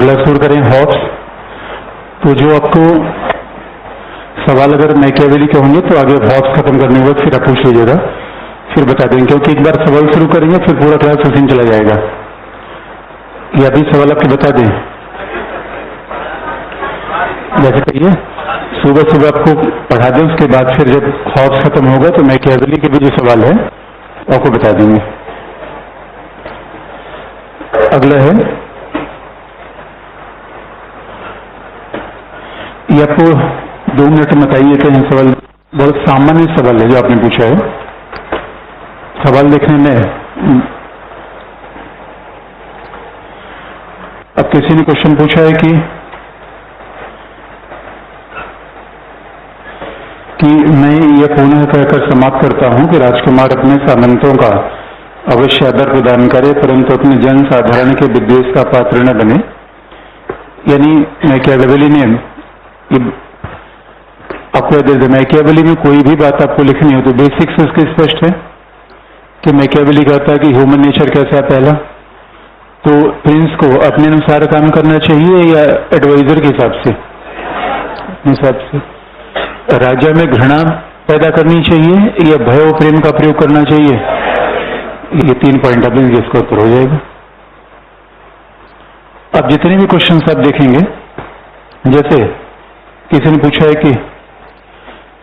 अगला शुरू करें हॉब्स। तो जो आपको सवाल अगर मैकियावेली के होंगे तो आगे हॉब्स खत्म करने के बाद फिर आप पूछ लीजिएगा, फिर बता देंगे, क्योंकि एक बार सवाल शुरू करेंगे फिर पूरा क्लास उसी में चला जाएगा। या भी सवाल आपके बता दें, जैसे कहिए सुबह सुबह आपको पढ़ा दें, उसके बाद फिर जब हॉब्स खत्म होगा तो मैकियावेली के भी जो सवाल है आपको बता देंगे। अगला है, ये आपको 2 मिनट में बताइए कि यह सवाल बहुत सामान्य सवाल है जो आपने पूछा है। सवाल देखने में अब किसी ने क्वेश्चन पूछा है कि मैं यह पुनः कहकर समाप्त करता हूं कि राजकुमार अपने सामंतों का अवश्य आदर प्रदान करे, परंतु अपने जन साधारण के विद्वेष का पात्र न बने। यानी मैकियावेली ने आपको याद है, मैकियावेली में कोई भी बात आपको लिखनी हो तो बेसिक्स उसके स्पष्ट है कि मैकियावेली कहता है कि ह्यूमन नेचर कैसा है। पहला तो प्रिंस को अपने अनुसार काम करना चाहिए या एडवाइजर के हिसाब से, राजा में घृणा पैदा करनी चाहिए या भय और प्रेम का प्रयोग करना चाहिए। ये 3 पॉइंट आप देंगे, इसका उत्तर हो जाएगा। अब जितने भी क्वेश्चन आप देखेंगे, जैसे किसी ने पूछा है कि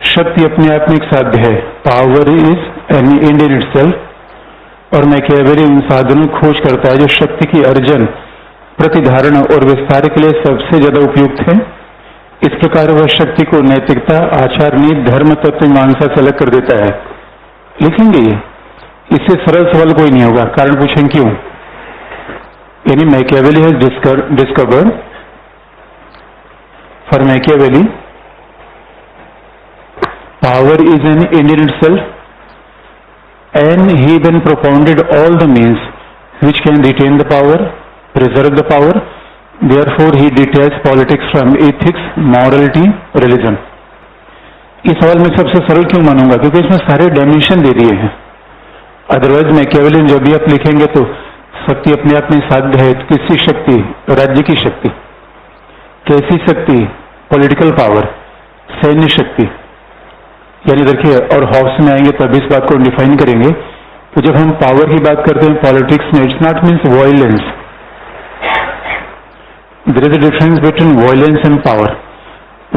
शक्ति अपने आप में एक साध्य है, power is an and in itself, और मैकियावेली उन साधनों की खोज करता है जो शक्ति की अर्जन, प्रतिधारण और विस्तार के लिए सबसे ज्यादा उपयुक्त है। इस प्रकार वह शक्ति को नैतिकता, आचार, नीति, धर्म, तत्व, मीमांसा से अलग कर देता है। लिखेंगे ये, इससे सरल सवाल कोई नहीं होगा। कारण पूछेंगे क्यों। यानी Machiavelli has discovered, for Machiavelli power is an and in itself, and he then propounded all the means which can retain the power, preserve the power. Therefore he detached politics from ethics, morality, religion. इस सवाल में सबसे सरल क्यों मानूंगा, क्योंकि इसमें सारे डायमेंशन दे दिए हैं। अदरवाइज मैकियावेली जब भी आप लिखेंगे तो शक्ति अपने आप में साध्य है, किसी शक्ति, राज्य की शक्ति, कैसी शक्ति, पॉलिटिकल पावर, सैन्य शक्ति, यानी देखिए, और हाउस में आएंगे तब इस बात को डिफाइन करेंगे। तो जब हम पावर की बात करते हैं पॉलिटिक्स में, it's not means violence, there is a difference between violence and power.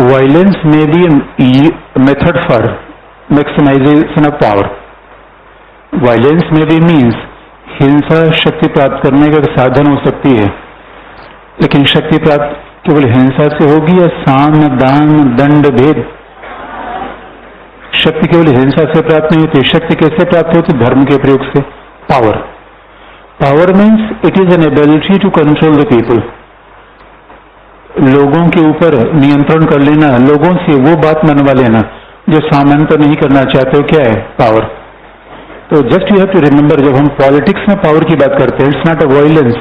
Violence में बी method for maximisation of power, violence में भी मीन्स हिंसा शक्ति प्राप्त करने का साधन हो सकती है, लेकिन शक्ति प्राप्त केवल हिंसा से होगी या साम, दान, दंड, भेद। शक्ति केवल हिंसा से प्राप्त नहीं होती। शक्ति कैसे प्राप्त होती? धर्म के प्रयोग से। Power, power means it is an ability to control the people, लोगों के ऊपर नियंत्रण कर लेना, लोगों से वो बात मनवा लेना जो सामान्यतः नहीं करना चाहते हो। क्या है? पावर। तो just you have to remember, जब हम पॉलिटिक्स में पावर की बात करते हैं, इट्स नॉट अ वायलेंस।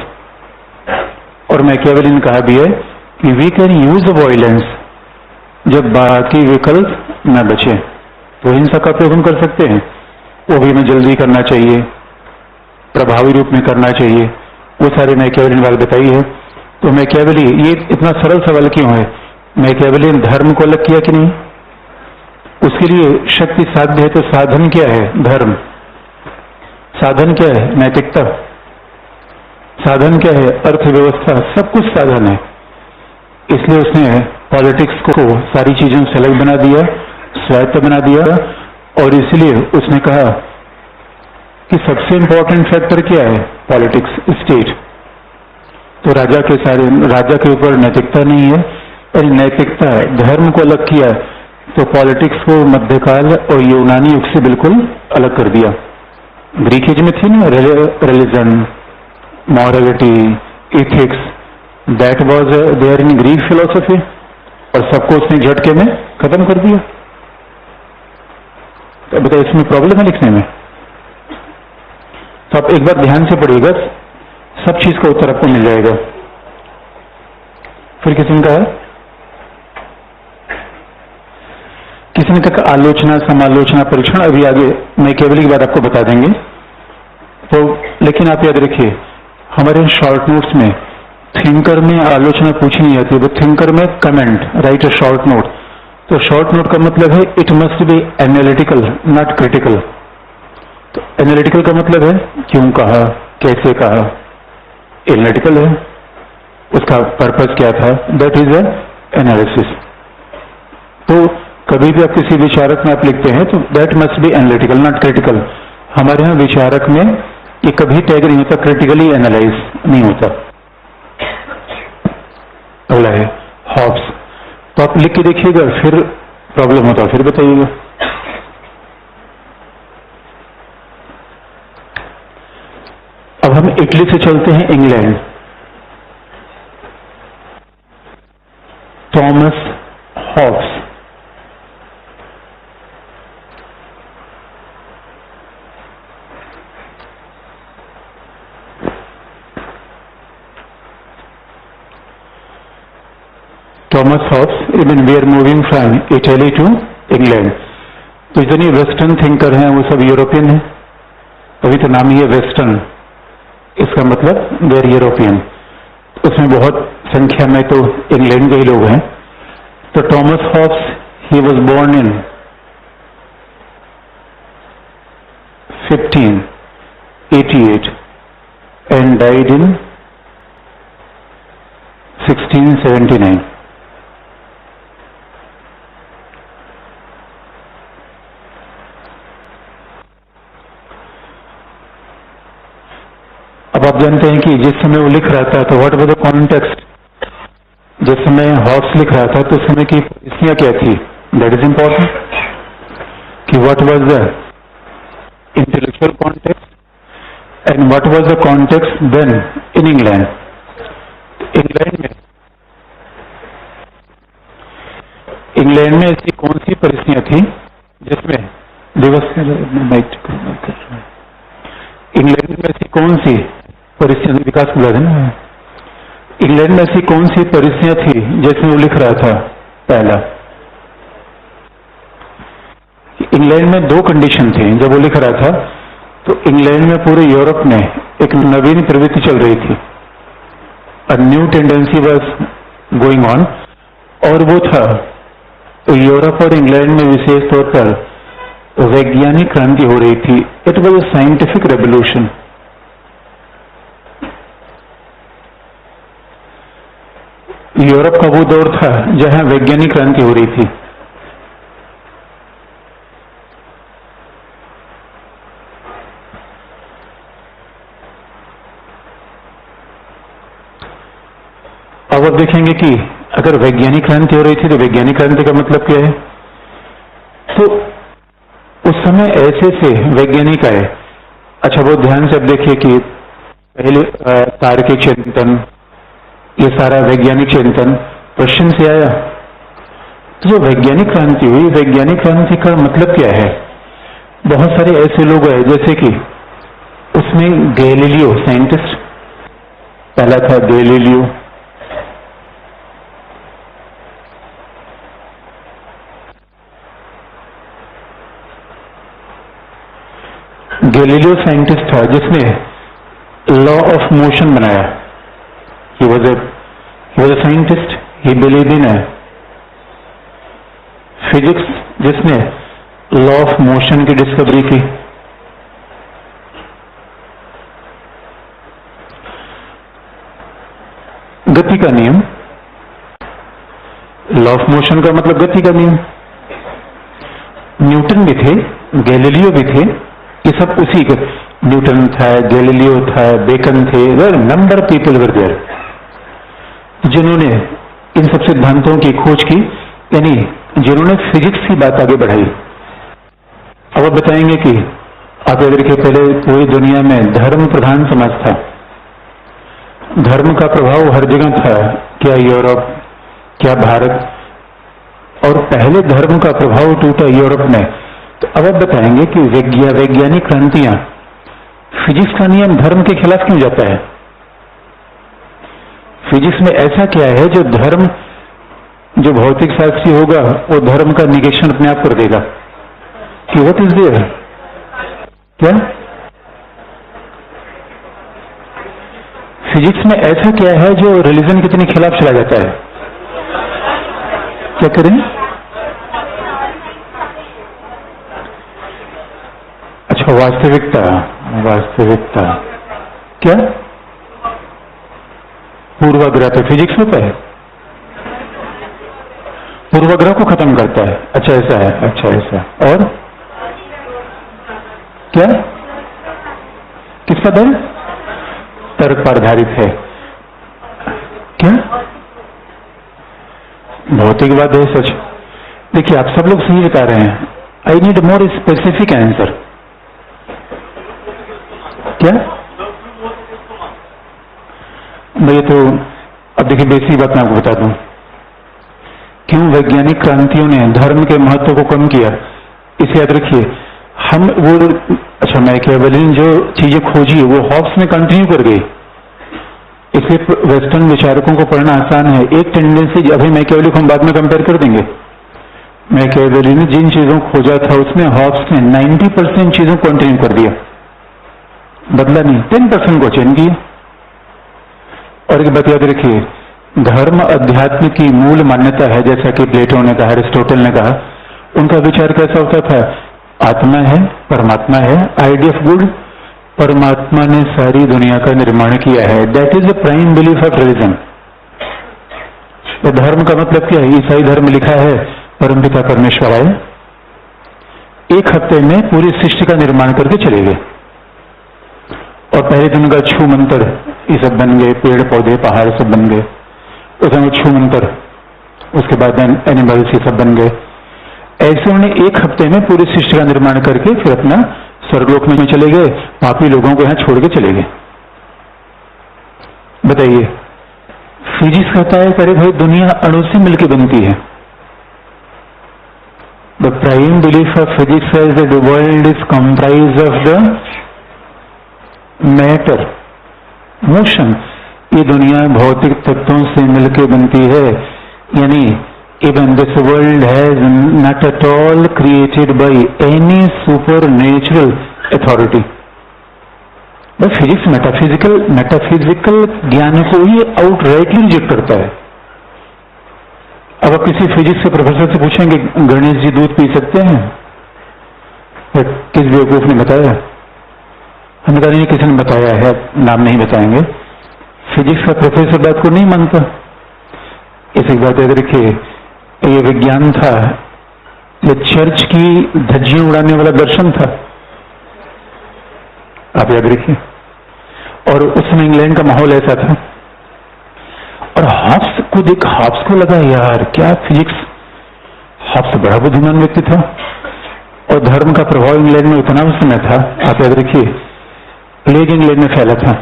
और मैकियावेली ने कहा भी है कि we can use a violence जब बाकी विकल्प न बचे, तो हिंसा का प्रयोग हम कर सकते हैं। वो भी हमें जल्दी करना चाहिए, प्रभावी रूप में करना चाहिए, वो सारे मैकियावेली ने बात बताई है। तो मैकियावेली, ये इतना सरल सवाल क्यों है? मैकियावेली ने धर्म को अलग किया कि नहीं? उसके लिए शक्ति साध्य है तो साधन क्या है? धर्म। साधन क्या है? नैतिकता। साधन क्या है? अर्थव्यवस्था। सब कुछ साधन है। इसलिए उसने पॉलिटिक्स को सारी चीजों से अलग बना दिया, स्वायत्त बना दिया, और इसलिए उसने कहा कि सबसे इंपॉर्टेंट फैक्टर क्या है? Politics, state. तो राजा के ऊपर नैतिकता नहीं है, और नैतिकता धर्म को अलग किया, तो पॉलिटिक्स को मध्यकाल और यूनानी युग से बिल्कुल अलग कर दिया। ग्रीक एज में थी ना religion, morality, ethics, that was there in Greek philosophy, और सबको उसने झटके में खत्म कर दिया। तो बताइए, इसमें प्रॉब्लम है लिखने में? तो आप एक बार ध्यान से पढ़िएगा, सब चीज का उत्तर आपको मिल जाएगा। फिर किसी ने कहा, किसी ने कहा आलोचना, समालोचना, परीक्षण। अभी आगे मैकियावेली की बात आपको बता देंगे। तो लेकिन आप याद रखिए, हमारे शॉर्ट नोट्स में थिंकर में आलोचना पूछी नहीं जाती, वो थिंकर में comment, right a short note. तो शॉर्ट नोट का मतलब है it must be analytical not critical. तो एनालिटिकल का मतलब है क्यों कहा, कैसे कहा, एनालिटिकल है, उसका पर्पस क्या था, दैट इज ए एनालिसिस। तो कभी भी आप किसी विचारक में आप लिखते हैं तो that must be analytical not critical. हमारे यहाँ विचारक में ये कभी टैग नहीं होता, क्रिटिकली एनालाइज नहीं होता। अगला है हॉब्स। तो आप लिख के देखिएगा, फिर प्रॉब्लम होता है फिर बताइएगा। अब हम इटली से चलते हैं England. Thomas Hobbes. Thomas Hobbes, even we are moving from Italy to England. तो जितने वेस्टर्न थिंकर हैं वो सब यूरोपियन हैं, अभी तो नाम ही है वेस्टर्न, इसका मतलब वे आर यूरोपियन। उसमें बहुत संख्या में तो इंग्लैंड के ही लोग हैं। तो Thomas Hobbes, he was born in 1588 and died in 1679। अब आप जानते हैं कि जिस समय वो लिख रहा था तो व्हाट वाज द कॉन्टेक्स्ट। जिस समय हॉब्स लिख रहा था तो उस समय की परिस्थितियां क्या थी, दैट इज इंपॉर्टेंट, कि what was the intellectual context and what was the context then in England. England में ऐसी कौन सी परिस्थितियां थी जिसमें इंग्लैंड में ऐसी कौन सी परिस्थितियां, विकास मिला है ना, इंग्लैंड में ऐसी कौन सी परिस्थितियां थी जिसमें वो लिख रहा था। पहला, इंग्लैंड में दो कंडीशन थी जब वो लिख रहा था। तो इंग्लैंड में पूरे यूरोप में एक नवीन प्रवृत्ति चल रही थी, a new tendency was going on, और वो था तो यूरोप और इंग्लैंड में विशेष तौर पर वैज्ञानिक क्रांति हो रही थी। It was a scientific revolution. Europe का वो दौर था जहां वैज्ञानिक क्रांति हो रही थी। अब आप देखेंगे कि अगर वैज्ञानिक क्रांति हो रही थी तो वैज्ञानिक क्रांति का मतलब क्या है। तो उस समय ऐसे से वैज्ञानिक आए। अच्छा, बहुत ध्यान से अब देखिए कि पहले तार्किक चिंतन, ये सारा वैज्ञानिक चिंतन पश्चिम से आया। तो जो वैज्ञानिक क्रांति हुई, वैज्ञानिक क्रांति का मतलब क्या है। बहुत सारे ऐसे लोग आए जैसे कि उसमें गैलीलियो साइंटिस्ट पहला था, गैलीलियो। गैलीलियो साइंटिस्ट था जिसने लॉ ऑफ मोशन बनाया। He was a scientist, he believe in physics, जिसने लॉ ऑफ मोशन की डिस्कवरी की। गति का नियम, लॉ ऑफ मोशन का मतलब गति का नियम। न्यूटन भी थे, गैलीलियो भी थे, ये सब उसी के। न्यूटन था, गैलीलियो था, बेकन थे, number of people were there जिन्होंने इन सब सिद्धांतों की खोज की, यानी जिन्होंने फिजिक्स की बात आगे बढ़ाई। अब आप बताएंगे कि आप अगर के पहले पूरी दुनिया में धर्म प्रधान समाज था, धर्म का प्रभाव हर जगह था, क्या यूरोप, क्या भारत, और पहले धर्म का प्रभाव टूटा यूरोप में। तो अब आप बताएंगे कि वैज्ञानिक क्रांतियां, फिजिक्स का नियम धर्म के खिलाफ क्यों जाता है। फिजिक्स में ऐसा क्या है जो धर्म, जो भौतिक शास्त्री होगा वो धर्म का निगेशन अपने आप कर देगा कि व्हाट इज देयर, क्या फिजिक्स में ऐसा क्या है जो रिलीजन के इतने खिलाफ चला जाता है? क्या करें? अच्छा, वास्तविकता। वास्तविकता क्या? पूर्वाग्रह पे फिजिक्स होता है, पूर्वाग्रह को खत्म करता है। अच्छा ऐसा है, अच्छा ऐसा। और क्या? किस पर है? तर्क पर आधारित है। क्या? भौतिकवाद है सच। देखिए आप सब लोग सही बता रहे हैं। I need more specific answer. क्या भैया? तो अब देखिए बेसिक बात मैं आपको बता दूं, क्यों वैज्ञानिक क्रांतियों ने धर्म के महत्व को कम किया। इसे याद रखिए। हम वो, अच्छा मैकियावेली जो चीजें खोजी वो हॉब्स ने कंटिन्यू कर गई। इसलिए वेस्टर्न विचारकों को पढ़ना आसान है। एक टेंडेंसी, अभी मैकियावेली को हम बाद में कंपेयर कर देंगे। मैकियावेली ने जिन चीजों को खोजा था उसमें हॉब्स ने 90% चीजों को कंटिन्यू कर दिया, बदला नहीं, 10% को चेंज किया। और एक बात याद रखिए, धर्म अध्यात्म की मूल मान्यता है, जैसा कि प्लेटो ने कहा, एरिस्टोटल ने कहा। उनका विचार कैसा होता था? आत्मा है, परमात्मा है, आइडिया ऑफ गुड, परमात्मा ने सारी दुनिया का निर्माण किया है। That is the prime belief of religion. तो धर्म का मतलब क्या है? ईसाई धर्म लिखा है परमपिता परमेश्वर आए, एक हफ्ते में पूरी सृष्टि का निर्माण करके चले गए, और पहले दिन का छू मंत्र ये सब बन गए, पेड़ पौधे पहाड़ सब बन गए, उसमें छू मंत्र, उसके बाद एनिमल्स ये सब बन गए। ऐसे उन्होंने एक हफ्ते में पूरी सृष्टि का निर्माण करके फिर अपना स्वर्गलोक में चले गए, पापी लोगों को यहां छोड़ के चले गए। बताइए, फिजिक्स कहता है कि अरे भाई दुनिया अणु से मिलकर बनती है। The prime belief of physics is that the world is comprise of the matter, motion. ये दुनिया भौतिक तत्वों से मिलकर बनती है, यानी even this world has not at all created by any super natural authority. बस फिजिक्स मेटाफिजिकल ज्ञान को ही आउटराइटली रिजेक्ट करता है। अब आप किसी फिजिक्स के प्रोफेसर से पूछेंगे गणेश जी दूध पी सकते हैं? किस बेवकूफ ने बताया? हमने कहा नहीं, किसी ने बताया है, नाम नहीं बताएंगे। फिजिक्स का प्रोफेसर बात को नहीं मानता। इसी बात याद रखिए, ये विज्ञान था, ये चर्च की धज्जियां उड़ाने वाला दर्शन था, आप याद रखिए। और उस समय इंग्लैंड का माहौल ऐसा था। और हॉब्स को लगा यार क्या फिजिक्स, हॉब्स बड़ा बुद्धिमान व्यक्ति था, और धर्म का प्रभाव इंग्लैंड में उतना उस समय था, आप याद रखिए। प्लेग इंग्लैंड में फैला था,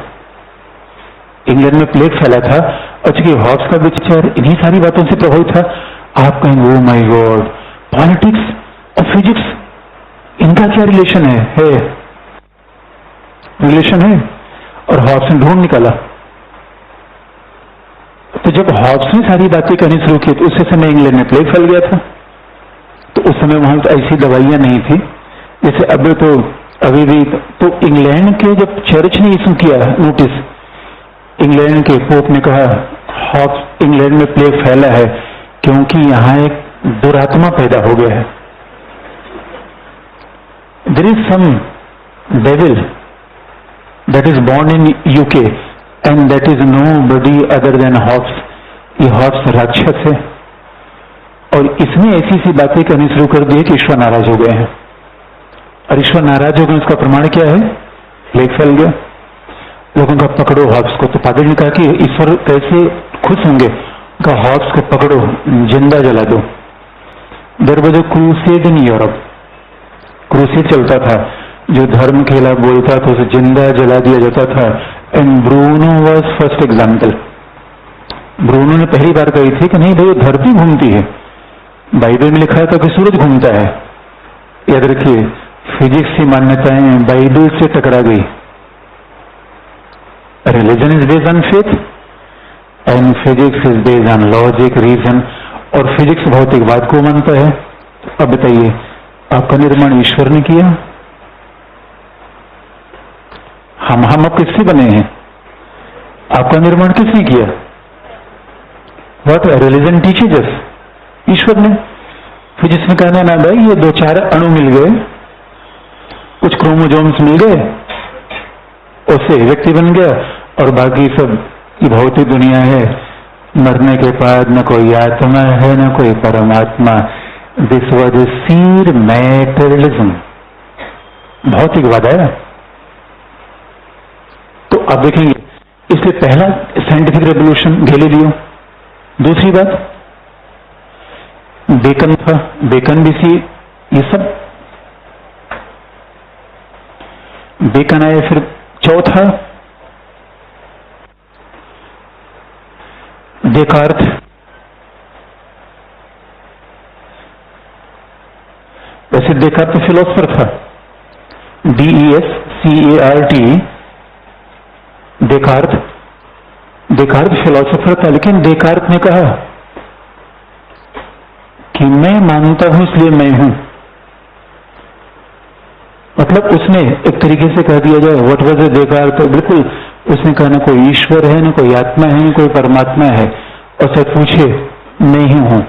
इंग्लैंड में प्लेग फैला था। और चूंकि हॉब्स का विचार इन्हीं सारी बातों से प्रभावित था, आप कहेंगे ओ माय गॉड, पॉलिटिक्स और फिजिक्स इनका क्या रिलेशन है? रिलेशन है। और हॉब्स ने ढूंढ निकाला। तो जब हॉब्स ने सारी बातें करनी शुरू की तो उसी समय इंग्लैंड में प्लेग फैल गया था। तो उस समय वहां ऐसी दवाइयां नहीं थी जैसे अब। तो अभी भी तो इंग्लैंड के जब चर्च ने इशू किया नोटिस, इंग्लैंड के पोप ने कहा हॉब्स, इंग्लैंड में प्लेग फैला है क्योंकि यहां एक दुरात्मा पैदा हो गया है। There is some devil that is born in UK and that is nobody other than Hobbes। ये हॉब्स राक्षस है, और इसने ऐसी सी बातें करनी शुरू कर दी कि ईश्वर नाराज हो गए हैं। और ईश्वर नाराज हो गए, उसका प्रमाण क्या है? प्लेग फैल गया। लोगों का पकड़ो हॉब्स को। तो पादरी ने कहा कि ईश्वर कैसे खुश होंगे? कहा हॉब्स को पकड़ो, जिंदा जला दो। There was a crusade in Europe, crusade चलता था, जो धर्म के खिलाफ बोलता था उसे जिंदा जला दिया जाता था। And Bruno was first example. Bruno ने पहली बार कही थी कि नहीं भाई धरती घूमती है, बाइबल में लिखा था कि सूरज घूमता है। याद रखिए, फिजिक्स की मान्यताएं बाइबल से टकरा गई। Religion is based on faith and physics is based on logic, reason. और फिजिक्स भौतिकवाद को मानता है। अब बताइए, आपका निर्माण ईश्वर ने किया? हम अब किससे बने हैं? आपका निर्माण किसने किया? व्हाट रिलीजन टीचेज अस? ईश्वर ने। फिर जिसने कहना ना भाई ये 2-4 अणु मिल गए, कुछ क्रोमोजोम्स मिल गए, उससे व्यक्ति बन गया, और बाकी सब ये भौतिक दुनिया है, मरने के बाद न कोई आत्मा है न कोई परमात्मा। This was a Seer materialism, भौतिकवाद है। तो आप देखेंगे, इसलिए पहला साइंटिफिक रेवोल्यूशन गैलीलियो। दूसरी बात बेकन था, बेकन भी सी, ये सब बेकन आए। फिर चौथा देकार्त, वैसे देकार्त फिलोसफर था, DESCART, देकार्त। देकार्त फिलोसफर था, लेकिन देकार्त ने कहा कि मैं मानता हूं इसलिए मैं हूं। मतलब उसने एक तरीके से कह दिया जाए व्हाट वाज ए देकार्त, तो बिल्कुल उसने कहा ना कोई ईश्वर है, ना कोई आत्मा है, ना कोई परमात्मा है, और सब पूछे मैं ही हूं।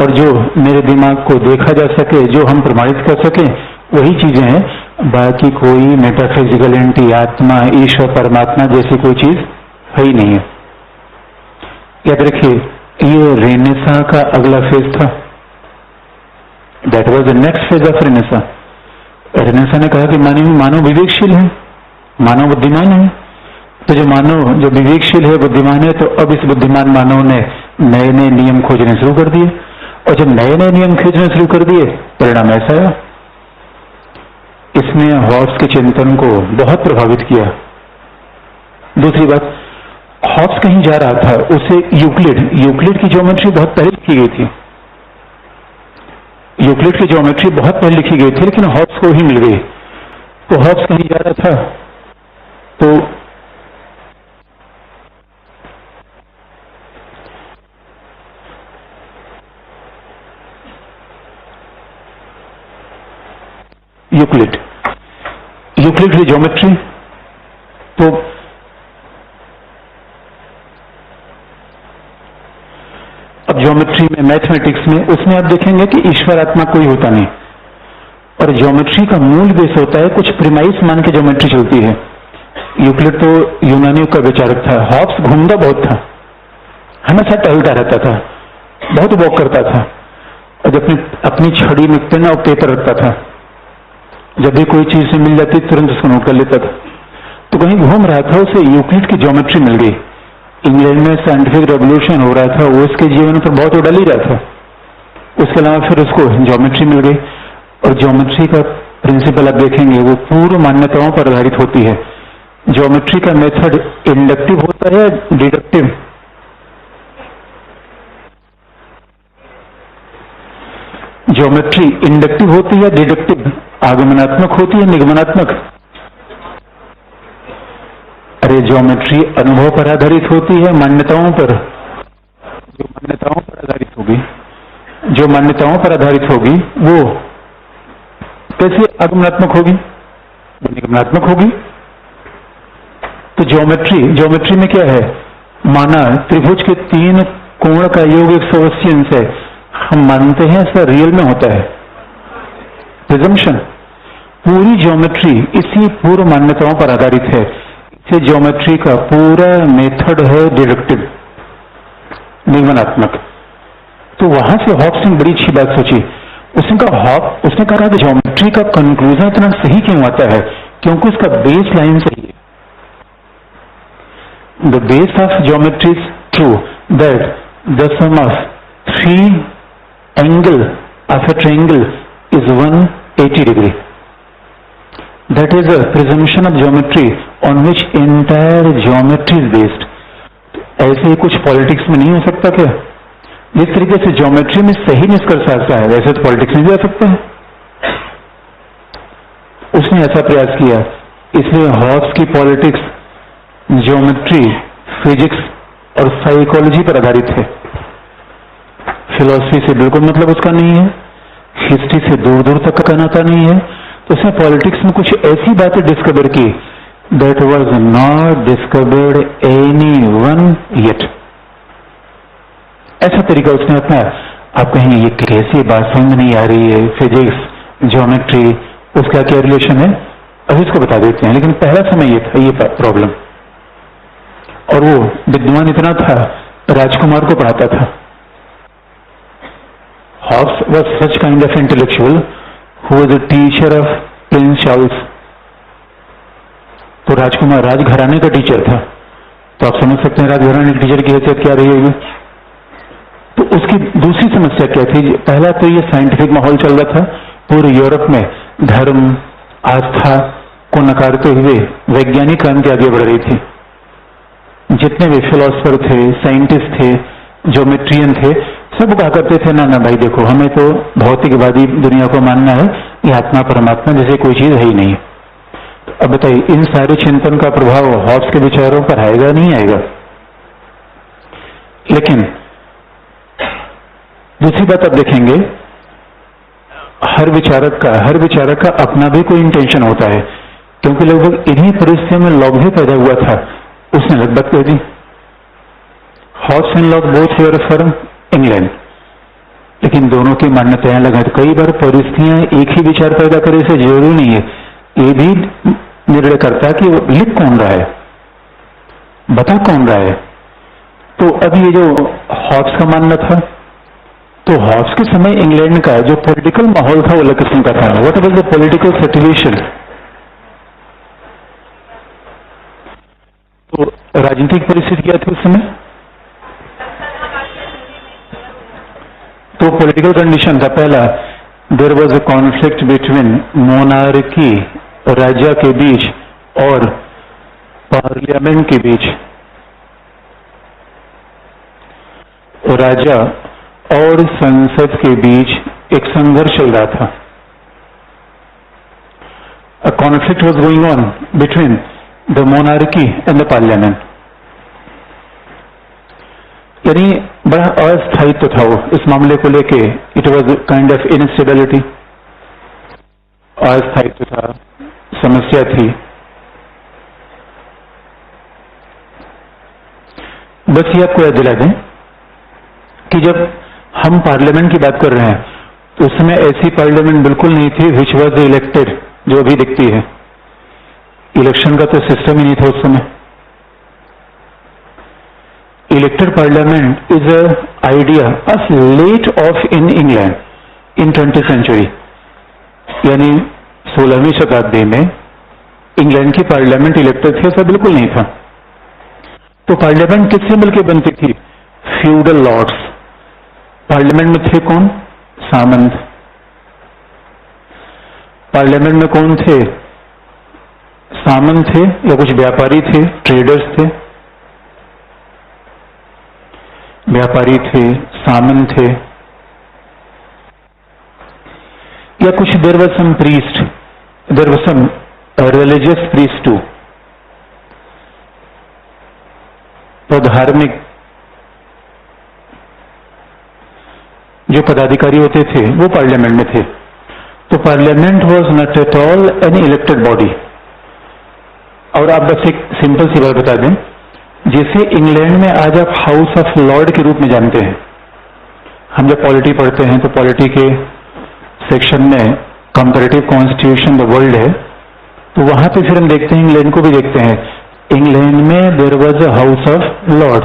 और जो मेरे दिमाग को देखा जा सके, जो हम प्रमाणित कर सके, वही चीजें हैं। बाकी कोई मेटाफिजिकल एंटी, आत्मा, ईश्वर, परमात्मा जैसी कोई चीज है ही नहीं है। याद रखिए, ये रेनेसा का अगला फेज था। That was the next phase of Renaissance. Renaissance ने कहा कि मानव विवेकशील है, मानव बुद्धिमान है। तो जो मानव जो विवेकशील है, बुद्धिमान है, तो अब इस बुद्धिमान मानव ने नए नए नियम खोजने शुरू कर दिए, और जब नए नए नियम खोजने शुरू कर दिए, परिणाम ऐसा आया। इसने हॉब्स के चिंतन को बहुत प्रभावित किया। दूसरी बात, हॉब्स कहीं जा रहा था, उसे यूक्लिड की ज्योमेट्री बहुत पहले लिखी गई थी। यूक्लिड की ज्योमेट्री बहुत पहले लिखी गई थी, लेकिन हॉब्स को ही मिल गई। तो हॉब्स कहीं जा रहा था, तो यूक्लिड की ज्योमेट्री, तो अब ज्योमेट्री में, मैथमेटिक्स में, उसमें आप देखेंगे कि ईश्वर आत्मा कोई होता नहीं, और ज्योमेट्री का मूल बेस होता है कुछ प्रिमाइस मान के ज्योमेट्री चलती है। यूक्लिड तो यूनानियों का विचारक था। हॉब्स घूमता बहुत था, हमेशा टहलता रहता था, बहुत वॉक करता था, और जब अपनी छड़ी में पेन और पेपर रखता था, जब भी कोई चीज से मिल जाती तुरंत उसको नोट कर लेता था। तो कहीं घूम रहा था, उसे यूक्लिड की ज्योमेट्री मिल गई। इंग्लैंड में साइंटिफिक रेवोल्यूशन हो रहा था, वो उसके जीवन पर बहुत उड़ल ही रहा था। उसके अलावा फिर उसको ज्योमेट्री मिल गई, और ज्योमेट्री का प्रिंसिपल आप देखेंगे वो पूर्व मान्यताओं पर आधारित होती है। ज्योमेट्री का मेथड इंडक्टिव होता है, डिडक्टिव। ज्योमेट्री इंडक्टिव होती है, डिडक्टिव, आगमनात्मक होती है, निगमनात्मक। अरे ज्योमेट्री अनुभव पर आधारित होती है, मान्यताओं पर। जो मान्यताओं पर आधारित होगी वो कैसे आगमनात्मक होगी, वो निगमनात्मक होगी। तो ज्योमेट्री में क्या है, माना त्रिभुज के 3 कोण का योग 180 अंश है, हम मानते हैं ऐसा रियल में होता है, प्रिजम्पशन। पूरी ज्योमेट्री इसी पूर्व मान्यताओं पर आधारित है। इसे ज्योमेट्री का पूरा मेथड है डिडक्टिव, निगमनात्मक। तो वहां से हॉब्स ने बड़ी अच्छी बात सोची। उसने कहा कि ज्योमेट्री का कंक्लूजन इतना सही क्यों आता है, क्योंकि उसका बेस लाइन सही है। The base of geometry is true that the sum of 3 angle of a triangle is 180 degree. That is a presumption of geometry on which entire geometry is based. ऐसे ही कुछ पॉलिटिक्स में नहीं हो सकता क्या? जिस तरीके से ज्योमेट्री में सही निष्कर्ष आता है, वैसे तो पॉलिटिक्स में भी आ सकता है। उसने ऐसा प्रयास किया, इसलिए हॉब्स की पॉलिटिक्स ज्योमेट्री, फिजिक्स और साइकोलॉजी पर आधारित है। फिलॉसफी से बिल्कुल मतलब उसका नहीं है, हिस्ट्री से दूर दूर तक का नाता नहीं है। तो उसने पॉलिटिक्स में कुछ ऐसी बातें डिस्कवर की that was not discovered anyone yet. ऐसा तरीका उसने अपनाया। आप कहेंगे ये कैसी बात समझ नहीं आ रही है, फिजिक्स, ज्योमेट्री, उसका क्या रिलेशन है? अभी इसको बता देते हैं, लेकिन पहला समय ये था, ये प्रॉब्लम। और वो विद्वान इतना था, राजकुमार को पढ़ाता था। Hobbes was such kind of intellectual who was a teacher of prince Charles. तो राजकुमार राजघराने का टीचर था। तो आप समझ सकते हैं राजघराने के टीचर की हैसियत क्या रही होगी। तो उसकी दूसरी समस्या क्या थी? पहला तो ये साइंटिफिक माहौल चल रहा था, पूरे यूरोप में धर्म, आस्था को नकारते हुए वैज्ञानिक क्रांति आगे बढ़ रही थी। जितने भी फिलोसफर थे, साइंटिस्ट थे, ज्योमेट्रियन थे, सब कहा करते थे ना ना भाई देखो, हमें तो भौतिकवादी दुनिया को मानना है, ये आत्मा परमात्मा जैसे कोई चीज है ही नहीं। तो अब बताइए, इन सारे चिंतन का प्रभाव हॉब्स के विचारों पर आएगा नहीं आएगा? लेकिन दूसरी बात आप देखेंगे, हर विचारक का अपना भी कोई इंटेंशन होता है, क्योंकि लगभग इन्हीं परिस्थितियों में लॉक भी पैदा हुआ था। उसने लगभग कह दी। Hobbes and Locke both were from England, लेकिन दोनों की मान्यताएं अलग हैं। तो कई बार परिस्थितियां एक ही विचार पैदा करे से जरूरी नहीं है। ये भी निर्णय करता है कि वो लिख कौन रहा है, बता कौन रहा है। तो अब ये जो हॉब्स का मानना था, तो हॉब्स के समय इंग्लैंड का जो पॉलिटिकल माहौल था वो अलग किस्म का था। What was the political situation? तो राजनीतिक परिस्थिति क्या थी उस समय? तो पॉलिटिकल कंडीशन था, पहला, there was a conflict between monarchy, राजा के बीच, और पार्लियामेंट के बीच। राजा और संसद के बीच एक संघर्ष चल रहा था। A conflict was going on between the monarchy and the parliament. यानी बड़ा अस्थायित्व था वो इस मामले को लेके। It was kind of instability, अस्थायित्व था, समस्या थी। बस ये आपको याद दिला दें कि जब हम पार्लियामेंट की बात कर रहे हैं तो उस समय ऐसी पार्लियामेंट बिल्कुल नहीं थी विच वॉज इलेक्टेड, जो अभी दिखती है। इलेक्शन का तो सिस्टम ही नहीं था उस समय। Elected parliament is a idea of late of in England in 20th century, यानी 16वीं शताब्दी में इंग्लैंड की पार्लियामेंट इलेक्टेड थी, ऐसा बिल्कुल नहीं था। तो पार्लियामेंट किससे मिलकर बनती थी? Feudal lords. पार्लियामेंट में थे कौन? सामंत। पार्लियामेंट में कौन थे? सामंत थे या कुछ व्यापारी थे, ट्रेडर्स थे? व्यापारी थे, सामंत थे, या कुछ there was some priest, there was some religious priest too. तो धार्मिक जो पदाधिकारी होते थे वो पार्लियामेंट में थे। तो parliament was not at all an elected body. और आप बस एक सिंपल सी बात बता दें, जैसे इंग्लैंड में आज आप हाउस ऑफ लॉर्ड के रूप में जानते हैं। हम जब पॉलिटी पढ़ते हैं तो पॉलिटी के सेक्शन में कंपैरेटिव कॉन्स्टिट्यूशन द वर्ल्ड है, तो वहां पे फिर हम देखते हैं, इंग्लैंड को भी देखते हैं। इंग्लैंड में there was a house of lord.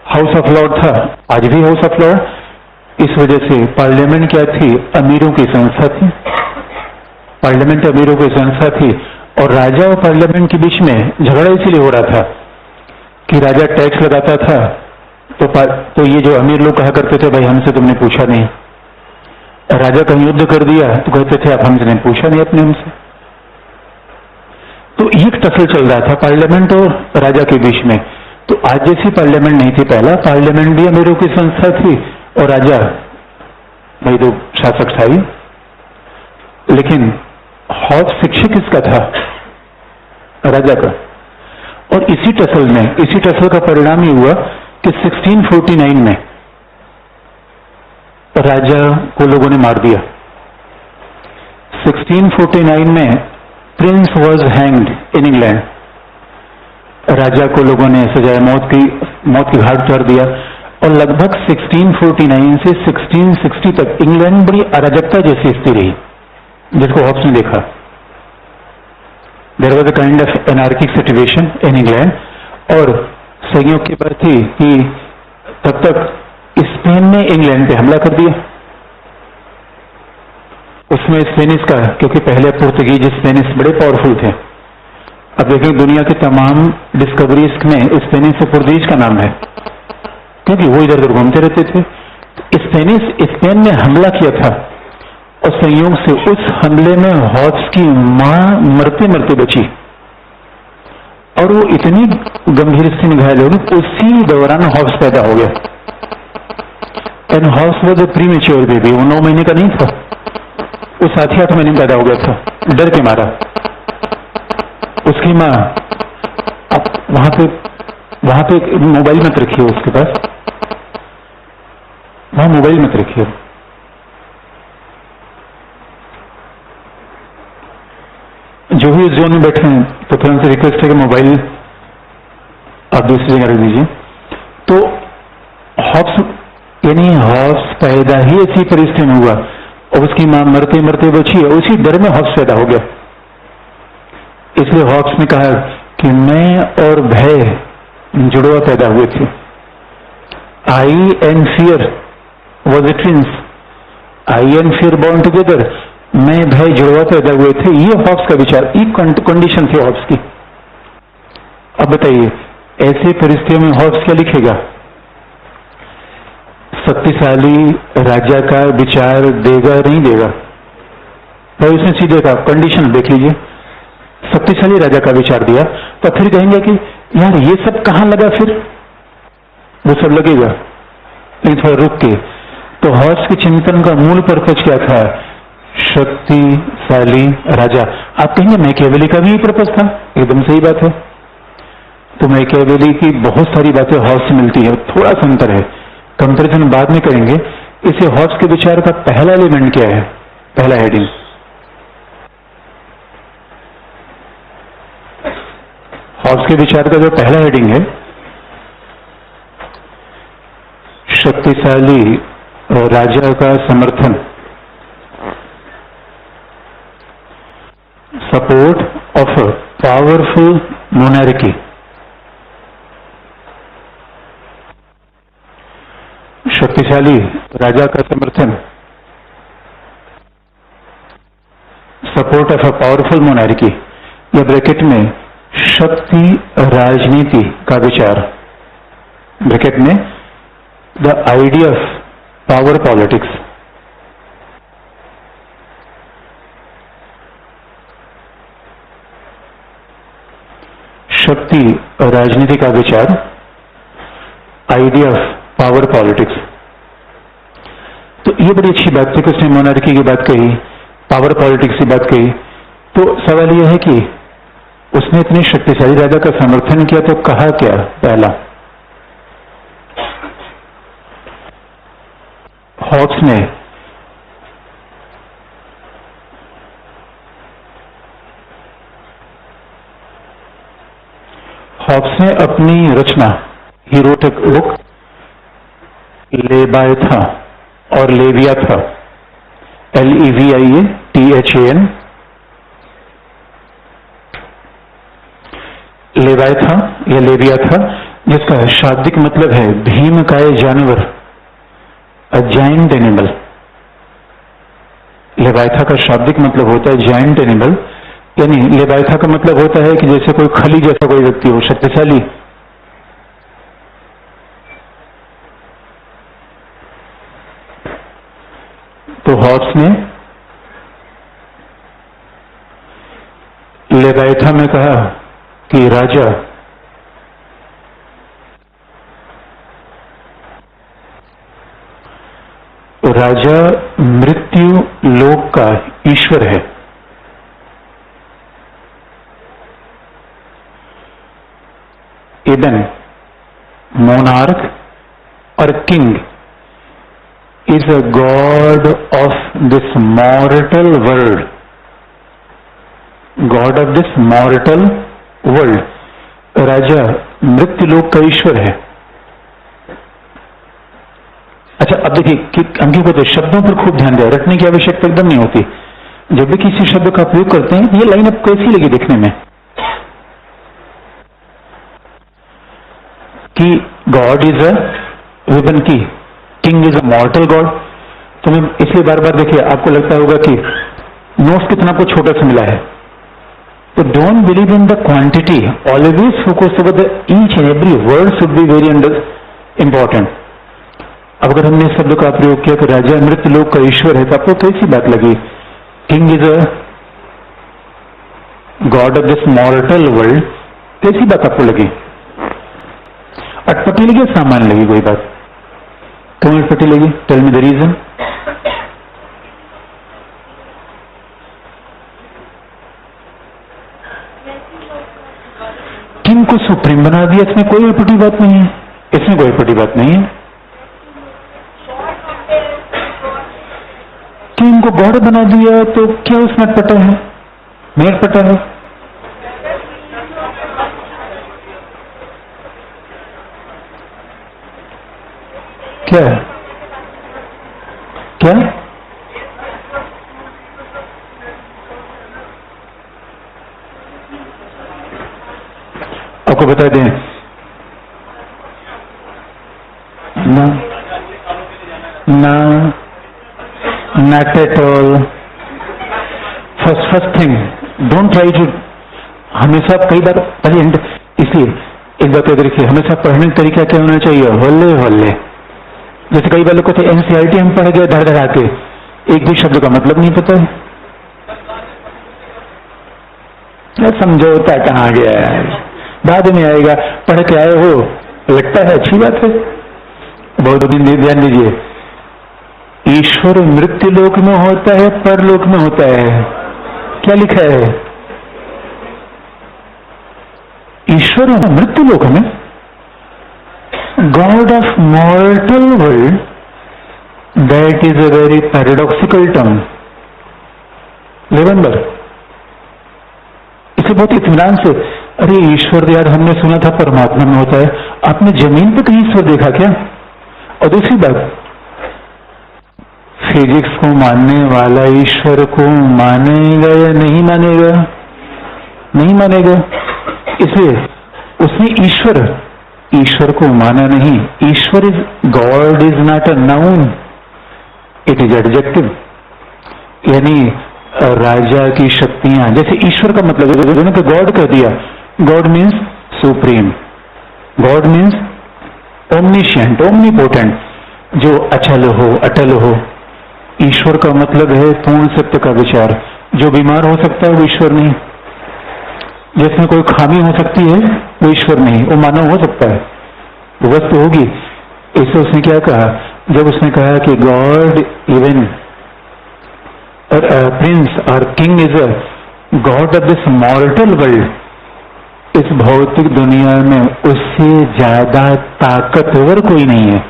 House of lord था, आज भी हाउस ऑफ लॉर्ड। इस वजह से पार्लियामेंट क्या थी? अमीरों की संस्था थी। पार्लियामेंट अमीरों की संस्था थी, और राजा और पार्लियामेंट के बीच में झगड़ा इसलिए हो रहा था कि राजा टैक्स लगाता था, तो ये जो अमीर लोग कहा करते थे, भाई हमसे तुमने पूछा नहीं। राजा कहीं युद्ध कर दिया तो कहते थे, आप हमसे नहीं पूछा नहीं अपने हमसे। तो ये टसल चल रहा था पार्लियामेंट और राजा के बीच में। तो आज जैसी पार्लियामेंट नहीं थी। पहला पार्लियामेंट भी अमीरों की संस्था थी और राजा भाई तो शासक था ही। लेकिन हॉब्स शिक्षक किसका था? राजा का। और इसी टसल का परिणाम ही हुआ कि 1649 में राजा को लोगों ने मार दिया। 1649 में prince was hanged in England, राजा को लोगों ने सजाए मौत की घाट उतार दिया। और लगभग 1649 से 1660 तक इंग्लैंड बड़ी अराजकता जैसी स्थिति रही, जिसको हॉब्स ने देखा। There was a kind of anarchic situation in England. और संयोग की बात थी कि तब तक स्पेन ने इंग्लैंड पे हमला कर दिया। उसमें स्पेनिश का, क्योंकि पहले पुर्तगीज स्पेनिश बड़े पावरफुल थे। अब देखें दुनिया की तमाम डिस्कवरीज में स्पेनिश से पुर्तगीज का नाम है, क्योंकि वो इधर उधर घूमते रहते थे। स्पेन ने हमला किया था और संयोग से उस हमले में हॉब्स की मां मरते मरते बची और वो इतनी गंभीर स्थिति में घायल हो गई। उसी दौरान हॉब्स पैदा हो गया। And Hobbes was a premature baby, वो 9 महीने का नहीं था, वो 7-8 महीने पैदा हो गया था, डर के मारा। उसकी मां अब वहां पे मोबाइल मत रखिए, उसके पास वहां मोबाइल मत रखिए। जो भी इस जोन में बैठे हैं तो फिर उनसे रिक्वेस्ट है कि मोबाइल आप दूसरी जगह रख दीजिए। तो हॉब्स यानी हॉब्स पैदा ही ऐसी परिस्थिति में हुआ और उसकी मां मरते मरते बची और उसी डर में हॉब्स पैदा हो गया। इसलिए हॉब्स ने कहा कि मैं और भय जुड़वा पैदा हुए थे। I and fear was a twins, I and fear born together, मैं भय जुड़वा पैदा हुए थे। ये हॉब्स का विचार, ये कंडीशन थी हॉब्स की। अब बताइए ऐसे परिस्थितियों में हॉब्स क्या लिखेगा? शक्तिशाली राजा का विचार देगा नहीं देगा? भाई उसने सीधे कहा, कंडीशन देख लीजिए, शक्तिशाली राजा का विचार दिया तो फिर कहेंगे कि यार ये सब कहां लगा, फिर वो सब लगेगा, लेकिन थोड़ा रुक के। तो हॉब्स के चिंतन का मूल पर्पज क्या था? शक्तिशाली राजा। आप कहेंगे मैकियावेली का भी यही पर्पज था, एकदम सही बात है। तो मैकियावेली की बहुत सारी बातें हॉब्स से मिलती है, थोड़ा सा अंतर है, कंपैरिजन बाद में करेंगे। इसे हॉब्स के विचार का पहला एलिमेंट क्या है, पहला हेडिंग? हॉब्स के विचार का जो पहला हेडिंग है, शक्तिशाली राजा का समर्थन, support of a powerful monarchy. शक्तिशाली राजा का समर्थन, support of a powerful monarchy, या ब्रैकेट में शक्ति राजनीति का विचार, ब्रैकेट में the idea of power politics. शक्ति और राजनीति का विचार, आइडिया ऑफ पावर पॉलिटिक्स। तो ये बड़ी अच्छी बात थी कि उसने मोनार्की की बात कही, पावर पॉलिटिक्स की बात कही। तो सवाल यह है कि उसने इतने शक्तिशाली राजा का समर्थन किया तो कहा क्या? पहला, हॉब्स ने अपनी रचना, ही रोट ए बुक लेवायथन और लेवियाथन, LEVIATHAN, लेवायथन या लेवियाथन, जिसका शाब्दिक मतलब है भीमकाय जानवर, अ जायंट एनिमल। लेवायथा का शाब्दिक मतलब होता है जायंट एनिमल, यानी लेवायथा का मतलब होता है कि जैसे कोई खली जैसा कोई व्यक्ति हो, शक्तिशाली। तो हॉब्स ने लेवायथा में कहा कि राजा मृत्यु लोक का ईश्वर है। इवन मोनार्क और king is a god of this mortal world. God of this mortal world, राजा मृत्यु लोक का ईश्वर है। अच्छा, अब देखिए कि हम क्या कहते हैं, शब्दों पर खूब ध्यान दें, रखने की आवश्यकता एकदम नहीं होती। जब भी किसी शब्द का प्रयोग करते हैं, ये लाइन अब कैसी लगी देखने में कि गॉड इज अ विवन की, किंग इज अ मॉर्टल गॉड। तो मैं इसलिए बार बार देखिए, आपको लगता होगा कि नोट्स कितना कुछ छोटा सा मिला है, तो don't believe in the quantity, always focus over the each and every word should be very important. अब अगर हमने इस शब्द का प्रयोग किया कि राजा मृत्यु लोक का ईश्वर है, तो आपको कैसी बात लगी? King is a God of this mortal world, कैसी बात आपको लगी? अटपटी लगी, सामान्य लगी कोई बात? क्यों अटपटी लगी? Tell me the reason. King को सुप्रीम बना दिया, इसमें कोई अटपटी बात नहीं है, इसमें कोई अटपटी बात नहीं है। किंग को गॉड बना दिया, तो क्या उसमें अटपटा है? नहीं अटपटा है। क्या क्या आपको बता दें ना, ना, not at all. First thing, don't try to, हमेशा कई बार पहले, इसलिए एक बात याद रखिए, हमेशा पढ़ने का तरीका क्या होना चाहिए? होले होले। जैसे कई बार लोग कहते हैं एनसीईआरटी हम पढ़ गए धड़ धड़ा के, एक भी शब्द का मतलब नहीं पता है, समझौता कहाँ गया है, बाद में आएगा, पढ़ के आए हो, लगता है अच्छी बात है। बहुत दिन ध्यान दीजिए, ईश्वर मृत्यु लोक में होता है, परलोक में होता है। क्या लिखा है? ईश्वर मृत्यु लोक में, God of मॉर्टल world, that is a very paradoxical term. Remember, इसे बहुत इत्मीनान से, अरे ईश्वर यार हमने सुना था परमात्मा में होता है, आपने जमीन पर कहीं ईश्वर देखा क्या? और दूसरी बात, फिजिक्स को मानने वाला ईश्वर को मानेगा या नहीं मानेगा? नहीं मानेगा। इसलिए उसने ईश्वर को माना नहीं। ईश्वर is, God is not a noun, it is adjective. यानी राजा की शक्तियां, जैसे ईश्वर का मतलब गॉड कह दिया, God means supreme, God means omniscient, omnipotent, जो अचल हो, अटल हो। ईश्वर का मतलब है पूर्ण सत्य का विचार। जो बीमार हो सकता है वो ईश्वर नहीं, जिसमें कोई खामी हो सकती है वो ईश्वर नहीं, वो मानव हो सकता है, वो वस्तु होगी। इससे उसने क्या कहा? जब उसने कहा कि गॉड इवन प्रिंस और king is a God of this mortal world, इस भौतिक दुनिया में उससे ज्यादा ताकतवर कोई नहीं है।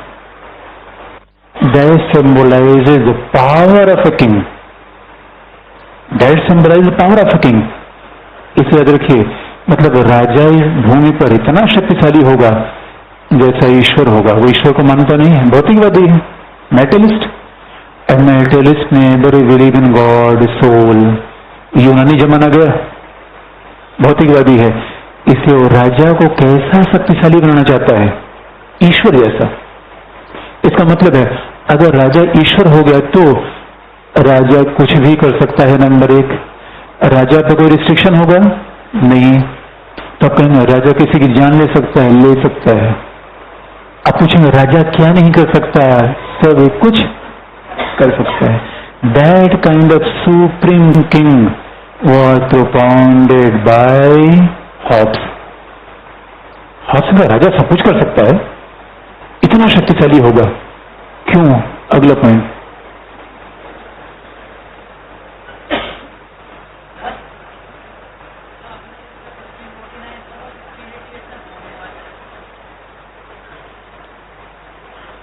That symbolizes the power of a king. That symbolizes the power of a king. इसे याद रखिए, मतलब राजा इस भूमि पर इतना शक्तिशाली होगा जैसा ईश्वर होगा। वो ईश्वर को मानता नहीं है, भौतिकवादी है, materialist. And materialist never believe in God, soul. यूनानी जमाना गया, भौतिकवादी है। इसलिए वो राजा को कैसा शक्तिशाली बनाना चाहता है? ईश्वर जैसा। इसका मतलब है अगर राजा ईश्वर हो गया तो राजा कुछ भी कर सकता है। नंबर एक, राजा पे कोई रिस्ट्रिक्शन होगा नहीं। तो आप कहेंगे राजा किसी की जान ले सकता है, ले सकता है। आप पूछेंगे राजा क्या नहीं कर सकता? सब कुछ कर सकता है। That kind of supreme king was propounded by Hobbes. Hobbes का राजा सब कुछ कर सकता है, इतना शक्तिशाली होगा क्यों? अगला पॉइंट,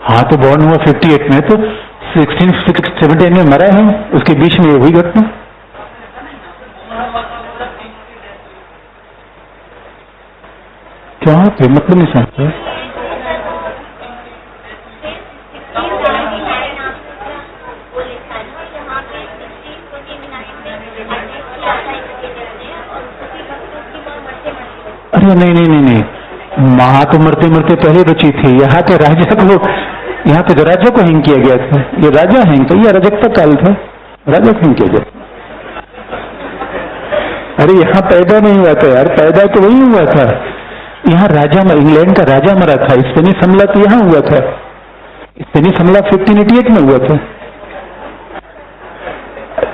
हाँ तो बॉर्न हुआ 58 में, तो 1678 में मरा है, उसके बीच में हुई घटना। क्या पे मतलब नहीं समझते? अरे नहीं नहीं नहीं नहीं, माँ तो मरते मरते पहले बची थी। यहाँ पे राजा को, यहाँ पे तो राजा को हैंग किया गया था। ये राजा हैंग था, ये राजकता काल था, राजा को हैंग किया गया। अरे यहाँ पैदा नहीं हुआ था यार, पैदा तो वही हुआ था। यहाँ राजा, इंग्लैंड का राजा मरा था। स्पेनिश हमला तो यहाँ हुआ था। स्पेनिश हमला 1588 में हुआ था।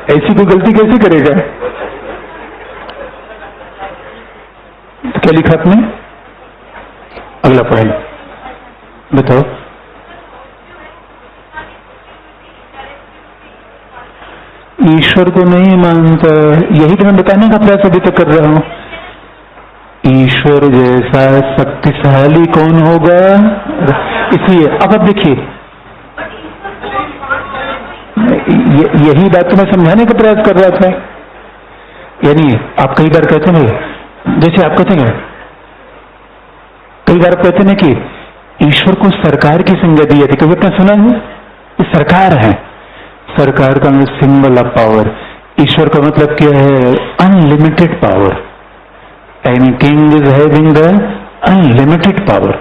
ऐसी कोई गलती कैसे करेगा? तो क्या लिखा आपने? अगला पढ़ाई बताओ। ईश्वर को नहीं मानता, यही तो मैं बताने का प्रयास अभी तक कर रहा हूं। ईश्वर जैसा शक्तिशाली कौन होगा? इसलिए अब आप देखिए, यही बात तो मैं समझाने का प्रयास कर रहा था। यानी आप कई बार कहते हैं, जैसे आप कहते हैं, कई बार कहते हैं कि ईश्वर को सरकार की संज्ञा दी जाती। कभी आपने सुना है? ये सरकार है। सरकार का मतलब सिंबल ऑफ पावर। ईश्वर का मतलब क्या है? Unlimited power. Any king is having the unlimited power,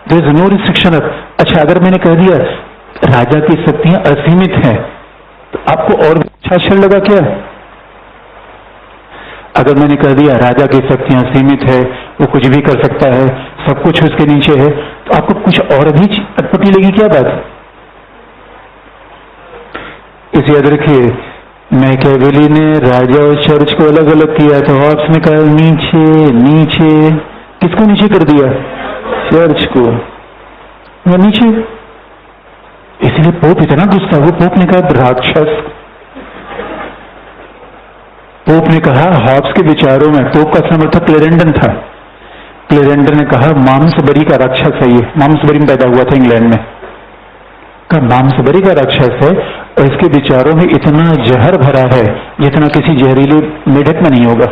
there is no restriction. अच्छा, अगर मैंने कह दिया राजा की शक्तियां असीमित हैं, तो आपको और अच्छा आश्चर्य लगा क्या? अगर मैंने कह दिया राजा की शक्तियां सीमित है, वो कुछ भी कर सकता है, सब कुछ उसके नीचे है, तो आपको कुछ और भी अटपटी लगी क्या बात? इसे याद रखिए, मैकियावेली ने राजा और चर्च को अलग अलग किया, तो हॉब्स ने कहा नीचे नीचे। किसको नीचे कर दिया? चर्च को नीचे। इसलिए पोप इतना गुस्सा हुआ। पोप ने कहा राक्षस। पोप ने कहा, हॉब्स के विचारों में, पोप का समर्थक क्लेरेंडन था। क्लेरेंडन ने कहा मांसबरी का राक्षस है ये। मांसबरी में पैदा हुआ था इंग्लैंड में। का मांसबरी का राक्षस है और इसके विचारों में इतना जहर भरा है जितना किसी जहरीले मेढक में नहीं होगा।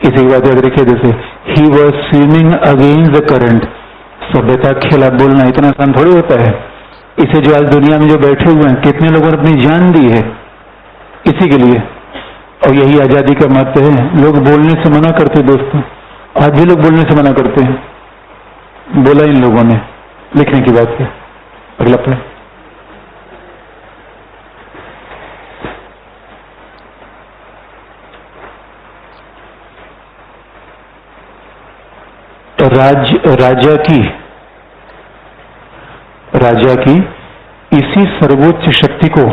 इसी बात याद रखिए, जैसे he was swimming against the current. सभ्यता के खिलाफ बोलना इतना आसान थोड़ी होता है। इसे जो आज दुनिया में जो बैठे हुए हैं, कितने लोगों ने अपनी जान दी है इसी के लिए। और यही आजादी का मत है। लोग बोलने से मना करते दोस्तों, आज भी लोग बोलने से मना करते हैं। बोला इन लोगों ने लिखने की बात है। अगला पढ़े। राजा की इसी सर्वोच्च शक्ति को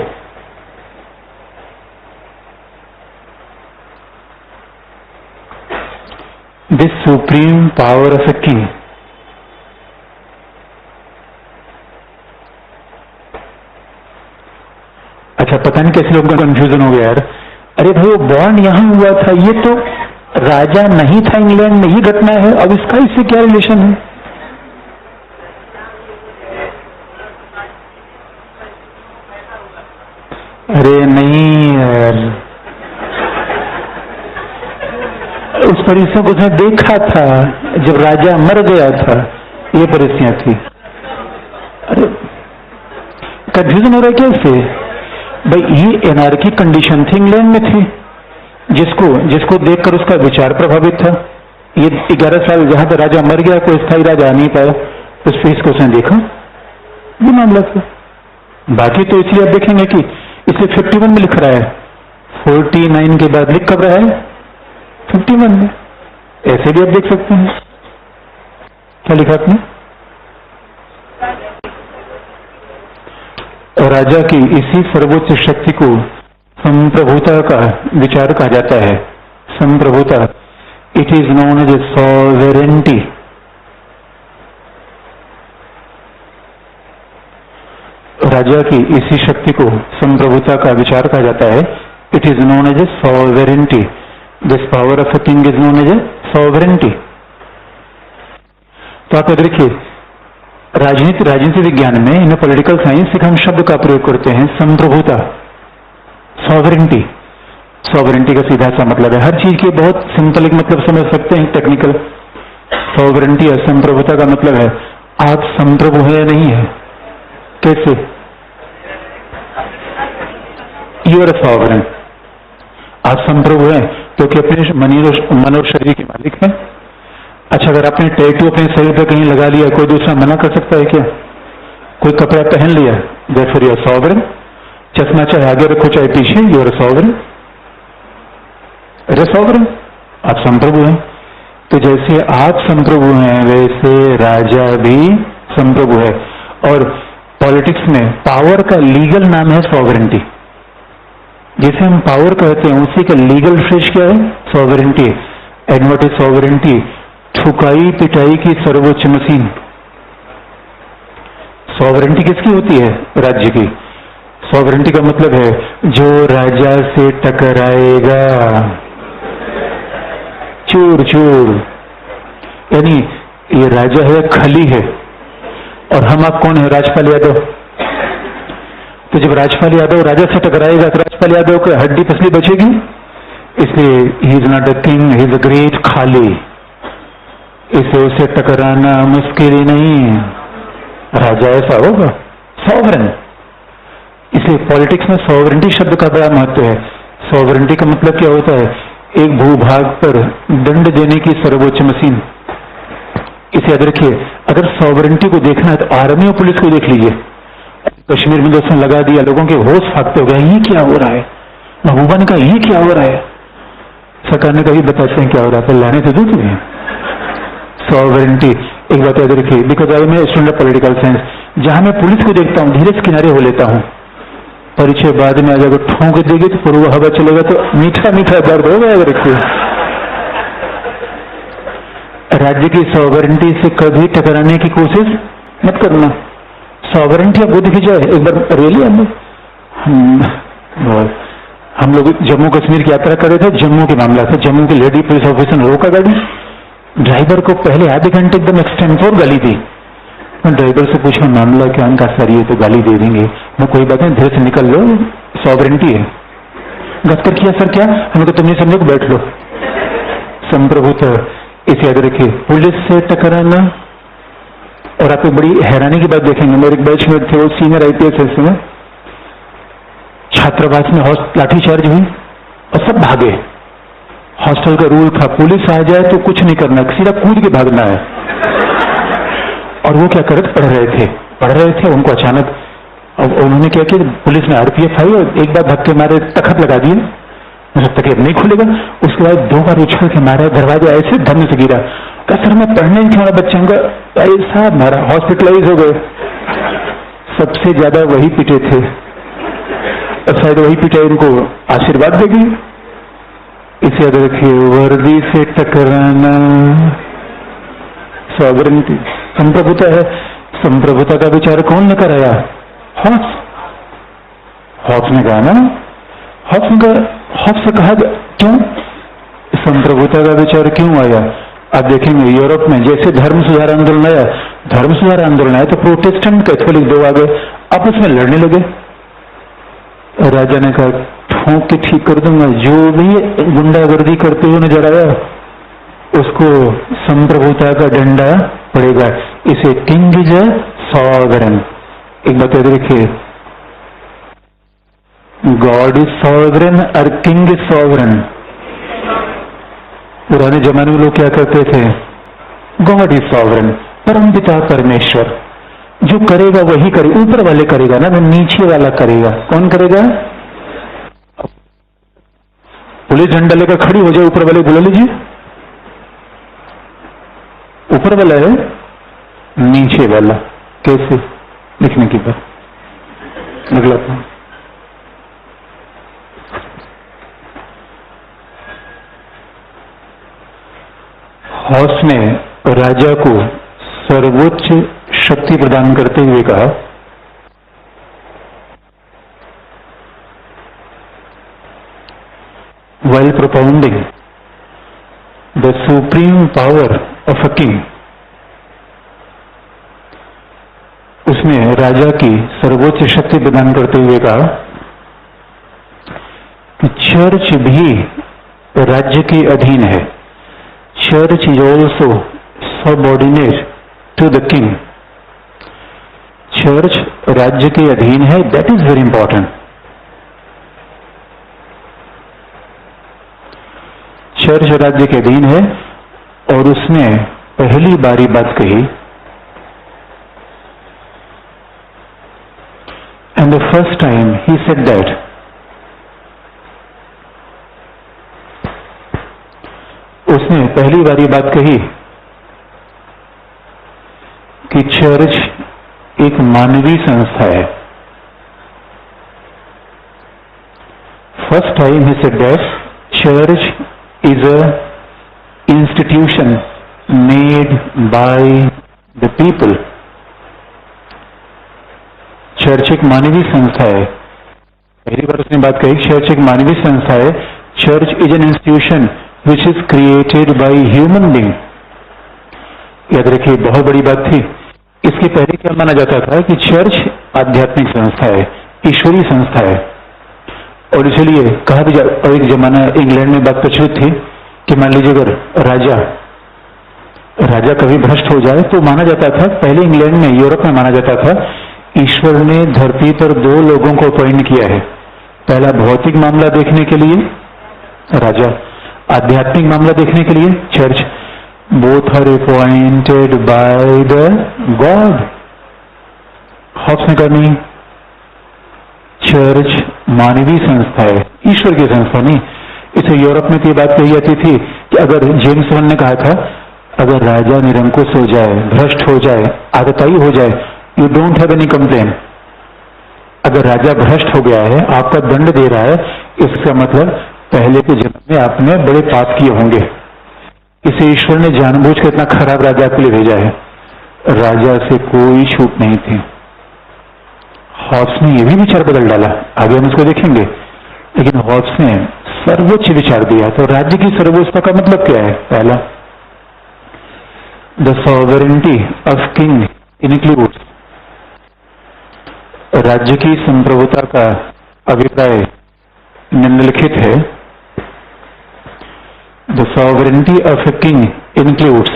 this supreme power of a king, अच्छा पता नहीं कैसे लोगों का कंफ्यूजन हो गया यार। अरे भाई, वो बॉन्ड यहां हुआ था, ये तो राजा नहीं था इंग्लैंड में, ये घटना है। अब इसका इससे क्या रिलेशन है? अरे नहीं यार, उस परिस्थितियों को उसने देखा था जब राजा मर गया था, ये परिस्थितियां थी। अरे कंफ्यूजन हो रहा है क्या इससे? भाई ये एनार्की कंडीशन थी, इंग्लैंड में थी, जिसको देखकर उसका विचार प्रभावित था। ये 11 साल जहां पर राजा मर गया, कोई स्थायी राजा आ नहीं पाया, उस फेस को उसने देखा, ये मामला था। बाकी तो इसलिए आप देखेंगे कि इसे 51 में लिख रहा है, 49 के बाद लिख कब रहा है? 51 में। ऐसे भी आप देख सकते हैं। क्या लिखा आपने? राजा की इसी सर्वोच्च शक्ति को संप्रभुता का विचार कहा जाता है। संप्रभुता, it is known as a sovereignty. राजा की इसी शक्ति को संप्रभुता का विचार कहा जाता है। It is known as a sovereignty. This power of a king is known as a sovereignty. तो आप याद रखिए, राजनीति विज्ञान में, इन पॉलिटिकल साइंस एक हम शब्द का प्रयोग करते हैं, संप्रभुता, सॉवरेंटी। सॉवरेंटी का सीधा सा मतलब है, हर चीज के बहुत सिंपल एक मतलब समझ सकते हैं टेक्निकल। सॉवरेंटी या संप्रभुता का मतलब है आप संप्रभु है या नहीं है। कैसे? यू आर सॉवरेन, आप संप्रभु हैं क्योंकि अपने मनो शरीर के मालिक हैं। अच्छा, अगर आपने टैटू अपने शरीर पर कहीं लगा लिया, कोई दूसरा मना कर सकता है क्या? कोई कपड़ा पहन लिया, देयरफॉर यू आर सॉवरेन। चश्मा चाहे आगे रखो चाहे पीछे, यू आर सॉवरेन। अरे सॉवरेन, आप संप्रभु हैं। तो जैसे आप संप्रभु हैं वैसे राजा भी संप्रभु है। और पॉलिटिक्स में पावर का लीगल नाम है सॉवरेंटी। जिसे हम पावर कहते हैं उसी का लीगल फ्रेज क्या है? Sovereignty. And what is sovereignty? ठुकाई पिटाई की सर्वोच्च मशीन। सॉवरेंटी किसकी होती है? राज्य की। सॉवरेंटी का मतलब है जो राजा से टकराएगा चूर चूर। यानी ये राजा है, खली है, और हम आप कौन है? राजपाल यादव। तो जब राजपाल यादव राजा से टकराएगा तो राजपाल यादव को हड्डी पसली बचेगी। इसलिए he is not a king, he is a great खाली। इसे उसे टकराना मुश्किल ही नहीं, राजा ऐसा होगा सॉवरेन। इसलिए पॉलिटिक्स में सॉवरेंटी शब्द का बड़ा महत्व है। सॉवरेंटी का मतलब क्या होता है? एक भूभाग पर दंड देने की सर्वोच्च मशीन। इसे याद रखिए, अगर सॉवरेंटी को देखना है तो आर्मी और पुलिस को देख लीजिए। कश्मीर में दोस्तों लगा दिया, लोगों के होश फाकते हो गए, ये क्या हो रहा है? महबूबा ने कहा ये क्या हो रहा है? सरकार ने कभी बताते हैं क्या हो रहा है, तो लाने से दूर है सॉवरेंटी। एक बात याद रखिए, बिकॉज आई मैं स्टूडेंट ऑफ पॉलिटिकल साइंस, जहां मैं पुलिस को देखता हूं धीरे से किनारे हो लेता हूं। परिचय बाद में आ जाएगा, ठोंक देगी तो पूर्व हवा चलेगा तो मीठा मीठा दर्द होगा। याद रखिए, राज्य की सॉवरेंटी से कभी टकराने की कोशिश मत करना। सॉवरेंटी अब बुद्ध की जाए। एक बार रियली हम लोग जम्मू कश्मीर की यात्रा कर रहे थे। जम्मू के मामला था, जम्मू की लेडी पुलिस ऑफिसर ने रोका गाड़ी। ड्राइवर को पहले आधे घंटे एकदम एक्सटेंपोर गाली दी। मैं ड्राइवर से पूछा मामला क्या? उनका सर ये तो गाली दे देंगे। मैं कोई बात नहीं, धीरे से निकल लो, सॉवरेंटी है। गस्कर किया सर क्या? हमें तो तुम नहीं समझो, बैठ लो। संप्रभुता। इसे याद रखिए, पुलिस से टकराना। और आप एक बड़ी हैरानी की बात देखेंगे, मेरे एक बैचमेट थे, वो सीनियर आईपीएस में, छात्रावास में लाठीचार्ज हुई और सब भागे। हॉस्टल का रूल था पुलिस आ जाए तो कुछ नहीं करना, सीधा कूद के भागना है। और वो क्या करते? पढ़ रहे थे। उनको अचानक उन्होंने क्या किया, पुलिस ने आरपीएफ आई और एक बार धक्के मारे, तखत लगा दिए, तखत नहीं खुलेगा। उसके बाद 2 बार उछल के मारा, दरवाजा ऐसे धरने से गिरा। कहा सर मैं पढ़ने ही थोड़ा बच्चा का ऐसा मारा, हॉस्पिटलाइज हो गए। सबसे ज्यादा वही पिटे थे और शायद वही पिटाई उनको आशीर्वाद देगी। इसे याद रखिए, वर्दी से टकराना सॉवरेंटी। संप्रभुता है। संप्रभुता का विचार कौन लेकर आया? हॉब्स। हॉब्स ने कहा ना, हॉब्स से कहा क्यों संप्रभुता का विचार क्यों आया? आप देखेंगे यूरोप में जैसे धर्म सुधार आंदोलन आया, तो प्रोटेस्टेंट कैथोलिक 2 आ गए, आपस में लड़ने लगे। राजा ने कहा ठोंक के ठीक कर दूंगा, जो भी गुंडागर्दी करते हुए नजर आया उसको संप्रभुता का डंडा पड़ेगा। इसे किंग इज ए सॉवरेन। एक बात याद रखिए, गॉड इज सॉवरेन और किंग इज सॉवरेन। पुराने जमाने में लोग क्या करते थे? गॉड इज सॉवरेन, परमपिता परमेश्वर जो करेगा वही करे, ऊपर वाले करेगा ना, नीचे वाला करेगा। कौन करेगा? पुलिस झंडा लेकर खड़ी हो जाए, ऊपर वाले बुला लीजिए। ऊपर वाला है, नीचे वाला। कैसे? लिखने की बात अगला था। हॉस ने राजा को सर्वोच्च शक्ति प्रदान करते हुए कहा, while propounding the supreme power of a king, उसने राजा की सर्वोच्च शक्ति प्रदान करते हुए कहा कि चर्च भी राज्य के अधीन है. Church is also subordinate to the king. Church राज्य के अधीन है, that is very important. Church राज्य के अधीन है और उसने पहली बारी बात कही, and the first time he said that, उसने पहली बारी बात कही कि चर्च एक मानवीय संस्था है. First time he said that church is a institution made by the people. Church एक मानवीय संस्था है. पहली बार उसने बात कही चर्च एक मानवीय संस्था है. Church is an institution which is created by human being. याद रखिए, बहुत बड़ी बात थी. इसके पहले क्या माना जाता था कि चर्च आध्यात्मिक संस्था है, ईश्वरीय संस्था है. और इसलिए कहा भी और एक जमाना इंग्लैंड में बात प्रचलित थी कि मान लीजिए अगर राजा कभी भ्रष्ट हो जाए तो माना जाता था, पहले इंग्लैंड में, यूरोप में माना जाता था, ईश्वर ने धरती पर दो लोगों को अपॉइंट किया है. पहला भौतिक मामला देखने के लिए राजा, आध्यात्मिक मामला देखने के लिए church. Both are appointed by the god. Hobbes ने कहा नहीं, चर्च मानवीय संस्था है, ईश्वर की संस्था नहीं. इसे यूरोप में तो ये बात कही जाती थी कि अगर जेम्स वन ने कहा था, अगर राजा निरंकुश हो जाए, भ्रष्ट हो जाए, आगताई हो जाए, you don't have any complain. अगर राजा भ्रष्ट हो गया है, आपका दंड दे रहा है, इसका मतलब पहले के जन्म में आपने बड़े पाप किए होंगे. इसे ईश्वर ने जानबूझकर इतना खराब राजा के लिए भेजा है. राजा से कोई छूट नहीं थी. हॉब्स ने यह भी विचार बदल डाला, आगे हम इसको देखेंगे. लेकिन हॉब्स ने सर्वोच्च विचार दिया. तो राज्य की सर्वोच्चता का मतलब क्या है? पहला, the sovereignty of king includes, राज्य की संप्रभुता का अभिप्राय निम्नलिखित है. The sovereignty of a king includes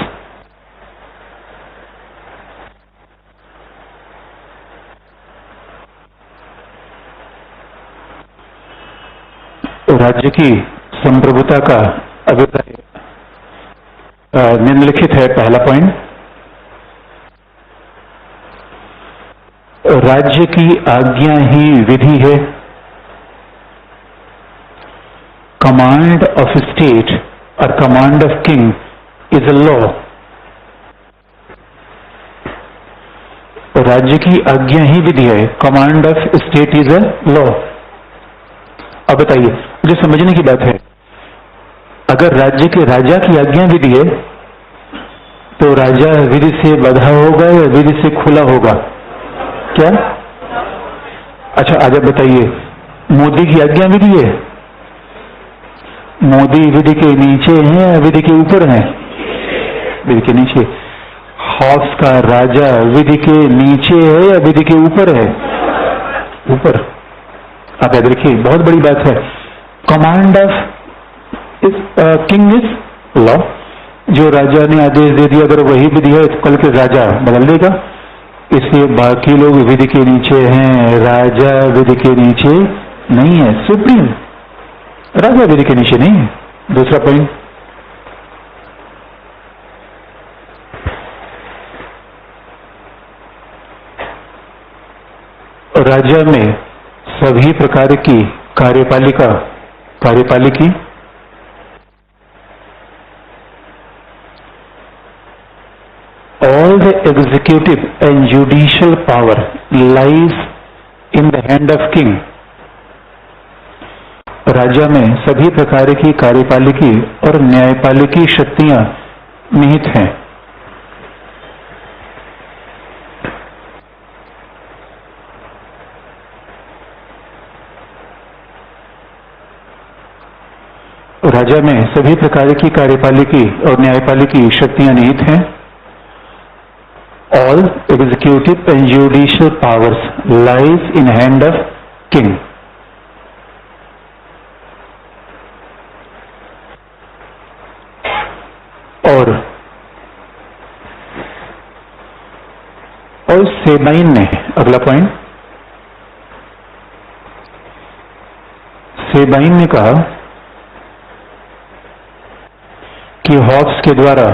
राज्य की संप्रभुता का अभिप्राय निम्नलिखित है. पहला पॉइंट, राज्य की आज्ञा ही विधि है. कमांड ऑफ स्टेट और command of king is a law. राज्य की आज्ञा ही विधि है, command of state is a law. अब बताइए, मुझे समझने की बात है, अगर राज्य के राजा की आज्ञा विधि है तो राजा विधि से बंधा होगा या विधि से खुला होगा? क्या? अच्छा, आज आप बताइए, मोदी की आज्ञा विधि है, मोदी विधि के नीचे हैं या विधि के ऊपर हैं? विधि के नीचे. हॉब्स का राजा विधि के नीचे है या विधि के ऊपर है? ऊपर. आप याद रखिए, बहुत बड़ी बात है. Command of king is law. जो राजा ने आदेश दे दिया, अगर वही विधि है तो कल के राजा बदल देगा. इसलिए बाकी लोग विधि के नीचे हैं, राजा विधि के नीचे नहीं है. सुप्रीम राजा विधि के नीचे नहीं है. दूसरा पॉइंट, राज्य में सभी प्रकार की कार्यपालिकी all the executive and judicial power lies in the hand of king. राज्य में सभी प्रकार की कार्यपालिकी और न्यायपालिकी शक्तियां निहित हैं. राज्य में सभी प्रकार की कार्यपालिकी और न्यायपालिकी शक्तियां निहित हैं. All executive and judicial powers lies in hand of king. और सेबाइन ने, अगला पॉइंट, सेबाइन ने कहा कि हॉब्स के द्वारा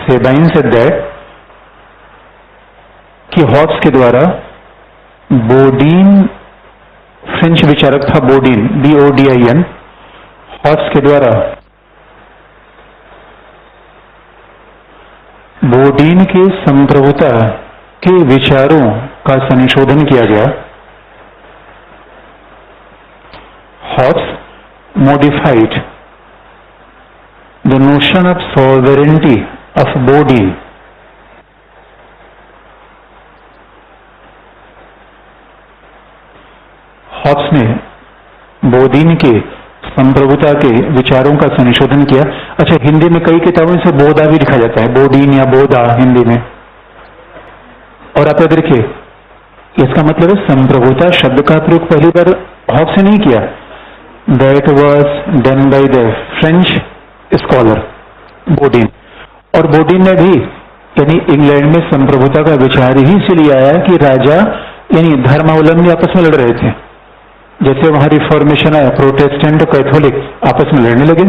सेबाइन से दैट कि हॉब्स के द्वारा बोडीन, फ्रेंच विचारक था बोडीन, BODIN, हॉब्स के द्वारा बोडीन के संप्रभुता के विचारों का संशोधन किया गया. Hobbes modified the notion of sovereignty of Bodin Hobbes ने बोडीन के संप्रभुता के विचारों का संशोधन किया. अच्छा, हिंदी में कई किताबों से बोधा भी लिखा जाता है, बोडीन या बोधा हिंदी में. और आप देखिए, इसका मतलब है संप्रभुता शब्द का प्रयोग पहली बार हॉब्स ने नहीं किया. That was done by the French scholar Bodin. और बोडीन ने भी यानी इंग्लैंड में संप्रभुता का विचार ही इसलिए आया कि राजा यानी धर्मावलंबी आपस में लड़ रहे थे. जैसे वहां रिफॉर्मेशन आया, प्रोटेस्टेंट और कैथोलिक आपस में लड़ने लगे.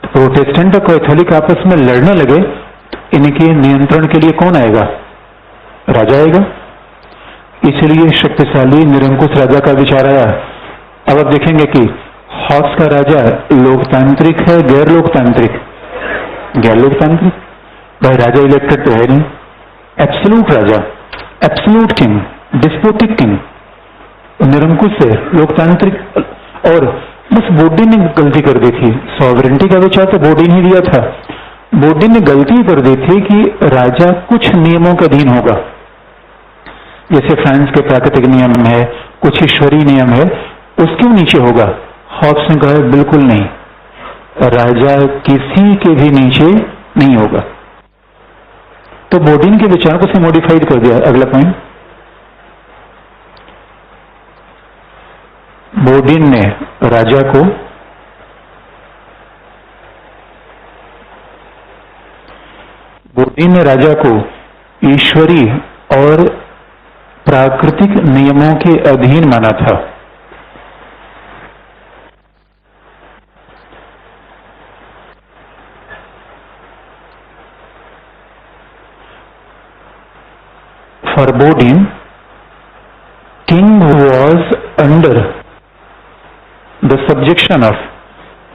प्रोटेस्टेंट और कैथोलिक आपस में लड़ने लगे तो इनके नियंत्रण के लिए कौन आएगा? राजा आएगा. इसलिए शक्तिशाली निरंकुश राजा का विचार आया. अब आप देखेंगे कि हॉब्स का राजा लोकतांत्रिक है, गैर लोकतांत्रिक? गैर लोकतांत्रिक. भाई राजा इलेक्टेड तो है नहीं, एब्सोल्यूट राजा, एब्सोल्यूट किंग, डिस्पोटिक किंग, निरंकुश है, लोकतांत्रिक. और बस बोडीन ने गलती कर दी थी. सॉवरेंटी का विचार तो बोडीन ही दिया था. बोडीन ने गलती कर दी थी कि राजा कुछ नियमों के अधीन होगा. जैसे फ्रांस के प्राकृतिक नियम है, कुछ ईश्वरीय नियम है, उसके नीचे होगा. हॉब्स ने कहा बिल्कुल नहीं, राजा किसी के भी नीचे नहीं होगा. तो बोडीन के विचार को से मॉडिफाइड कर दिया. अगला पॉइंट, बोडीन ने राजा को ईश्वरीय और प्राकृतिक नियमों के अधीन माना था. For Bodin, king was under the subjection of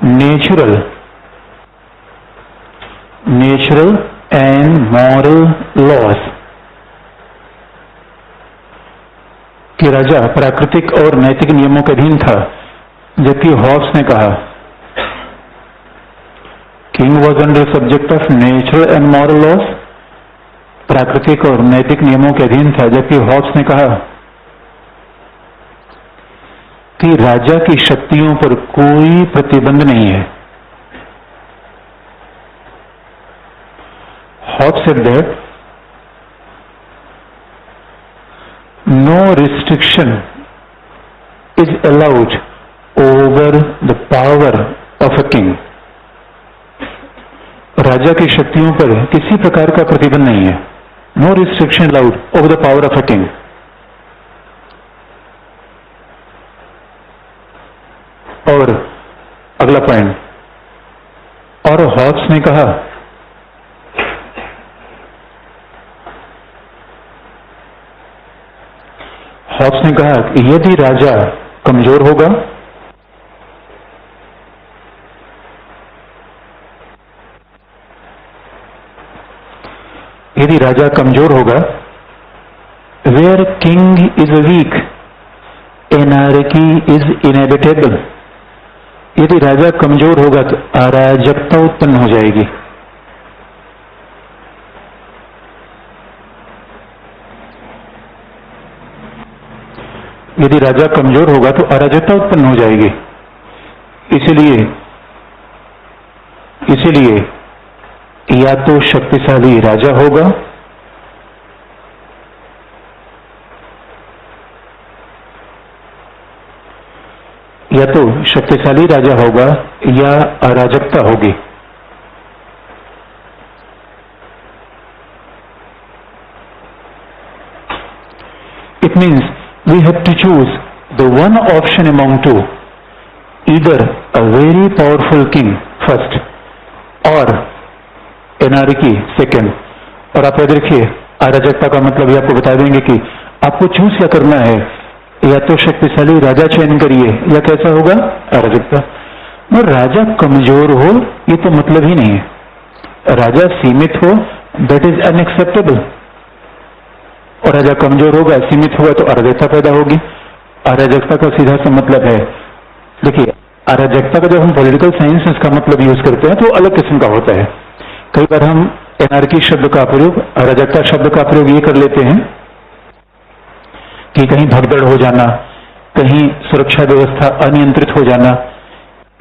natural and moral laws. कि राजा प्राकृतिक और नैतिक नियमों के अधीन था. जबकि हॉब्स ने कहा king was under subject of natural and moral loss, प्राकृतिक और नैतिक नियमों के अधीन था. जबकि हॉब्स ने कहा कि राजा की शक्तियों पर कोई प्रतिबंध नहीं है. Hobbes said that no restriction is allowed over the power of a king. राजा की शक्तियों पर किसी प्रकार का प्रतिबंध नहीं है. No restriction allowed over the power of a king. और अगला पॉइंट, और हॉब्स ने कहा कि यदि राजा कमजोर होगा where king is weak, anarchy is inevitable. यदि राजा कमजोर होगा तो अराजकता उत्पन्न हो जाएगी. यदि राजा कमजोर होगा तो अराजकता उत्पन्न हो जाएगी. इसलिए या तो शक्तिशाली राजा होगा या तो शक्तिशाली राजा होगा या अराजकता होगी। It means we have to choose the one option among two, either a very powerful king first or anarchy second। और आप याद रखिए, अराजकता का मतलब ये आपको बता देंगे कि आपको चूज क्या करना है, या तो शक्तिशाली राजा चयन करिए या कैसा होगा अराजकता। मगर राजा कमजोर हो ये तो मतलब ही नहीं है, राजा सीमित हो दैट इज अनएक्सेप्टेबल। और राजा कमजोर होगा, सीमित होगा तो अराजकता पैदा होगी। अराजकता का सीधा सा मतलब है, देखिए अराजकता का जब हम पॉलिटिकल साइंस में इसका मतलब यूज करते हैं तो अलग किस्म का होता है। कई बार हम एनार्की शब्द का प्रयोग, अराजकता शब्द का प्रयोग ये कर लेते हैं कि कहीं भगदड़ हो जाना, कहीं सुरक्षा व्यवस्था अनियंत्रित हो जाना,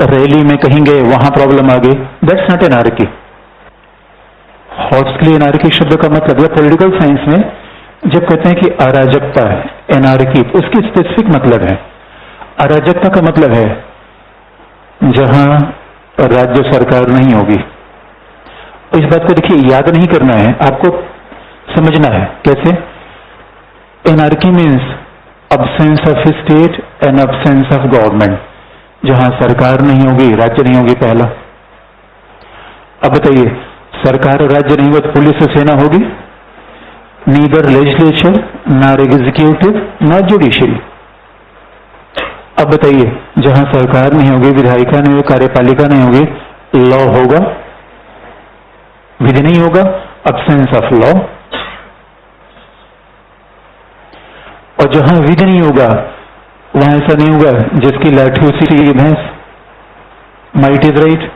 रैली में कहीं गए वहां प्रॉब्लम आ गई, दैट्स नॉट एनार्की। हॉब्स के लिए एनार्की शब्द का मतलब, या पॉलिटिकल साइंस में जब कहते हैं कि अराजकता है एनार्की, उसकी स्पेसिफिक मतलब है। अराजकता का मतलब है जहां राज्य सरकार नहीं होगी। इस बात को देखिए याद नहीं करना है, आपको समझना है कैसे। Anarchy means absence of state and absence of government, जहां सरकार नहीं होगी राज्य नहीं होगी पहला। अब बताइए, सरकार और राज्य नहीं होगा तो पुलिस और सेना होगी, neither legislature nor executive nor judiciary. अब बताइए, जहां सरकार नहीं होगी, विधायिका नहीं होगी, कार्यपालिका नहीं होगी, लॉ होगा, विधि नहीं होगा, अब्सेंस ऑफ लॉ। और जहां विधि नहीं होगा वहां ऐसा नहीं होगा जिसकी लाठी उसी की भैंस, माइट इज राइट,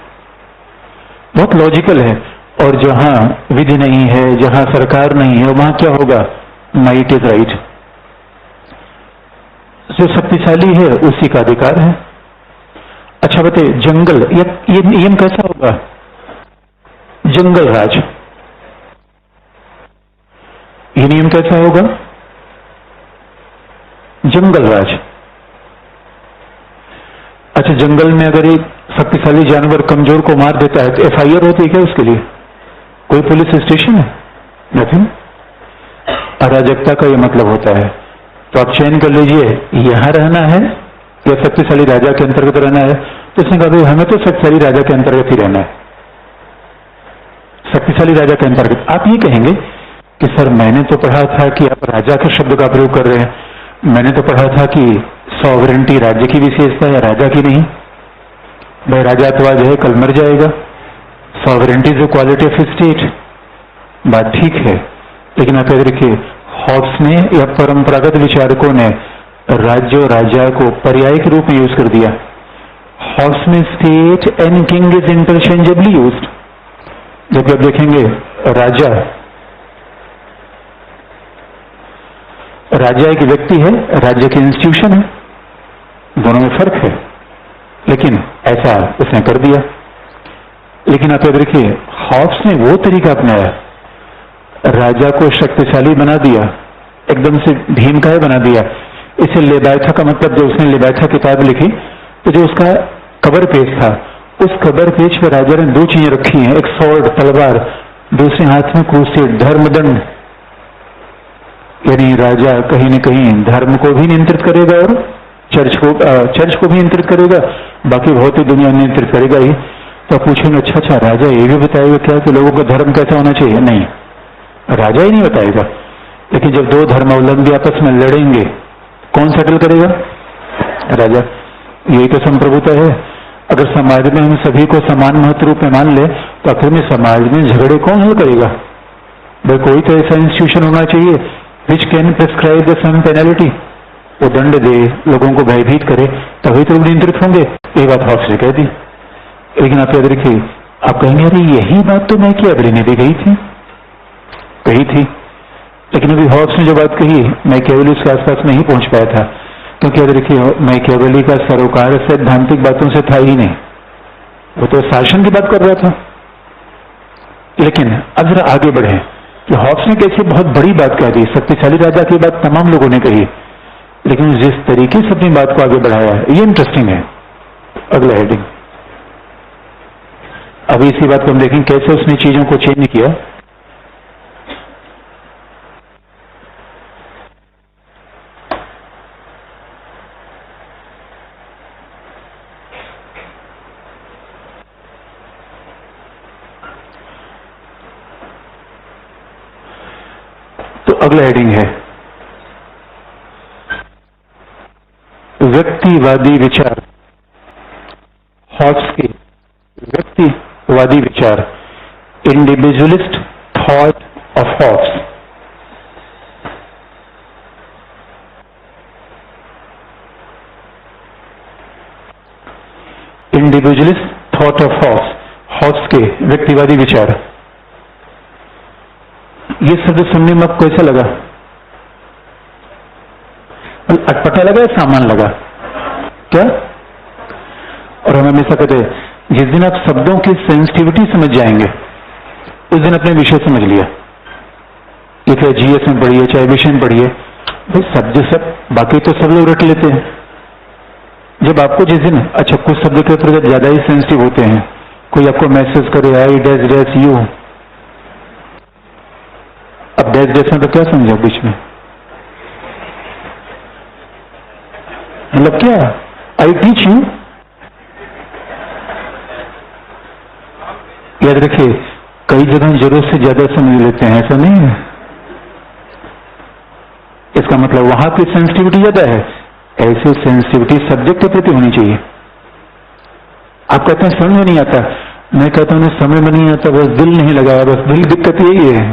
बहुत लॉजिकल है। और जहां विधि नहीं है, जहां सरकार नहीं है, वहां क्या होगा, माइट इज राइट। जो शक्तिशाली है उसी का अधिकार है। अच्छा बताइए, जंगल, ये नियम कैसा होगा, जंगल राज, ये नियम कैसा होगा, जंगल राज। अच्छा, जंगल में अगर एक शक्तिशाली जानवर कमजोर को मार देता है तो एफआईआर होती है क्या उसके लिए, कोई पुलिस स्टेशन है, नथिंग। अराजकता का यह मतलब होता है। तो आप चयन कर लीजिए, यहां रहना है या शक्तिशाली राजा के अंतर्गत रहना है। तो उसने कहा भाई हमें तो शक्तिशाली राजा के अंतर्गत ही रहना है, शक्तिशाली राजा के अंतर्गत। आप ये कहेंगे कि सर मैंने तो पढ़ा था कि आप राजा के शब्द का प्रयोग कर रहे हैं, मैंने तो पढ़ा था कि सॉवरेंटी राज्य की विशेषता है राजा की नहीं। भाई राजात्वाद है कल मर जाएगा, sovereignty is quality of state, बात ठीक है। लेकिन आप याद रखिए, हॉब्स ने या परंपरागत विचारकों ने राज्य और राजा को पर्याय के रूप में यूज कर दिया। हॉब्स में state and king is interchangeably used. जब आप देखेंगे राजा एक व्यक्ति है, राज्य की इंस्टीट्यूशन है, दोनों में फर्क है, लेकिन ऐसा उसने कर दिया। लेकिन आप याद रखिए, हॉब्स ने वो तरीका अपनाया, राजा को शक्तिशाली बना दिया, एकदम से भीमकाय बना दिया। इसे लेबायथा का मतलब, जो उसने लेबायथा किताब लिखी तो जो उसका कवर पेज था, उस कवर पेज पर राजा ने दो चीजें रखी हैं, एक स्वॉर्ड तलवार, दूसरे हाथ में क्रूसेड धर्मदंड। यानी राजा कहीं न कहीं धर्म को भी नियंत्रित करेगा और चर्च को भी नियंत्रित करेगा, बाकी भौतिक दुनिया नियंत्रित करेगा ही। तो पूछेंगे अच्छा राजा ये भी बताएगा क्या कि लोगों का धर्म कैसा होना चाहिए? नहीं, राजा ही नहीं बताएगा। लेकिन जब दो धर्मावलंबी आपस में लड़ेंगे, कौन सेटल करेगा? राजा। यही तो संप्रभुता है। अगर समाज में हम सभी को समान महत्व रूप में मान ले तो आखिर में समाज में झगड़े कौन हल करेगा? भाई कोई तो ऐसा इंस्टीट्यूशन होना चाहिए which can prescribe the some penalty, वो दंड दे, लोगों को भयभीत करे, तभी तो नियंत्रित होंगे। ये बात हॉब्स ने कह दी। लेकिन आप याद रखिए, आप कहेंगे अरे यही बात तो मैकियावेली ने भी कही थी। लेकिन अभी हॉब्स ने जो बात कही, मैकियावेली उसके आसपास नहीं पहुंच पाया था, क्योंकि याद रखिए मैकियावेली का सरोकार सैद्धांतिक बातों से था ही नहीं, वो तो शासन की बात कर रहा था। लेकिन अब जरा आगे बढ़े कि हॉब्स ने कैसे बहुत बड़ी बात कह दी, शक्तिशाली राजा की बात तमाम लोगों ने कही, लेकिन जिस तरीके से अपनी बात को आगे बढ़ाया है ये इंटरेस्टिंग है। अगला हेडिंग। अभी इसी बात को हम देखेंगे कैसे उसने चीजों को चेंज किया। तो अगला हेडिंग है व्यक्तिवादी विचार, हॉब्स के व्यक्तिवादी विचार, individualist thought of Hobbes. Individualist thought of Hobbes, Hobbes के व्यक्तिवादी विचार। ये शब्द सुनने में आपको कैसा लगा? अटपटा लगा या सामान लगा? क्या? और हम हमेशा कहते हैं जिस दिन आप शब्दों की सेंसिटिविटी समझ जाएंगे उस दिन अपने विषय समझ लिया। ये चाहे जीएस में पढ़िए चाहे विषय में पढ़िए, भाई शब्द सब बाकी तो सब लोग रट लेते हैं। जब आपको जिस दिन अच्छा कुछ शब्द के प्रति ज्यादा ही सेंसिटिव होते हैं, कोई आपको मैसेज करे आई डैश डैश यू, अब डैश डैश में तो क्या समझो बीच में, मतलब क्या आई टीच यू। याद रखिए कई जगह जरूरत से ज्यादा समझ लेते हैं, ऐसा नहीं है। इसका मतलब वहां की सेंसिटिविटी ज्यादा है, ऐसी सेंसिटिविटी सब्जेक्ट के प्रति होनी चाहिए। आप कहते हैं समझ में नहीं आता, मैं कहता हूं समझ में नहीं आता, बस दिल नहीं लगाया, बस दिल दिक्कत यही है,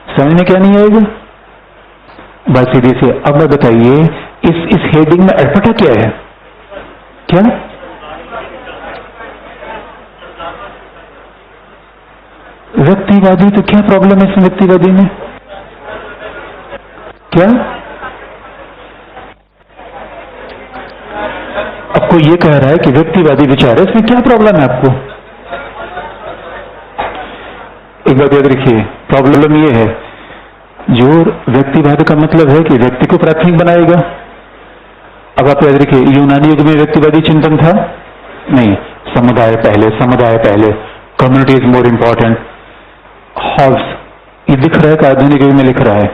समझ में क्या नहीं आएगा। बस सीधी से अब मैं बताइए इस हेडिंग में अटपटा क्या है? क्या व्यक्तिवादी, तो क्या प्रॉब्लम है इस व्यक्तिवादी में? क्या आपको ये कह रहा है कि व्यक्तिवादी विचार है, इसमें क्या प्रॉब्लम है आपको? एक बात याद रखिए, प्रॉब्लम ये है जो व्यक्तिवाद का मतलब है कि व्यक्ति को प्राथमिक बनाएगा। अब आप याद रखिए यूनानी युग में व्यक्तिवादी चिंतन था नहीं, समुदाय पहले, समुदाय पहले, community is more important. Hobbes ये दिख रहा है कि आधुनिक युग में लिख रहा है,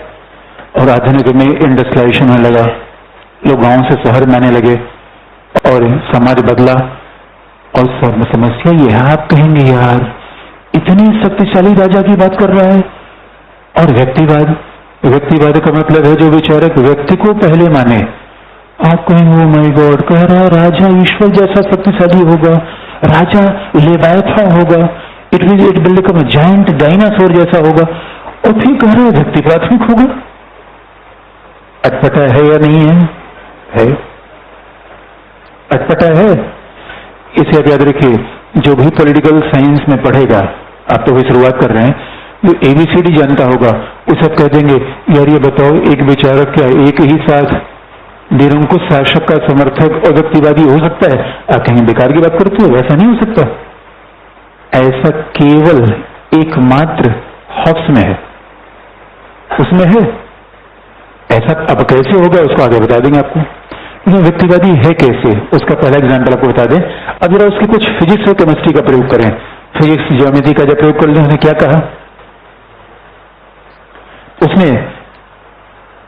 और आधुनिक युग में इंडस्ट्रियलाइजेशन होने लगा, लोग गांव से शहर में आने लगे और समाज बदला। और समस्या ये है, आप कहेंगे यार इतनी शक्तिशाली राजा की बात कर रहा है, और व्यक्तिवाद, व्यक्तिवाद का मतलब है जो विचारक व्यक्ति को पहले माने। आप कहेंगे ओ माय गॉड, कह रहा है राजा ईश्वर जैसा शक्तिशाली होगा, राजा लेवायथा होगा, it will become a giant dinosaur जैसा होगा, और फिर कह रहा है व्यक्ति प्राथमिक होगा। अटपटा है या नहीं है? है, अटपटा है। इसे आप याद रखिए, जो भी पॉलिटिकल साइंस में पढ़ेगा, आप तो वही शुरुआत कर रहे हैं, जो एबीसीडी जानता होगा उसे आप कह देंगे यार ये बताओ एक विचारक क्या एक ही साथ निरंकुश शासक का समर्थक और व्यक्तिवादी हो सकता है? आप कहेंगे बेकार की बात करते हो, वैसा नहीं हो सकता। ऐसा केवल एकमात्र हॉब्स में है, उसमें है। ऐसा अब कैसे होगा उसको आगे बता देंगे आपको। लेकिन व्यक्तिवादी है कैसे, उसका पहला एग्जाम्पल आपको बता दें। अब जरा उसके कुछ फिजिक्स और केमिस्ट्री का प्रयोग करें। फिजिक्स ज्योमेट्री का जब प्रयोग कर लिया, उसने क्या कहा? उसने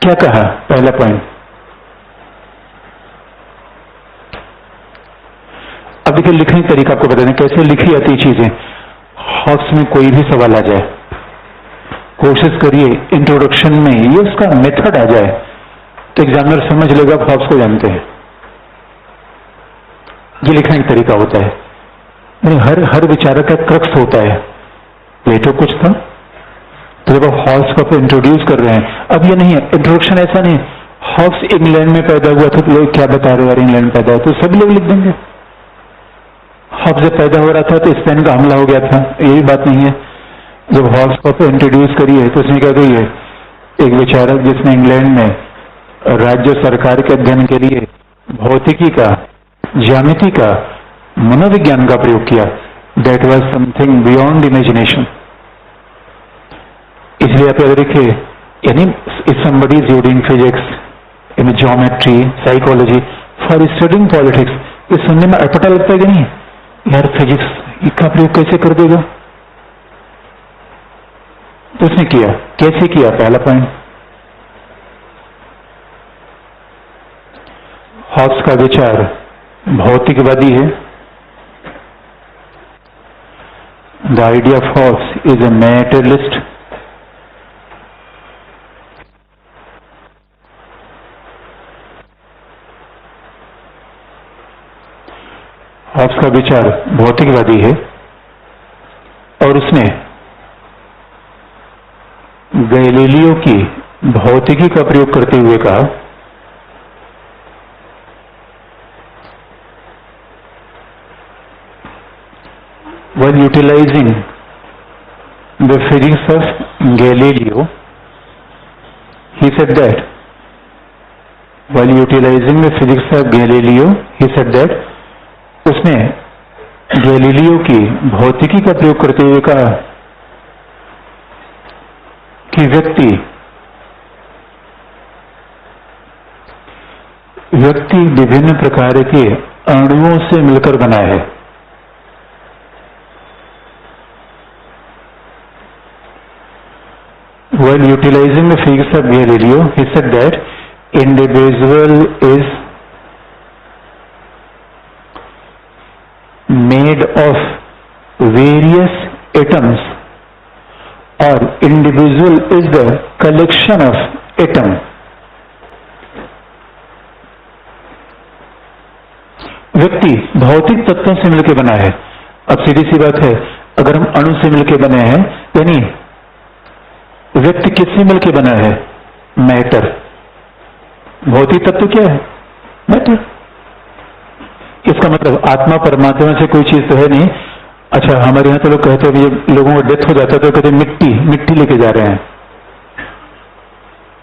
क्या कहा? पहला पॉइंट, अब देखिए लिखने का तरीका आपको बता दें कैसे लिखी जाती चीजें। हॉब्स में कोई भी सवाल आ जाए, कोशिश करिए इंट्रोडक्शन में ये उसका मेथड आ जाए तो एग्जामिनर समझ लेगा आप हॉब्स को जानते हैं। ये लिखने का तरीका होता है। हर विचारक का क्रक्स होता है। प्लेटो कुछ था, तो जब आप हॉब्स को इंट्रोड्यूस कर रहे हैं, अब ये नहीं है इंट्रोडक्शन, ऐसा नहीं हॉब्स इंग्लैंड में पैदा हुआ था तो लोग क्या बता रहे हो यार इंग्लैंड में पैदा हुआ, तो सब लोग लिख देंगे। हॉब्स जब पैदा हो रहा था तो स्पेन का हमला हो गया था, यही बात नहीं है। जब हॉब्स को इंट्रोड्यूस करिए तो उसने क्या कही है, एक विचारक जिसने इंग्लैंड में राज्य सरकार के अध्ययन के लिए भौतिकी का, ज्यामिति का, मनोविज्ञान का प्रयोग किया, that was something beyond imagination. इसलिए आप याद रखिए, यानी if somebody is using physics, in geometry, psychology for studying politics, ये सुनने में अटपटा लगता है कि नहीं? यार फिजिक्स का प्रयोग कैसे कर देगा? तो उसने किया। कैसे किया? पहला पॉइंट, हॉब्स का विचार भौतिकवादी है। The idea of Hobbes is a materialist. Hobbes का विचार भौतिकवादी है और उसने गैलीलियो की भौतिकी का प्रयोग करते हुए कहा while utilizing the physics of Galileo, he said that while utilizing the physics of Galileo, he said that उसने गैलीलियो की भौतिकी का प्रयोग करते हुए कहा कि व्यक्ति विभिन्न प्रकार के अणुओं से मिलकर बना है। While utilizing the physics of Galileo, he said that individual is made of various atoms or individual is the collection of atom. व्यक्ति भौतिक तत्वों से मिलकर बना है। अब सीधी सी बात है, अगर हम अणु से मिलकर बने हैं, यानी व्यक्ति किससे मिलकर बना है? मैटर। भौतिक तत्व क्या है? मैटर। इसका मतलब आत्मा परमात्मा से कोई चीज तो है नहीं। अच्छा, हमारे यहां तो लोग कहते हैं ये लोगों का डेथ हो जाता है तो कहते मिट्टी लेके जा रहे हैं।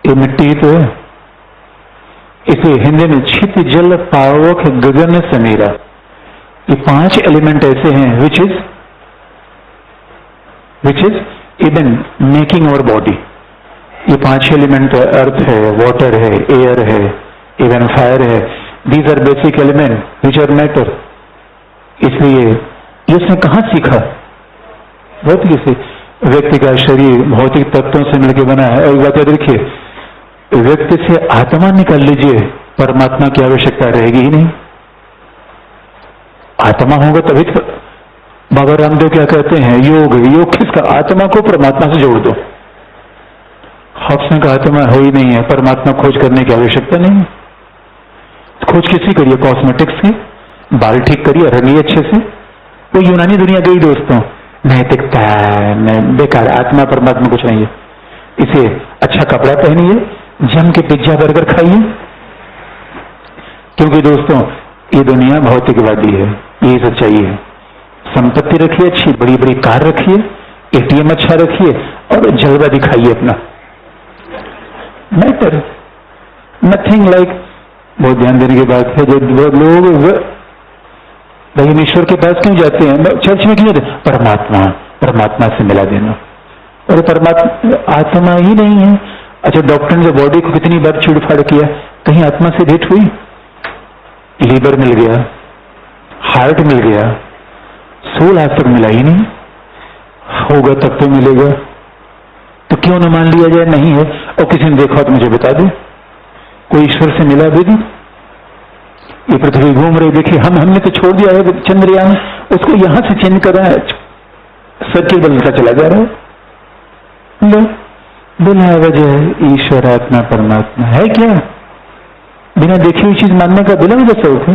ये मिट्टी ही तो है। इसे हिंदी में छित जल पावक गगन समीरा, ये 5 एलिमेंट ऐसे हैं which is even making our body. ये 5 एलिमेंट है, अर्थ है, वाटर है, एयर है, इवन फायर है। These are basic element which are matter. इसलिए इसने कहां सीखा? भौतिक से। व्यक्ति का शरीर भौतिक तत्वों से मिलकर बना है। और एक बात याद रखिए, व्यक्ति से आत्मा निकाल लीजिए, परमात्मा की आवश्यकता रहेगी ही नहीं। आत्मा होगा तभी तो। बाबा रामदेव क्या कहते हैं? योग किसका? आत्मा को परमात्मा से जोड़ दो। हॉब्स ने कहा आत्मा है ही नहीं है, परमात्मा खोज करने की आवश्यकता नहीं। खोज किसी करिए? कॉस्मेटिक्स की, बाल ठीक करिए, रंगिए अच्छे से। वो यूनानी दुनिया गई दोस्तों, नैतिकता बेकार, आत्मा परमात्मा कुछ नहीं है। इसे अच्छा कपड़ा पहनिए, जम के पिज्जा बर्गर खाइए, क्योंकि दोस्तों ये दुनिया भौतिकवादी है, ये सच्चाई है। संपत्ति रखिए अच्छी, बड़ी बड़ी कार रखिए, एटीएम अच्छा रखिए और जलवा दिखाइए अपना। Matter nothing like. बहुत ध्यान देने की बात है, जो लोग भगवान ईश्वर के पास क्यों जाते हैं? चर्च में क्यों जाते? परमात्मा से मिला देना। और परमात्मा आत्मा ही नहीं है। अच्छा, डॉक्टर ने बॉडी को कितनी बार छेड़फाड़ किया, कहीं आत्मा से भेंट हुई? लीवर मिल गया, हार्ट मिल गया, सोल आज तक मिला ही नहीं। होगा तब तो मिलेगा, तो क्यों न मान लिया जाए नहीं है? और किसी ने देखा तो मुझे बता दे, कोई ईश्वर से मिला भी नहीं। ये पृथ्वी घूम रही, देखिए हमने तो छोड़ दिया है चंद्रयान, उसको यहां से चेंज कर रहा है, सर्किल बदलता चला जा रहा है। बिना वजह ईश्वर आत्मा परमात्मा है क्या? बिना देखी हुई चीज मानने का बिना वजह से होता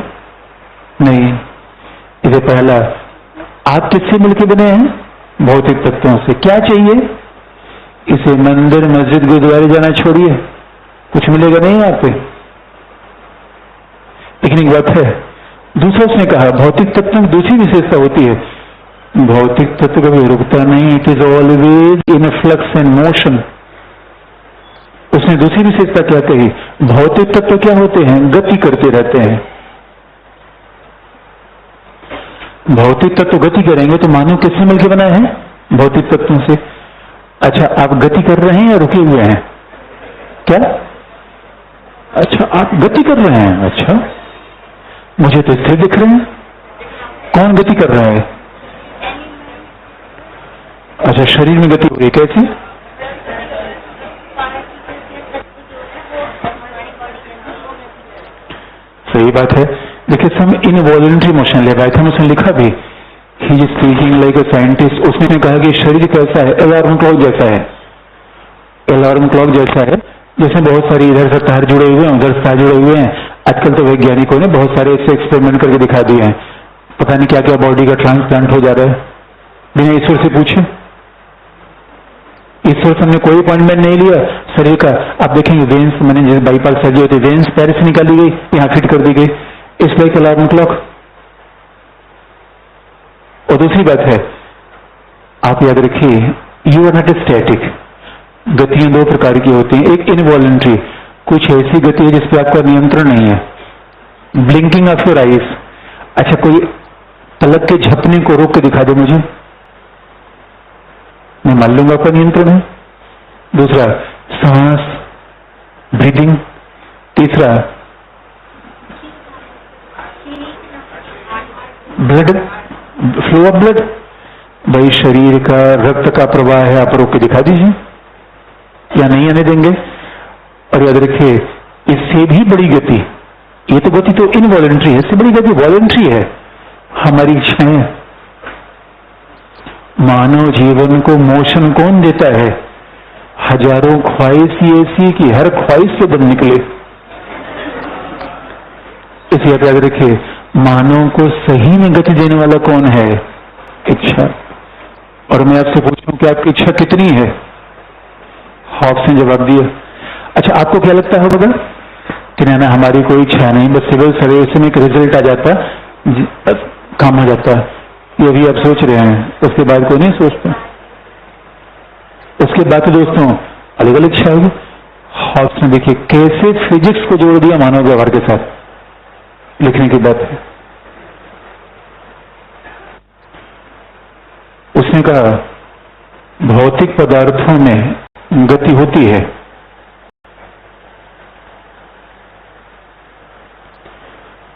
नहीं। इसे पहला, आप किससे मिलकर बने हैं? भौतिक तत्वों से। क्या चाहिए? इसे मंदिर मस्जिद गुरुद्वारे जाना छोड़िए, कुछ मिलेगा नहीं यहाँ पे। लेकिन एक बात है, दूसरा उसने कहा भौतिक तत्व की दूसरी विशेषता होती है, भौतिक तत्व कभी रुकता नहीं, it is always in flux and motion. उसने दूसरी विशेषता क्या कही? भौतिक तत्व क्या होते हैं? गति करते रहते हैं। भौतिक तत्व गति करेंगे तो मानो किससे मिलकर बना है? भौतिक तत्वों से। अच्छा, आप गति कर रहे हैं या रुके हुए हैं? क्या? अच्छा, आप गति कर रहे हैं। अच्छा, मुझे तो स्थिर दिख रहे हैं। कौन गति कर रहा है? अच्छा, शरीर में गति हो रही है, कैसी? सही बात है। देखिए, सम इनवॉलेंट्री मोशन ले बाइथम उसने लिखा भी, he is speaking like a scientist. उसने कहा कि शरीर कैसा है? अलार्म क्लॉक जैसा है। अलार्म क्लॉक जैसा है, जिसमें बहुत सारी इधर से तार जुड़े हुए हैं, उधर से तार जुड़े हुए हैं। आजकल तो वैज्ञानिकों ने बहुत सारे ऐसे एक्सपेरिमेंट करके दिखा दिए हैं। पता नहीं क्या क्या बॉडी का ट्रांसप्लांट हो जा रहा है बिना ईश्वर से पूछे। ईश्वर से हमने कोई अपॉइंटमेंट नहीं लिया शरीर का। आप देखेंगे वेन्स, मैंने जैसे बाईपास सर्जरी होती है, वेन्स पैर से निकाली गई, यहाँ फिट कर दी गई। इस लाइक अलार्म क्लॉक। और दूसरी बात है, आप याद रखिए, यू आर नॉट स्टैटिक। गतियां दो प्रकार की होती हैं। एक इनवॉलेंट्री, कुछ ऐसी गति है जिसपे आपका नियंत्रण नहीं है। Blinking of your eyes. अच्छा, कोई पलक के झपने को रोक के दिखा दो मुझे, मैं मान लूंगा आपका नियंत्रण है। दूसरा, सांस, ब्रीदिंग। तीसरा, ब्लड, फ्लो ऑफ ब्लड। भाई, शरीर का रक्त का प्रवाह है, आप रोक के दिखा दीजिए, या नहीं आने देंगे। और याद रखिए, इससे भी बड़ी गति, ये तो गति तो इनवॉलेंट्री है, इससे बड़ी गति वॉलेंट्री है, हमारी इच्छाएं। मानव जीवन को मोशन कौन देता है? हजारों ख्वाहिश ऐसी कि हर ख्वाहिश से दम निकले। इसे याद रखिए, मानव को सही में गति देने वाला कौन है? इच्छा। और मैं आपसे पूछूं कि आपकी इच्छा कितनी है? हॉब्स ने जवाब दिया। अच्छा, आपको क्या लगता होगा कि ना हमारी कोई इच्छा नहीं, बस सिविल सर्विस में एक रिजल्ट आ जाता, बस काम हो जाता। ये भी आप सोच रहे हैं, उसके बाद कोई नहीं सोचता। उसके बाद तो दोस्तों अलग अलग इच्छा होगी। हॉब्स ने देखिए कैसे फिजिक्स को जोड़ दिया मानव व्यवहार के साथ, लिखने की बात है। उसने कहा भौतिक पदार्थों में गति होती है,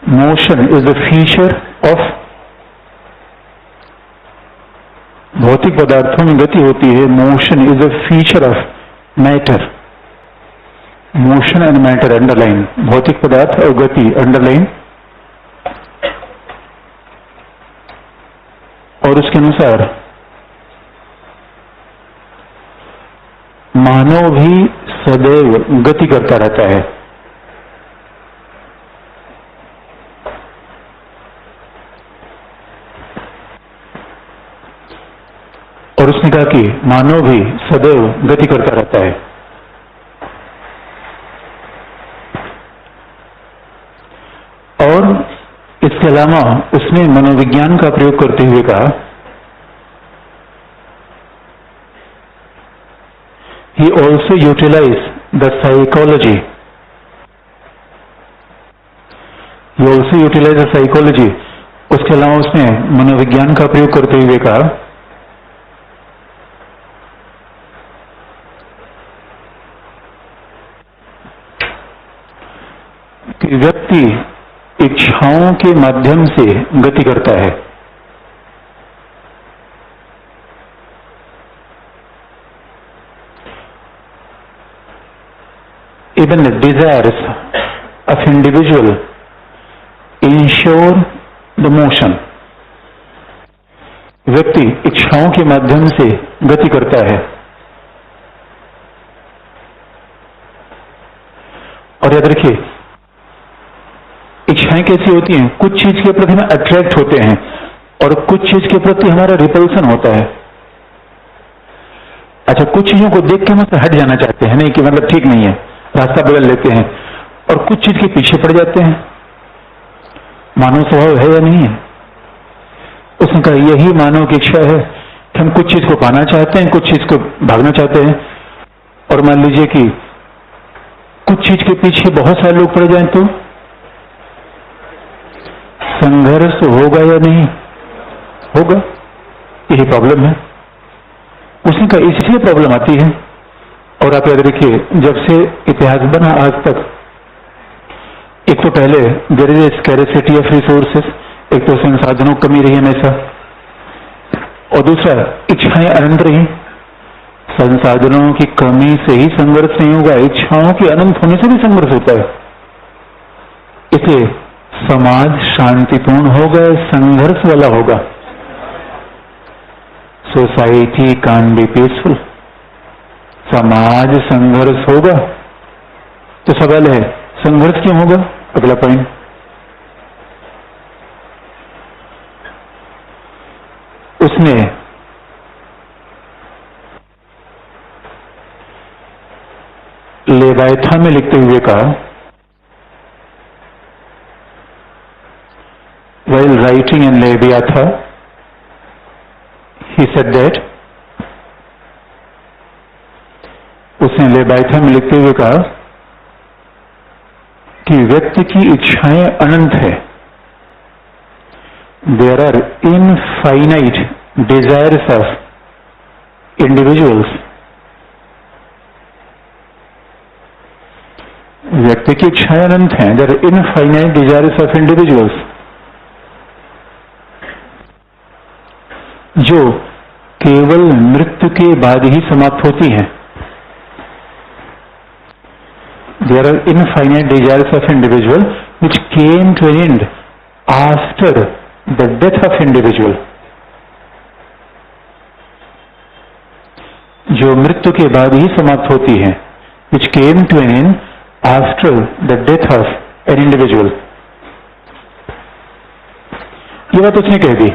motion is the feature of, भौतिक पदार्थों में गति होती है, motion is the feature of matter. Motion and matter underline, भौतिक पदार्थ और गति अंडरलाइन। और उसके अनुसार मानव भी सदैव गति करता रहता है। और उसने कहा कि मानव भी सदैव गति करता रहता है। और इसके अलावा उसने मनोविज्ञान का प्रयोग करते हुए कहा, he also utilized the psychology, he also utilized the psychology। उसके अलावा उसने मनोविज्ञान का प्रयोग करते हुए कहा कि व्यक्ति इच्छाओं के माध्यम से गति करता है। Even the desires of individual ensure the motion। व्यक्ति इच्छाओं के माध्यम से गति करता है। और याद रखिए, इच्छाएं कैसी होती हैं? कुछ चीज के प्रति हम अट्रैक्ट होते हैं और कुछ चीज के प्रति हमारा रिपल्सन होता है। अच्छा, कुछ चीजों को देख के हम हट जाना चाहते हैं, नहीं कि मतलब ठीक नहीं है, रास्ता बदल लेते हैं, और कुछ चीज के पीछे पड़ जाते हैं। मानव स्वभाव है या नहीं है? उसने कहा यही मानव की इच्छा है कि हम कुछ चीज को पाना चाहते हैं, कुछ चीज को भागना चाहते हैं। और मान लीजिए कि कुछ चीज के पीछे बहुत सारे लोग पड़ जाएं तो संघर्ष होगा या नहीं होगा? यही प्रॉब्लम है। उसने कहा इसलिए प्रॉब्लम आती है। और आप याद रखिए, जब से इतिहास बना आज तक एक तो पहले there is scarcity of resources, एक तो संसाधनों की कमी रही हमेशा, और दूसरा इच्छाएं अनंत रही। संसाधनों की कमी से ही संघर्ष नहीं होगा, इच्छाओं के अनंत होने से भी संघर्ष होता है। इसलिए समाज शांतिपूर्ण होगा, संघर्ष वाला होगा। Society can be peaceful. समाज संघर्ष होगा तो सवाल है संघर्ष क्यों होगा? अगला पॉइंट, उसने लेवायथा में लिखते हुए कहा, while writing in Leviatha, he said that, उसने लेवायथा में लिखते हुए कहा कि व्यक्ति की इच्छाएं अनंत है। There are infinite desires of individuals. व्यक्ति की इच्छाएं अनंत हैं। There are infinite desires of individuals. जो केवल मृत्यु के बाद ही समाप्त होती हैं। There are infinite desires of individual which came to an end after the death of individual. जो मृत्यु के बाद ही समाप्त होती हैं, which came to an end after the death of an individual. ये बात उसने कह दी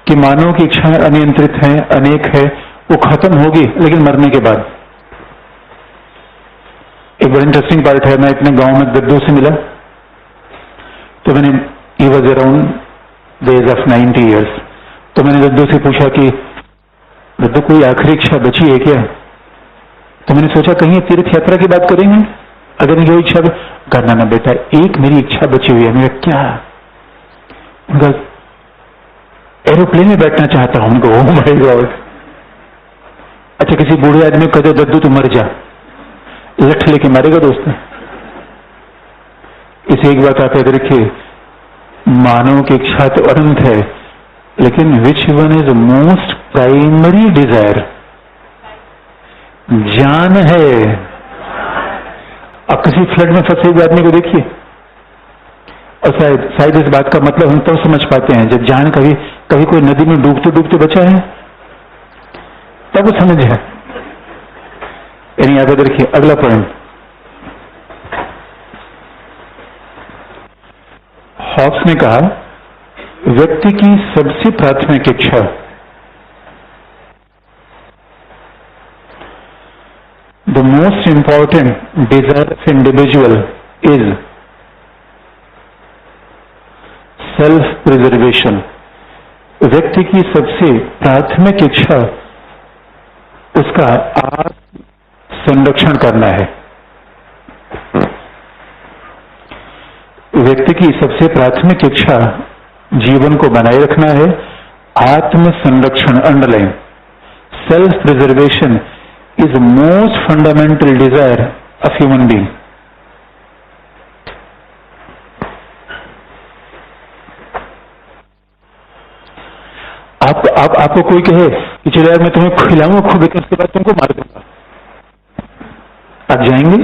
कि मानव की इच्छाएं अनियंत्रित हैं, अनेक है, वो खत्म होगी लेकिन मरने के बाद। एक बड़ा इंटरेस्टिंग पार्ट है, मैं अपने गांव में दद्दू से मिला तो मैंने, he was around the age of 90 years, तो मैंने दद्दू से पूछा कि दद्दू कोई आखिरी इच्छा बची है क्या? तो मैंने सोचा कहीं तीर्थ यात्रा की बात करेंगे, अगर नहीं कोई इच्छा करना ना बेटा, एक मेरी इच्छा बची हुई है। मेरा क्या? उनका एरोप्लेन में बैठना चाहता हूं। उनको ओह माय गॉड। अच्छा, किसी बूढ़े आदमी को कहते दद्दू तू मर जा, लठ लेके मारेगा दोस्त। इसे एक बात आप याद रखिए, मानव की इच्छा तो अनंत है, लेकिन which one is most primary desire? जान है। अब किसी फ्लड में फंसे हुए आदमी को देखिए, और शायद इस बात का मतलब हम तब समझ पाते हैं जब जान कभी कोई नदी में डूबते डूबते बचा है, तब वो समझ है। यानी याद रखिए, अगला पॉइंट, हॉब्स ने कहा व्यक्ति की सबसे प्राथमिक इच्छा the most important desire of individual is self preservation. व्यक्ति की सबसे प्राथमिक इच्छा उसका आत्म संरक्षण करना है। व्यक्ति की सबसे प्राथमिक इच्छा जीवन को बनाए रखना है, आत्म संरक्षण। Underline, self preservation is most fundamental desire of human being. आपको कोई कहे कि चलो यार मैं तुम्हें खिलाऊंगा खूब, लेकिन उसके बाद तुमको मार दूंगा, आप जाएंगे?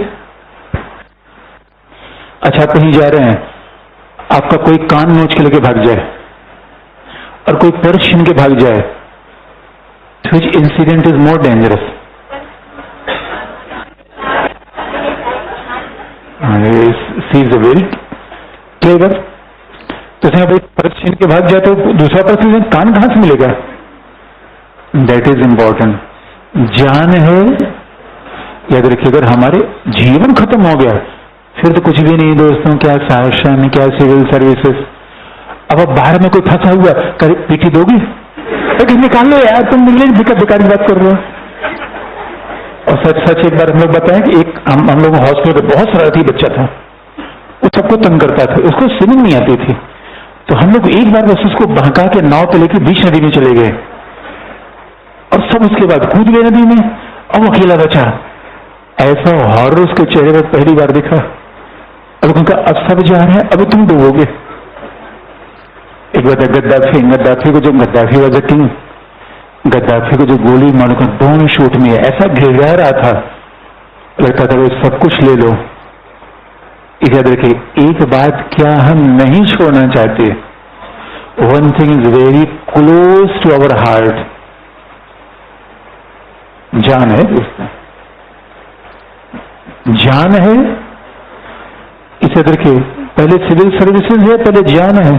अच्छा, आप कहीं जा रहे हैं, आपका कोई कान नोच के लेके भाग जाए और कोई पर्स छीन के भाग जाए, which incident is more dangerous? Sees very clever. तो भाई पर्स छीन के भाग जाए तो दूसरा पर्स ले, कान कहां से मिलेगा? That is important. जान है, याद रखिए, अगर हमारे जीवन खत्म हो गया फिर तो कुछ भी नहीं दोस्तों। क्या शासन, क्या सिविल सर्विसेज। अब बाहर में कोई फंसा हुआ, पीटी दोगी? लेकिन निकाल लो यार, तुम मिले बेकार बात कर रहे हो। और सच एक बार हम लोग बताएं कि एक हम लोग हॉस्पिटल में बहुत शरारती बच्चा था, वो सबको तंग करता था, उसको स्विमिंग नहीं आती थी। तो हम लोग एक बार बस उसको बहका के नाव पे लेके बीच नदी में चले गए और सब उसके बाद कूद गए नदी में, और वो अकेला बचा। ऐसा हॉरर उसके चेहरे पर पहली बार दिखा। अब उनका अब सब जा रहे हैं, अब तुम डूबोगे। एक बार गद्दाफी को, जब Gaddafi was a king, Gaddafi को जो गोली मारो डोंट शूट में, ऐसा गिरा रहा था, लगता था वो सब कुछ ले लो। याद रखिए, एक बात क्या हम नहीं छोड़ना चाहते, one thing is very close to our heart, जान है दोस्तों, जान है। इसे याद रखिए, पहले सिविल सर्विसेज है, पहले जान है,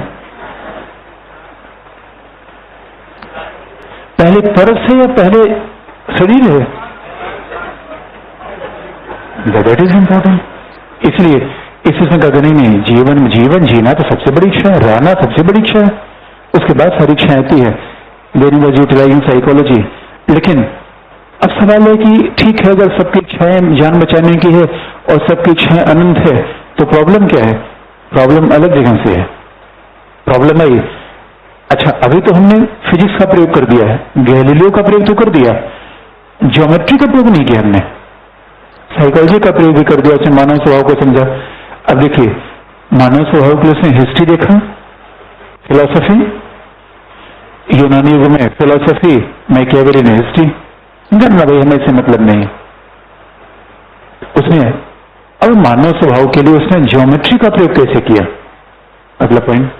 पहले पर्स है या पहले शरीर है, दैट इज इंपॉर्टेंट। इसलिए इसमें कहा नहीं, जीवन जीना तो सबसे बड़ी इच्छा है, रहना सबसे बड़ी इच्छा है, उसके बाद सारी इच्छाएं आती है, देन वाज यूटिलाइजिंग साइकोलॉजी। लेकिन अब सवाल है कि ठीक है, अगर सबकी इच्छाएं जान बचाने की है और सबकी इच्छाएं अनंत है, तो प्रॉब्लम क्या है? प्रॉब्लम अलग जगह से है। प्रॉब्लम आई, अच्छा अभी तो हमने फिजिक्स का प्रयोग कर दिया है, गैलीलियो का प्रयोग तो कर दिया, ज्योमेट्री का प्रयोग नहीं किया हमने, साइकोलॉजी का प्रयोग भी कर दिया, उसने मानव स्वभाव को समझा। अब देखिए, मानव स्वभाव के लिए उसने हिस्ट्री देखा, फिलॉसफी, यूनानी युग में फिलॉसफी, मैकियावेली ने हिस्ट्री, जानना भाई हमें इससे मतलब नहीं। उसने अब मानव स्वभाव के लिए उसने ज्योमेट्री का प्रयोग कैसे किया? अगला पॉइंट,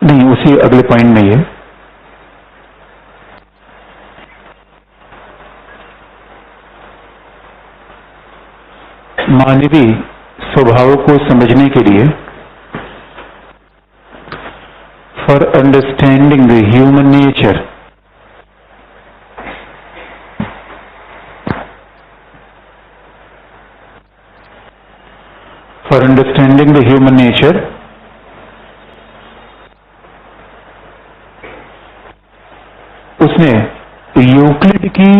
नहीं उसी अगले पॉइंट में ही है। मानवीय स्वभाव को समझने के लिए, for understanding the human nature, for understanding the human nature, उसने यूक्लिड की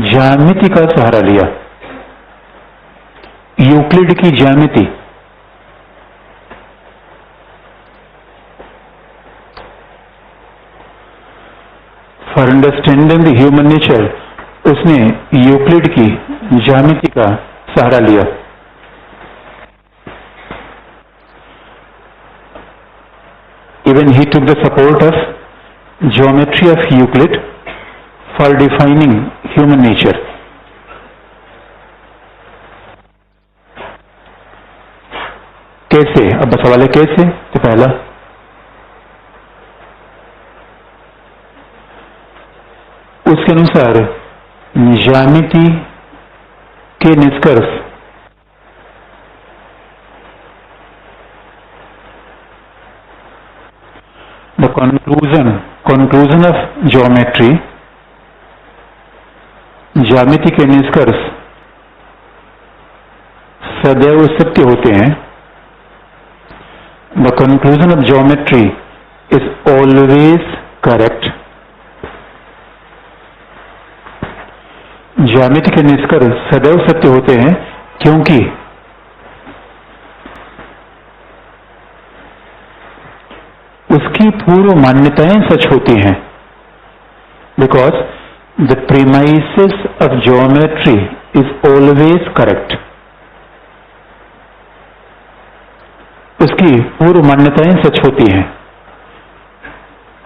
ज्यामिति का सहारा लिया। यूक्लिड की ज्यामिति, for understanding the human nature, उसने यूक्लिड की ज्यामिति का सहारा लिया। Even he took the support of geometry of Euclid for defining human nature. कैसे? अब सवाल है कैसे? तो पहला, उसके अनुसार ज्यामिति के निष्कर्ष द कंक्लूजन ऑफ ज्योमेट्री, ज्यामिति के निष्कर्ष सदैव सत्य होते हैं। The conclusion of geometry is always correct. ज्यामिति के निष्कर्ष सदैव सत्य होते हैं क्योंकि उसकी पूर्व मान्यताएं सच होती हैं। Because the premises of geometry is always correct. उसकी पूर्व मान्यताएं सच होती हैं।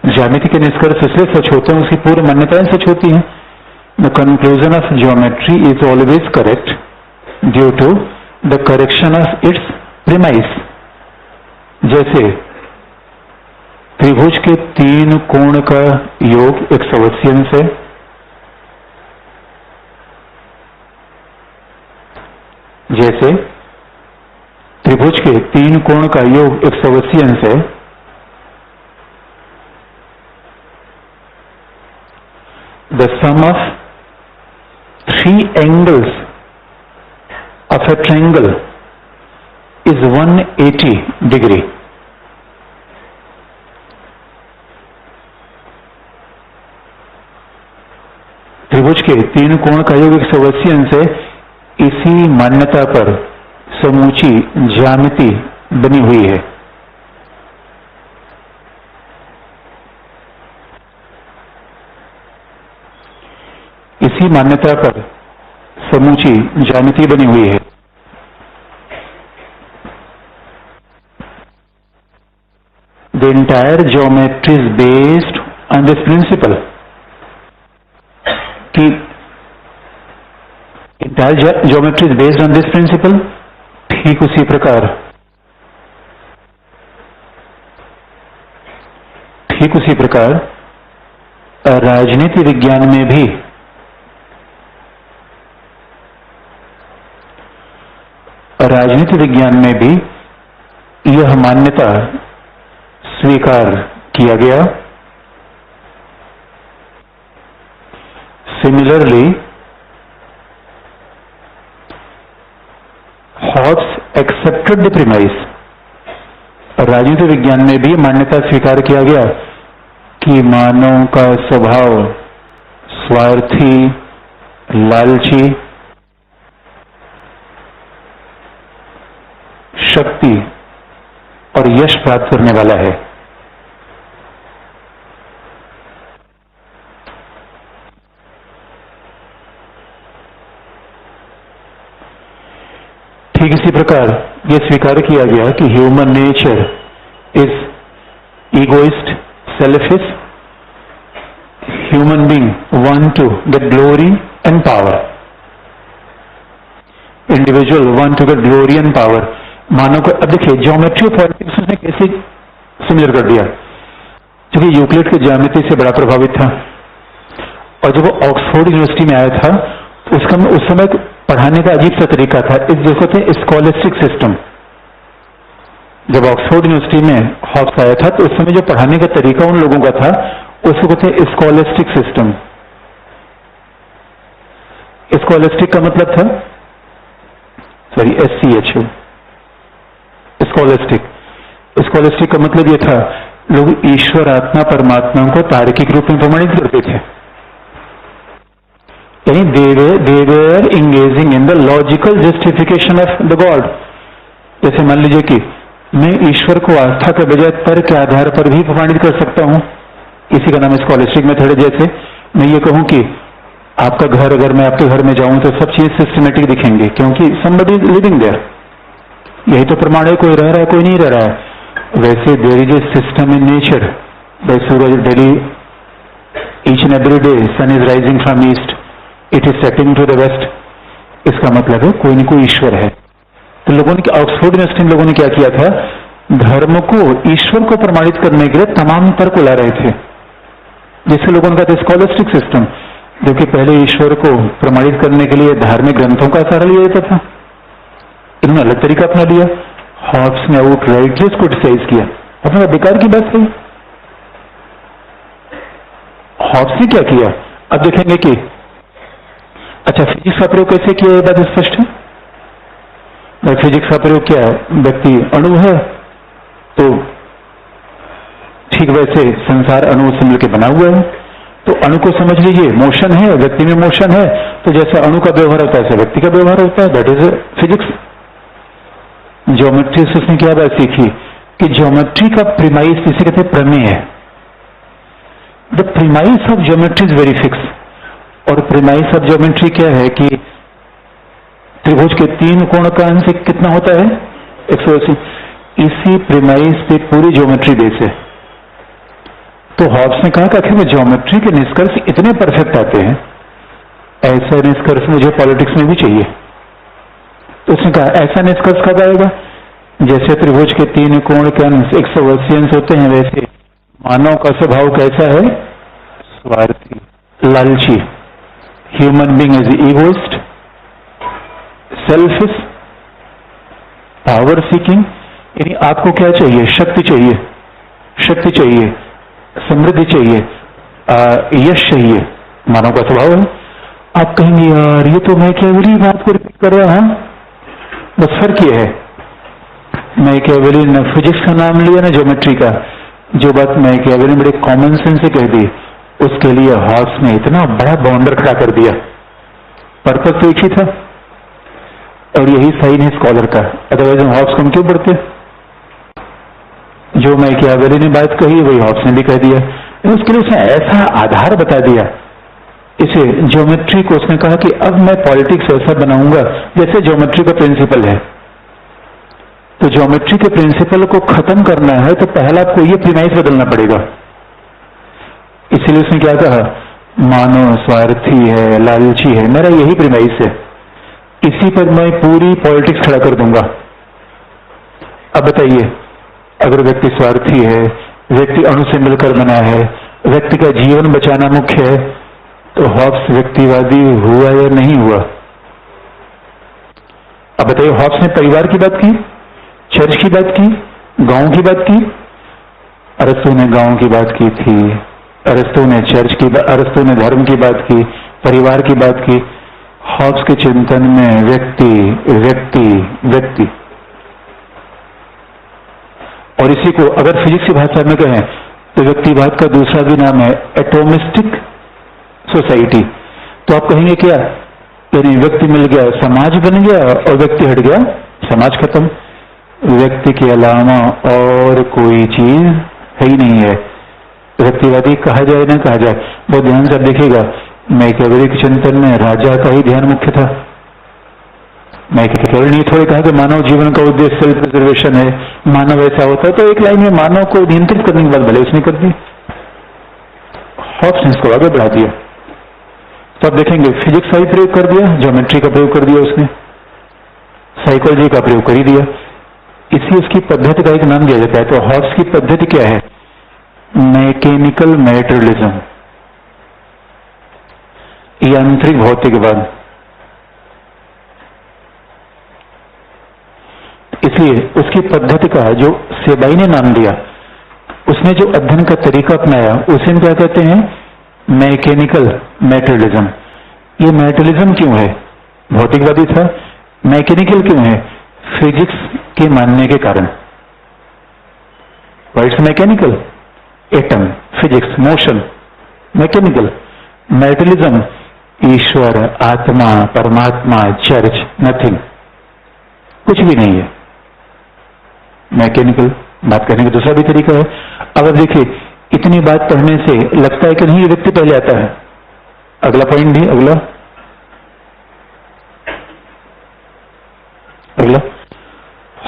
ज्यामिति के निष्कर्ष इसलिए सच होते हैं, उसकी पूर्व मान्यताएं सच होती हैं। The conclusion of geometry is always correct due to the correction of its premise. जैसे त्रिभुज के 3 कोण का योग 180 अंश है, जैसे त्रिभुज के 3 कोण का योग 180 अंश है, the sum of 3 angles of a triangle is 180 degree. त्रिभुज के 3 कोण का योग 180 अंश है। इसी मान्यता पर समूची ज्यामिति बनी हुई है। इसी मान्यता पर समूची ज्यामिति बनी हुई है। The entire geometry is based on this principle कि entire geometry is based on this principle। ठीक उसी प्रकार राजनीति विज्ञान में भी यह मान्यता स्वीकार किया गया। Similarly Hobbes accepted the premise. राजनीति विज्ञान में भी मान्यता स्वीकार किया गया कि मानव का स्वभाव स्वार्थी, लालची, शक्ति और यश प्राप्त करने वाला है। ठीक इसी प्रकार यह स्वीकार किया गया कि human nature is egoist, selfish. Human being want to get glory and power. Individual want to get glory and power. मानव को अब देखिए ज्योमेट्री और पॉलिटिक्स ने कैसे सिमिलर कर दिया, क्योंकि यूक्लिड के ज्यामिति से बड़ा प्रभावित था और जब वो ऑक्सफोर्ड यूनिवर्सिटी में आया था उसका उस समय पढ़ाने का अजीब सा तरीका था, इस जिसको थे स्कॉलिस्टिक सिस्टम। जब ऑक्सफोर्ड यूनिवर्सिटी में हॉब्स आया था तो उस समय जो पढ़ाने का तरीका उन लोगों का था उसको कहते हैं स्कॉलिस्टिक सिस्टम। स्कॉलिस्टिक का मतलब था SCHO स्कॉलिस्टिक का मतलब यह था लोग ईश्वर आत्मा परमात्मा को तार्किक रूप में प्रमाणित करते थे, यानी they were engaging in the logical justification of the God। जैसे मान लीजिए कि मैं ईश्वर को आस्था के बजाय तर्क के आधार पर भी प्रमाणित कर सकता हूं, इसी का नाम है स्कॉलिस्टिक मेथड। जैसे मैं ये कहूं कि आपका घर, अगर मैं आपके घर में जाऊं तो सब चीज सिस्टमेटिक दिखेंगे क्योंकि somebody is living there। यही तो प्रमाण है, कोई रह रहा है कोई नहीं रह रहा है। वैसे there is a system in nature, सूरज daily each and every day sun is rising from east, it is setting to the west. इसका मतलब है कोई न कोई ईश्वर है। तो लोगों ने ऑक्सफोर्ड यूनिवर्सिटी में लोगों ने क्या किया था, धर्म को ईश्वर को प्रमाणित करने के लिए तमाम तर्क ला रहे थे, जिससे लोगों ने कहा था स्कॉलिस्टिक सिस्टम, जो कि पहले ईश्वर को प्रमाणित करने के लिए धार्मिक ग्रंथों का सहारा लिया जाता था। इन्होंने अलग तरीका अपना लिया। हॉब्स ने आउटराइटली इसको क्रिटिसाइज किया, अपना बेकार की बात है। हॉब्स ने क्या किया अब देखेंगे कि अच्छा फिजिक्स का प्रयोग कैसे किया, ये बात स्पष्ट है। फिजिक्स का प्रयोग क्या है, व्यक्ति अणु है तो ठीक वैसे संसार अणु से मिलकर बना हुआ है, तो अणु को समझ लीजिए मोशन है, व्यक्ति में मोशन है, तो जैसा अणु का व्यवहार होता है ऐसा व्यक्ति का व्यवहार होता है, दैट इज फिजिक्स। ज्योमेट्री से उसने क्या बात सीखी कि ज्योमेट्री का प्रीमाइस जिसे कहते हैं प्रमेय है। The premise of geometry is very fix. और प्रीमाइस ऑफ ज्योमेट्री क्या है कि त्रिभुज के 3 कोण का अंश कितना होता है 180। इसी प्रीमाइस पे पूरी ज्योमेट्री बेस है। तो हॉब्स ने कहा कि आखिर में ज्योमेट्री के निष्कर्ष इतने परफेक्ट आते हैं, ऐसा निष्कर्ष मुझे पॉलिटिक्स में भी चाहिए। तो उसने कहा ऐसा निष्कर्ष कब आएगा, जैसे त्रिभुज के 3 कोण के अंश 180 अंश होते हैं, वैसे मानव का स्वभाव कैसा है, स्वार्थी, लालची। Human being is egoist, selfish, power seeking. यानी आपको क्या चाहिए, शक्ति चाहिए, समृद्धि चाहिए, यश चाहिए, मानव का स्वभाव है। आप कहेंगे यार ये तो मैं केवली बात को रिपीट कर रहा हूं, बस फर्क ये है मैं केवली न फिजिक्स का नाम लिया ना ज्योमेट्री का। जो बात मैं केवली बड़े कॉमन सेंस से कह दी, उसके लिए हॉब्स ने इतना बड़ा बाउंडर खड़ा कर दिया। पर्पस तो एक ही था और यही साइन है स्कॉलर का, अदरवाइज हम हॉब्स को हम क्यों पढ़ते। जो मैं केवली ने बात कही वही हॉब्स ने भी कह दिया, उसके लिए उसने ऐसा आधार बता दिया इसे ज्योमेट्री को उसने कहा कि अब मैं पॉलिटिक्स ऐसा बनाऊंगा जैसे ज्योमेट्री का प्रिंसिपल है। तो ज्योमेट्री के प्रिंसिपल को खत्म करना है तो पहला आपको ये प्रीमाइस बदलना पड़ेगा। इसलिए उसने क्या कहा, मानव स्वार्थी है, लालची है, मेरा यही प्रीमाइस है, इसी पर मैं पूरी पॉलिटिक्स खड़ा कर दूंगा। अब बताइए, अगर व्यक्ति स्वार्थी है, व्यक्ति अणु से मिलकर बना है, व्यक्ति का जीवन बचाना मुख्य है, तो हॉब्स व्यक्तिवादी हुआ या नहीं हुआ? अब बताइए, हॉब्स ने परिवार की बात की, चर्च की बात की, गांव की बात की? अरस्तु ने गांव की बात की थी, अरस्तु ने चर्च की, अरस्तु ने धर्म की बात की, परिवार की बात की। हॉब्स के चिंतन में व्यक्ति व्यक्ति व्यक्ति, और इसी को अगर फिजिक्स की भाषा में कहें तो व्यक्तिवाद का दूसरा भी नाम है एटोमिस्टिक सोसाइटी। तो आप कहेंगे क्या, यानी व्यक्ति मिल गया समाज बन गया और व्यक्ति हट गया समाज खत्म। व्यक्ति के अलावा और कोई चीज है ही नहीं है। व्यक्तिवादी कहा जाए ना कहा जाए, बहुत ध्यान से देखिएगा, मैकियावेली के चिंतन में राजा का ही ध्यान मुख्य था। मैकियावेली ने थोड़े कहा कि मानव जीवन का उद्देश्य सेल्फ प्रिजर्वेशन है, मानव ऐसा होता है, तो एक लाइन में मानव को नियंत्रित करने की बात भले उसने कर दी, हॉब्स ने इसको आगे बढ़ा दिया। तो आप देखेंगे फिजिक्स का भी प्रयोग कर दिया, ज्योमेट्री का प्रयोग कर दिया उसने, साइकोलॉजी का प्रयोग कर ही दिया। इसलिए उसकी पद्धति का एक नाम दिया जाता है। तो हॉब्स की पद्धति क्या है? मैकेनिकल मैटेरियलिज्म, यांत्रिक भौतिकवाद। इसलिए उसकी पद्धति का जो सेबाई ने नाम दिया, उसने जो अध्ययन का तरीका अपनाया उसे हम क्या कहते हैं? Mechanical materialism. ये मैटेरियलिज्म क्यों है? भौतिकवादी था। मैकेनिकल क्यों है? फिजिक्स के मानने के कारण। It's mechanical, atom, physics, motion, mechanical. Materialism, ईश्वर, आत्मा, परमात्मा, चर्च, नथिंग, कुछ भी नहीं है। मैकेनिकल बात करने का दूसरा भी तरीका है। अब देखिए, इतनी बात पढ़ने से लगता है कि नहीं ये व्यक्ति पहले आता है। अगला पॉइंट भी, अगला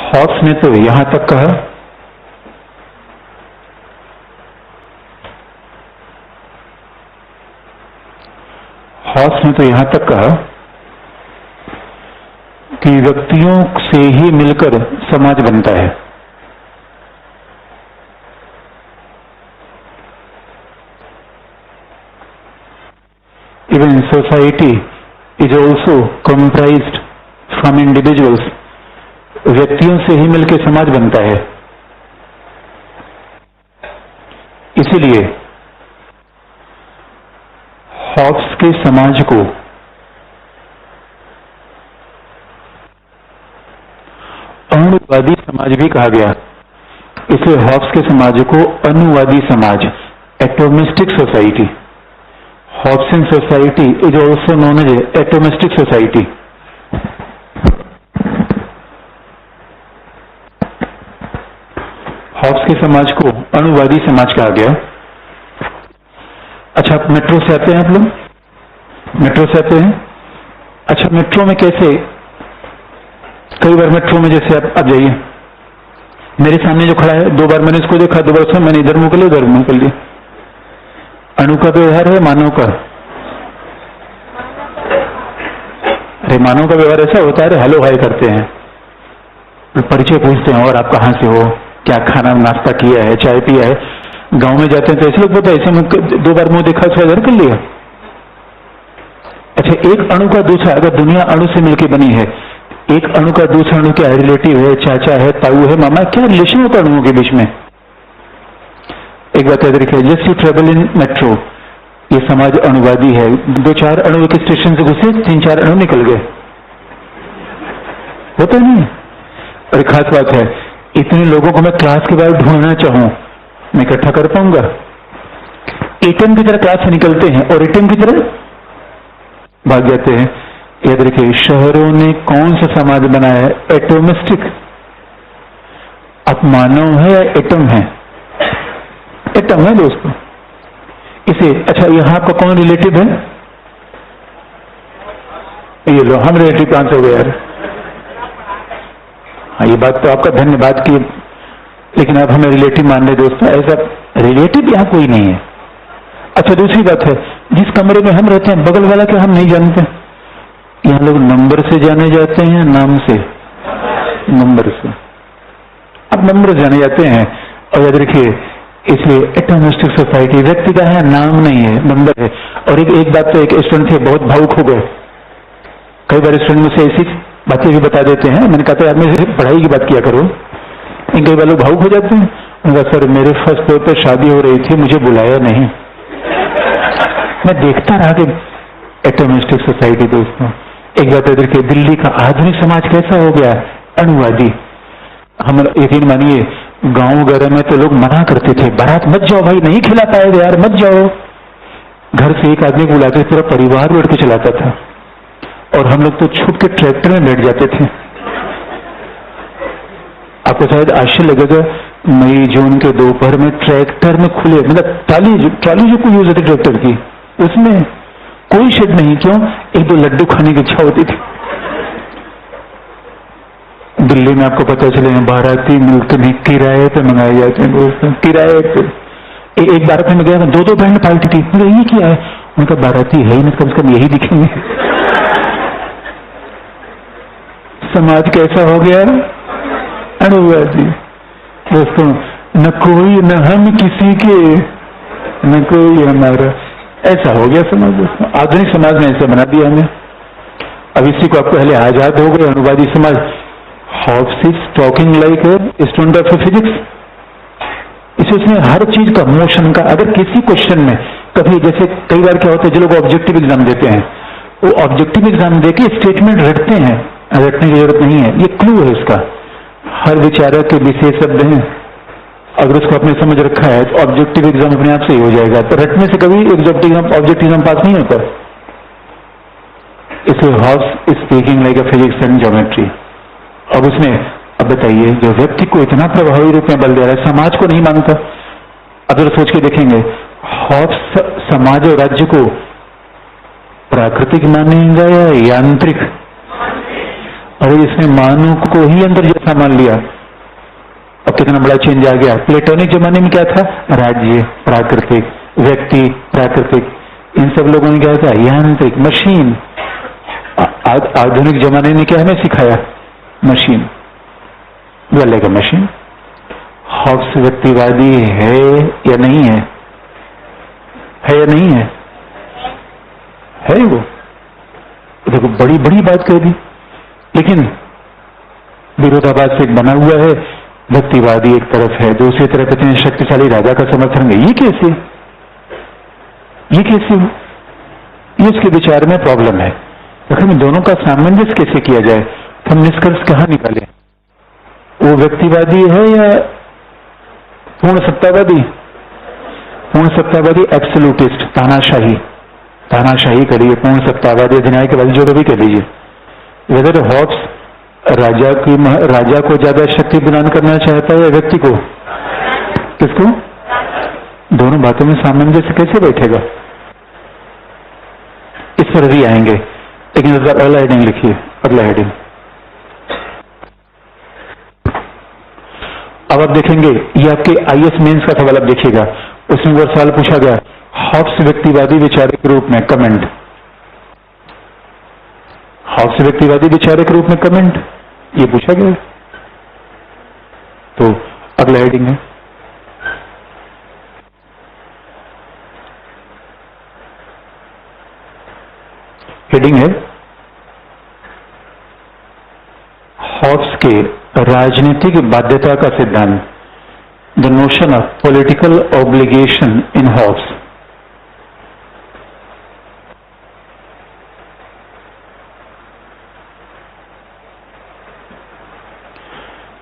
हॉब्स ने तो यहां तक कहा, हॉब्स ने तो यहां तक कहा कि व्यक्तियों से ही मिलकर समाज बनता है। Even society is also comprised from individuals. व्यक्तियों से ही मिलकर समाज बनता है। इसीलिए हॉब्स के समाज को अणुवादी समाज भी कहा गया। इसलिए हॉब्स के समाज को अणुवादी समाज, atomistic society, Hobbesian society is also known as atomistic society. Hobbes के समाज को अणुवादी समाज कहा गया। अच्छा, मेट्रो से आते हैं आप लोग, मेट्रो से आते हैं। अच्छा, मेट्रो में कैसे, कई बार मेट्रो में जैसे आप जाइए, मेरे सामने जो खड़ा है, 2 बार मैंने इसको देखा, 2 बार उसमें मैंने इधर मुँह कर लिया, उधर मुँह कर लिया। अणु का व्यवहार है मानव का? अरे मानव का व्यवहार ऐसा होता है, हेलो हाय करते हैं, परिचय पूछते हैं, और आप कहां से हो, क्या खाना नाश्ता किया है, चाय पिया है। गांव में जाते हैं तो ऐसे लोग बोलते हैं, ऐसे 2 बार मुंह देखा उसका इधर कर लिया। अच्छा, एक अणु का दूसरा, अगर दुनिया अणु से मिलकर बनी है, एक अणु का दूसरा अणु क्या रिलेटिव है, चाचा है, ताऊ है, मामा, क्या रिलेशन होता है अणुओं के बीच में? एक बात याद रखिए, just you travel in metro, ये समाज अणुवादी है। 2-4 अणु एक स्टेशन से घुसे, 3-4 अणु निकल गए, होता नहीं। और एक खास बात है, इतने लोगों को मैं क्लास के बाद ढूंढना चाहूं, मैं इकट्ठा कर पाऊंगा? एटम की तरह क्लास से निकलते हैं और एटम की तरह भाग जाते हैं। याद रखिए, शहरों ने कौन सा समाज बनाया है? एटोमिस्टिक। अब मानव है या एटम है? एटम है दोस्तों। इसे, अच्छा, यहां आपका कौन रिलेटिव है? लो, हम रिलेटिव कहां से हो गए यार? हाँ, ये बात तो आपका धन्यवाद की, लेकिन आप हमें रिलेटिव मान रहे दोस्तों, ऐसा रिलेटिव यहाँ कोई नहीं है। अच्छा, दूसरी बात है, जिस कमरे में हम रहते हैं बगल वाला क्या हम नहीं जानते? यहाँ लोग नंबर से जाने जाते हैं, नाम से? नंबर से। अब नंबर जाने जाते हैं, और याद रखिए इसलिए एटोमिस्टिक सोसाइटी व्यक्ति का है, नाम नहीं है, नंबर है। और एक बात तो एक स्टूडेंट थे, बहुत भावुक हो गए। कई बार स्टूडेंट मुझसे ऐसी बातें भी बता देते हैं, मैंने कहा था यार मेरे पढ़ाई की बात किया करो। कई बार लोग भावुक हो जाते हैं। उनका सर मेरे फर्स्ट फ्लोर पर शादी हो रही थी, मुझे बुलाया नहीं। मैं देखता रहा कि एटोमिस्टिक सोसाइटी दोस्तों, एक बात देखिए दिल्ली का आधुनिक समाज कैसा हो गया, अणुवादी। हम यकीन मानिए गांव वगैरह में तो लोग मना करते थे, बारात मत जाओ भाई, नहीं खिला पाएगा यार, मत जाओ। घर से एक आदमी बुला के पूरा परिवार बैठ के चलाता था, और हम लोग तो छुप के ट्रैक्टर में बैठ जाते थे। आपको शायद आश्चर्य लगेगा, मई जून के दोपहर में ट्रैक्टर में खुले, मतलब ट्राली जो कोई यूज होती ट्रैक्टर की, उसमें कोई शेड नहीं। क्यों? एक दो लड्डू खाने की इच्छा होती थी। दिल्ली में आपको पता चले बाराती मिल्क में किराए पे मंगाए जाते हैं दोस्तों, किराए पे। एक बारात में गया, दो बैंड पार्टी थी, मतलब ये क्या है? उनका बाराती है ही नहीं, कम से कम यही दिखेंगे। समाज कैसा हो गया अणुवादी दोस्तों, न कोई न हम किसी के, न कोई हमारा, ऐसा हो गया समाज दोस्तों। आधुनिक समाज ने ऐसा बना दिया हमें। अब इसी को आप पहले आजाद हो गए अणुवादी समाज। Hobbes is talking like a student of physics. इसमें हर चीज का मोशन का, अगर किसी क्वेश्चन में कभी, जैसे कई बार क्या होता है जो लोग ऑब्जेक्टिव एग्जाम देते हैं, वो ऑब्जेक्टिव एग्जाम देके स्टेटमेंट रटते हैं, रटने की जरूरत नहीं है, ये क्लू है इसका। हर विचारक के विशेष शब्द हैं, अगर उसको आपने समझ रखा है तो ऑब्जेक्टिव एग्जाम अपने आप से ही हो जाएगा। तो रटने से कभी ऑब्जेक्टिव एग्जाम पास नहीं होता। इसे Hobbes speaking like a physics and geometry. अब उसमें, अब बताइए, जो व्यक्ति को इतना प्रभावी रूप में बल दे रहा है, समाज को नहीं मानता। अगर सोच के देखेंगे, हॉब्स समाज और राज्य को प्राकृतिक मानेगा या यांत्रिक? अरे इसने मानव को ही अंदर जैसा मान लिया। अब कितना बड़ा चेंज आ गया। प्लेटोनिक जमाने में क्या था? राज्य प्राकृतिक, व्यक्ति प्राकृतिक। इन सब लोगों ने क्या था? यांत्रिक, मशीन। आधुनिक जमाने ने क्या हमें सिखाया? Machine, like a machine. Hobbes व्यक्तिवादी है या नहीं है? है या नहीं है? है वो। देखो बड़ी बड़ी बात कह दी, लेकिन विरोधाभास से बना हुआ है। व्यक्तिवादी एक तरफ है, दूसरी तरफ इतने शक्तिशाली राजा का समर्थन है। ये कैसे? ये कैसे? ये उसके विचार में प्रॉब्लम है। लेकिन दोनों का सामंजस्य कैसे किया जाए? हम निष्कर्ष कहां निकालें? वो व्यक्तिवादी है या पूर्ण सत्तावादी? पूर्ण सत्तावादी एब्सोल्यूटिस्ट, तानाशाही। तानाशाही करिए, पूर्ण सत्तावादी, अधिनायकवादी, जो भी कह लीजिए। वेदर हॉब्स राजा को ज्यादा शक्ति प्रदान करना चाहता है या व्यक्ति को? किसको? दोनों बातों में सामंजस्य कैसे बैठेगा? इस पर भी आएंगे, लेकिन अगला हेडिंग लिखिए, अगला हेडिंग। अब आप देखेंगे, ये आपके आईएएस मेंस का सवाल आप देखिएगा, उसमें वो सवाल पूछा गया, हॉब्स व्यक्तिवादी विचारक के रूप में कमेंट। हॉब्स व्यक्तिवादी विचारक के रूप में कमेंट, ये पूछा गया। तो अगला हेडिंग है, हेडिंग है हॉब्स के राजनीतिक बाध्यता का सिद्धांत, the notion of political obligation in Hobbes.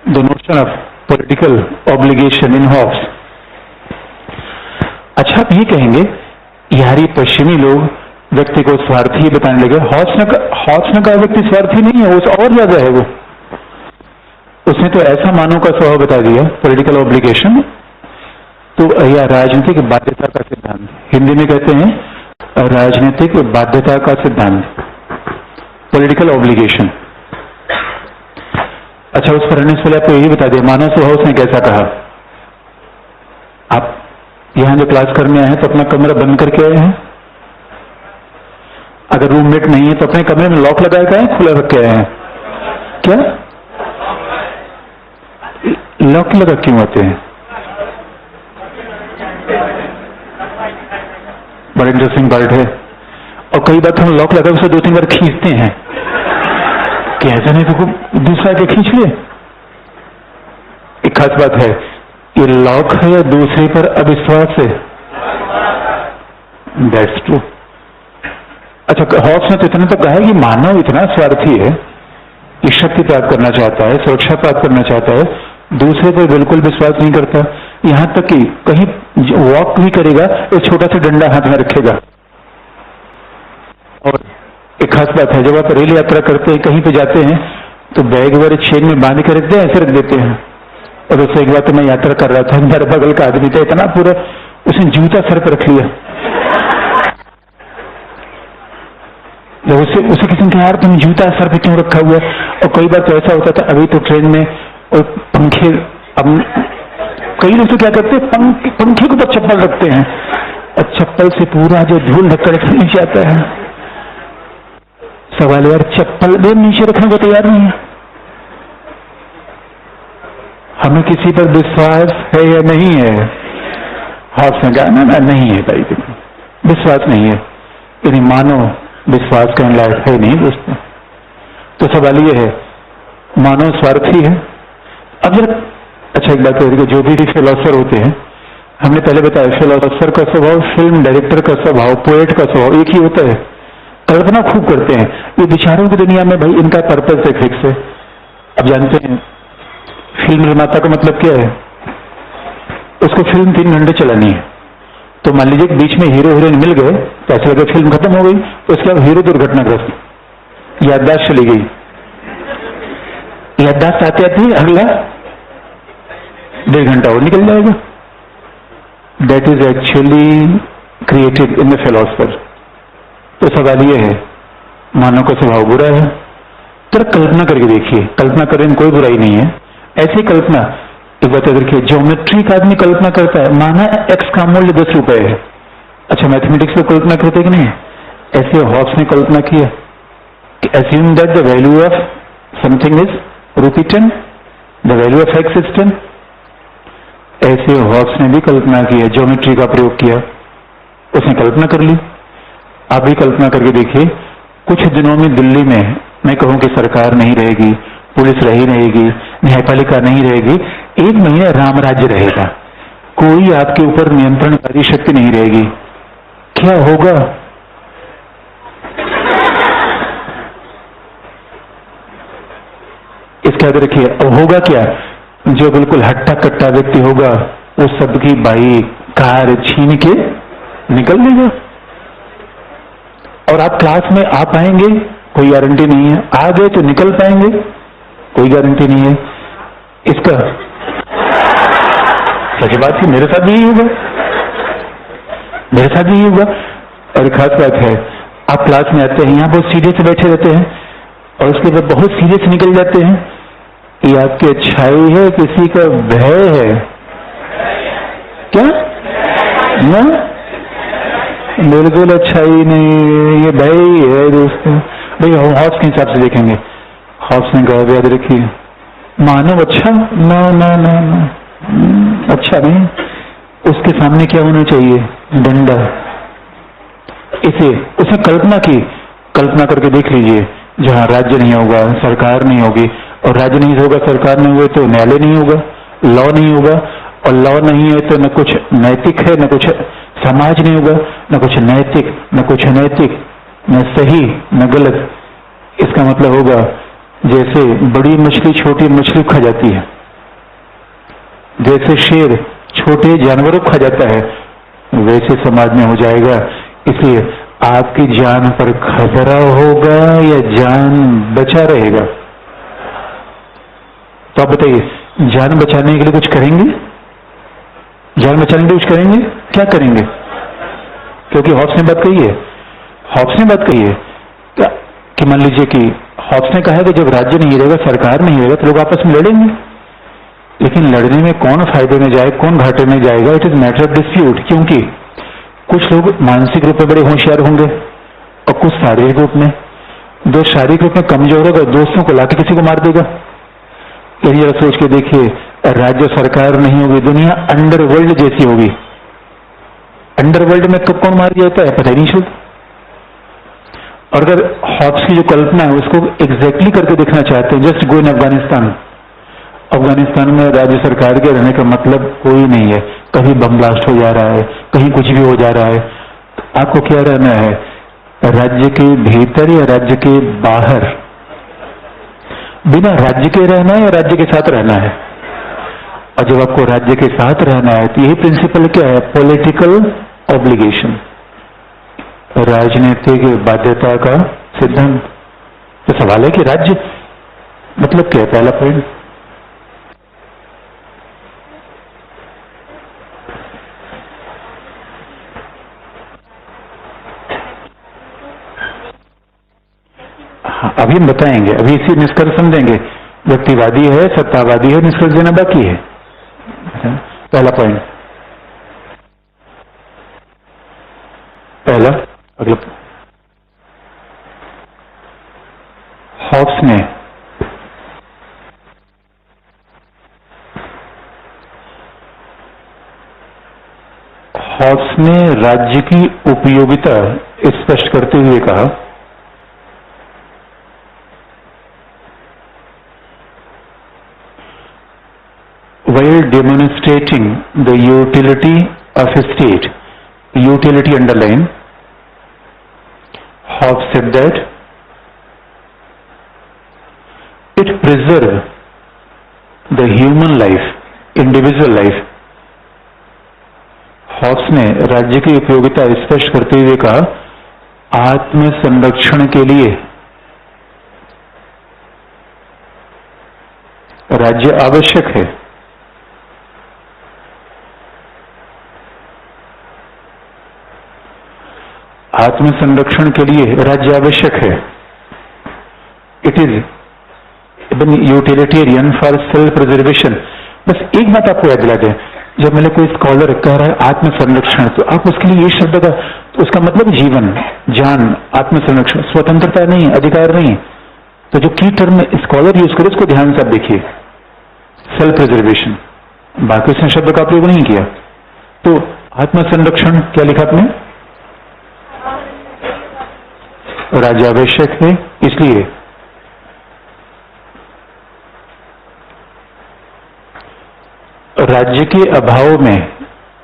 The notion of political obligation in Hobbes. अच्छा, आप ये कहेंगे यार ये पश्चिमी लोग व्यक्ति को स्वार्थी बताने लगे। हॉब्स ने कहा व्यक्ति स्वार्थी नहीं है, वो और ज्यादा है। वो उसने तो ऐसा मानव का स्वभाव बता दिया, पॉलिटिकल ऑब्लिगेशन। तो यह राजनीतिक बाध्यता का सिद्धांत, हिंदी में कहते हैं राजनीतिक बाध्यता का सिद्धांत। Political obligation. अच्छा, उस पर रहने से पहले आपको यही बता दिया मानव स्वभाव उसने कैसा कहा। आप यहां जो क्लास करने आए हैं तो अपना कमरा बंद करके आए हैं? अगर रूममेट नहीं है तो अपने कमरे में लॉक लगा के आए हैं, खुला रख के आए हैं? क्या लॉक लगा क्यों आते हैं? बड़ा इंटरेस्टिंग पार्ट है। और कई बार हम लॉक लगा उसे 2-3 बार खींचते हैं कि ऐसा नहीं तो दूसरा के खींच ले। एक खास बात है, ये लॉक है या दूसरे पर अविश्वास है? That's true. अच्छा, हॉब्स ने तो इतना तो कहा है कि मानव इतना स्वार्थी है कि शक्ति प्राप्त करना चाहता है, सुरक्षा प्राप्त करना चाहता है, दूसरे पर बिल्कुल विश्वास नहीं करता। यहां तक कि कहीं वॉक भी करेगा एक छोटा सा डंडा हाथ में रखेगा। और एक खास बात है, जब आप रेल यात्रा करते हैं, कहीं पे जाते हैं तो बैग वगैरह चेन में बांध के रखते हैं, ऐसे रख देते हैं। और उससे एक बार तो मैं यात्रा कर रहा था, मेरे बगल का आदमी था, इतना पूरा उसने जूता सर पर रख लिया। जब उसे किसी ने कहा यार तुम जूता सर पे क्यों रखा हुआ है? और कई बार तो ऐसा होता था, अभी तो ट्रेन में और पंखे, अब कई लोग तो क्या करते हैं पंखे के ऊपर चप्पल रखते हैं और चप्पल से पूरा जो धूल ढक्कन नीचे आता है। सवाल यार चप्पल भी नीचे रखने को तैयार नहीं है। हमें किसी पर विश्वास है या नहीं है? हॉब्स ने कहा ना नहीं है भाई, विश्वास नहीं है। यानी मानो विश्वास करने लायक है नहीं दोस्तों। तो सवाल ये है, मानव स्वार्थी है? अब जरा अच्छा एक बात है, जो भी फिलोसफर होते हैं, हमने पहले बताया फिलोसफर का स्वभाव, फिल्म डायरेक्टर का स्वभाव, पोएट का स्वभाव एक ही होता है, कल्पना खूब करते हैं। ये विचारों की दुनिया में भाई इनका पर्पस है फिक्स है। अब जानते हैं फिल्म निर्माता का मतलब क्या है? उसको फिल्म 3 घंटे चलानी है। तो मान लीजिए बीच में हीरो हीरोइन मिल गए तो ऐसा लगे फिल्म खत्म हो गई, तो उसके बाद हीरो दुर्घटनाग्रस्त, याददाश्त चली गई, याददाश्त आते आते अगला 1.5 घंटा और निकल जाएगा। That is actually created in the philosopher. तो सवाल यह है, मानव का स्वभाव बुरा है? तो कल्पना करके देखिए, कल्पना करने में कोई बुराई नहीं है। ऐसी कल्पना एक बात देखिए, ज्योमेट्री का आदमी कल्पना करता है, माना एक्स का मूल्य 10 रुपए है। अच्छा, मैथमेटिक्स में कल्पना करते कि नहीं? ऐसे हॉब्स ने कल्पना किया कि assume that the value of something is ₹10, the value of x is 10। ऐसे हॉब्स ने भी कल्पना की है, ज्योमेट्री का प्रयोग किया, उसने कल्पना कर ली। आप भी कल्पना करके देखिए, कुछ दिनों में दिल्ली में मैं कहूं कि सरकार नहीं रहेगी, पुलिस रही रहेगी, न्यायपालिका नहीं रहेगी, 1 महीने राम राज्य रहेगा, कोई आपके ऊपर नियंत्रणकारी शक्ति नहीं रहेगी। क्या होगा? इसके याद रखिए, अब होगा क्या? जो बिल्कुल हट्टा कट्टा व्यक्ति होगा वो सबकी बाइक कार छीन के निकल देगा। और आप क्लास में आ पाएंगे कोई गारंटी नहीं है, आ गए तो निकल पाएंगे कोई गारंटी नहीं है। इसका सच बात है, मेरे साथ भी यही होगा, मेरे साथ भी यही होगा। और खास बात है, आप क्लास में आते हैं, यहां बहुत सीधे से बैठे रहते हैं और उसके बाद बहुत सीधे से निकल जाते हैं। ये आपकी अच्छाई है, किसी का भय है? क्या ना? बिल्कुल अच्छाई नहीं, ये भय ही है दोस्तों। भाई हॉब्स के हिसाब से देखेंगे, हॉब्स ने कहा याद रखिए, मानव अच्छा ना ना ना ना, अच्छा नहीं, उसके सामने क्या होना चाहिए? डंडा। इसे उसने कल्पना की, कल्पना करके देख लीजिए, जहां राज्य नहीं होगा, सरकार नहीं होगी, और राज्य नहीं होगा, सरकार नहीं हुए तो न्यायालय नहीं होगा, लॉ नहीं होगा, और लॉ नहीं है तो न कुछ नैतिक है, न कुछ समाज नहीं होगा, न कुछ नैतिक, न कुछ अनैतिक, न सही न गलत। इसका मतलब होगा जैसे बड़ी मछली छोटी मछली खा जाती है, जैसे शेर छोटे जानवरों को खा जाता है, वैसे समाज में हो जाएगा। इसलिए आपकी जान पर खतरा होगा या जान बचा रहेगा? तो आप बताइए, जान बचाने के लिए कुछ करेंगे? जान बचाने के लिए कुछ करेंगे? क्या करेंगे? क्योंकि हॉब्स ने बात कही है, हॉब्स ने बात कही है, क्या कि मान लीजिए कि हॉब्स ने कहा है कि जब राज्य नहीं रहेगा, सरकार नहीं रहेगा, तो लोग आपस में लड़ेंगे, लेकिन लड़ने में कौन फायदे में जाए, कौन घाटे में जाएगा, it is matter of dispute. क्योंकि कुछ लोग मानसिक रूप में बड़े होशियार होंगे और कुछ शारीरिक रूप में। जो शारीरिक रूप में कमजोर होगा दोस्तों को लाके किसी को मार देगा। यदि जरा सोच के देखिए, राज्य सरकार नहीं होगी, दुनिया अंडरवर्ल्ड जैसी होगी। अंडरवर्ल्ड में कब कौन मार जाता है पता ही नहीं चलता। और अगर हॉब्स की जो कल्पना है उसको एग्जैक्टली करके देखना चाहते हैं, जस्ट गो इन अफगानिस्तान। अफगानिस्तान में राज्य सरकार के रहने का मतलब कोई नहीं है। कहीं बम ब्लास्ट हो जा रहा है, कहीं कुछ भी हो जा रहा है। आपको क्या रहना है, राज्य के भीतर या राज्य के बाहर? बिना राज्य के रहना है या राज्य के साथ रहना है? और जब आपको राज्य के साथ रहना है तो यही प्रिंसिपल क्या है, पॉलिटिकल ऑब्लिगेशन, राजनीतिक बाध्यता का सिद्धांत। तो सवाल है कि राज्य मतलब क्या है, पहला पॉइंट। हाँ, अभी हम बताएंगे, अभी इसी निष्कर्ष समझेंगे। व्यक्तिवादी है, सत्तावादी है, निष्कर्ष देना बाकी है। पहला पॉइंट, पहला अगला, हॉब्स ने राज्य की उपयोगिता स्पष्ट करते हुए कहा, while demonstrating the utility of a state, utility underline, Hobbes said that it preserves the human life, individual life. Hobbes ने राज्य की उपयोगिता स्पष्ट करते हुए कहा, आत्म संरक्षण के लिए राज्य आवश्यक है। आत्म संरक्षण के लिए राज्य आवश्यक है। It is even utilitarian for self preservation. बस एक बात आपको याद दिला दें, जब मैंने कोई स्कॉलर कह रहा है आत्म संरक्षण, तो आप उसके लिए ये शब्द का, तो उसका मतलब जीवन, जान, आत्म संरक्षण, स्वतंत्रता नहीं, अधिकार नहीं। तो जो की टर्म स्कॉलर यूज करे उसको ध्यान से आप देखिए, सेल्फ प्रिजर्वेशन, बाकी उसने शब्द का प्रयोग नहीं किया। तो आत्म संरक्षण क्या लिखा आपने, राज्य आवश्यक है। इसलिए राज्य के अभाव में,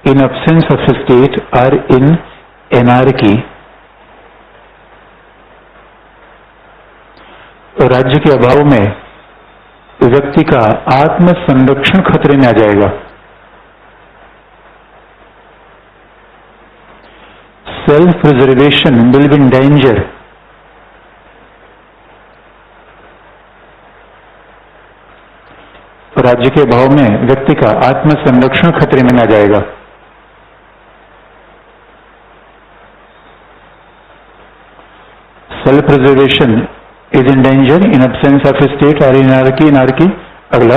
इन एब्सेंस ऑफ स्टेट और इन एनार्की, राज्य के अभाव में व्यक्ति का आत्म संरक्षण खतरे में आ जाएगा। Self preservation will be in danger. राज्य के अभाव में व्यक्ति का आत्म संरक्षण खतरे में आ जाएगा। Self preservation is in danger in absence of state और इन एनार्की। अगला,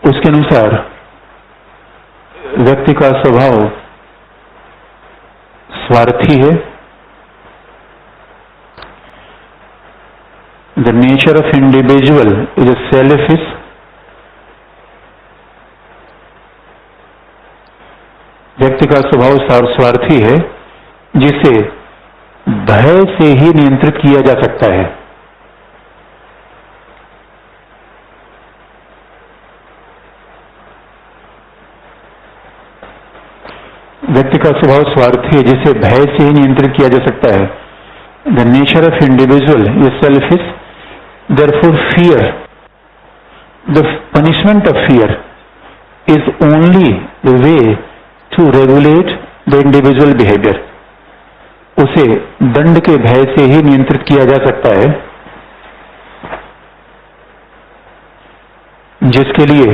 उसके अनुसार व्यक्ति का स्वभाव स्वार्थी है। The nature of individual is a selfish, व्यक्ति का स्वभाव स्वार्थी है जिसे भय से ही नियंत्रित किया जा सकता है। व्यक्ति का स्वभाव स्वार्थी है जिसे भय से ही नियंत्रित किया जा सकता है। The nature of individual is selfish. Therefore, fear, the punishment of fear, is only the way to regulate the individual behavior. उसे दंड के भय से ही नियंत्रित किया जा सकता है, जिसके लिए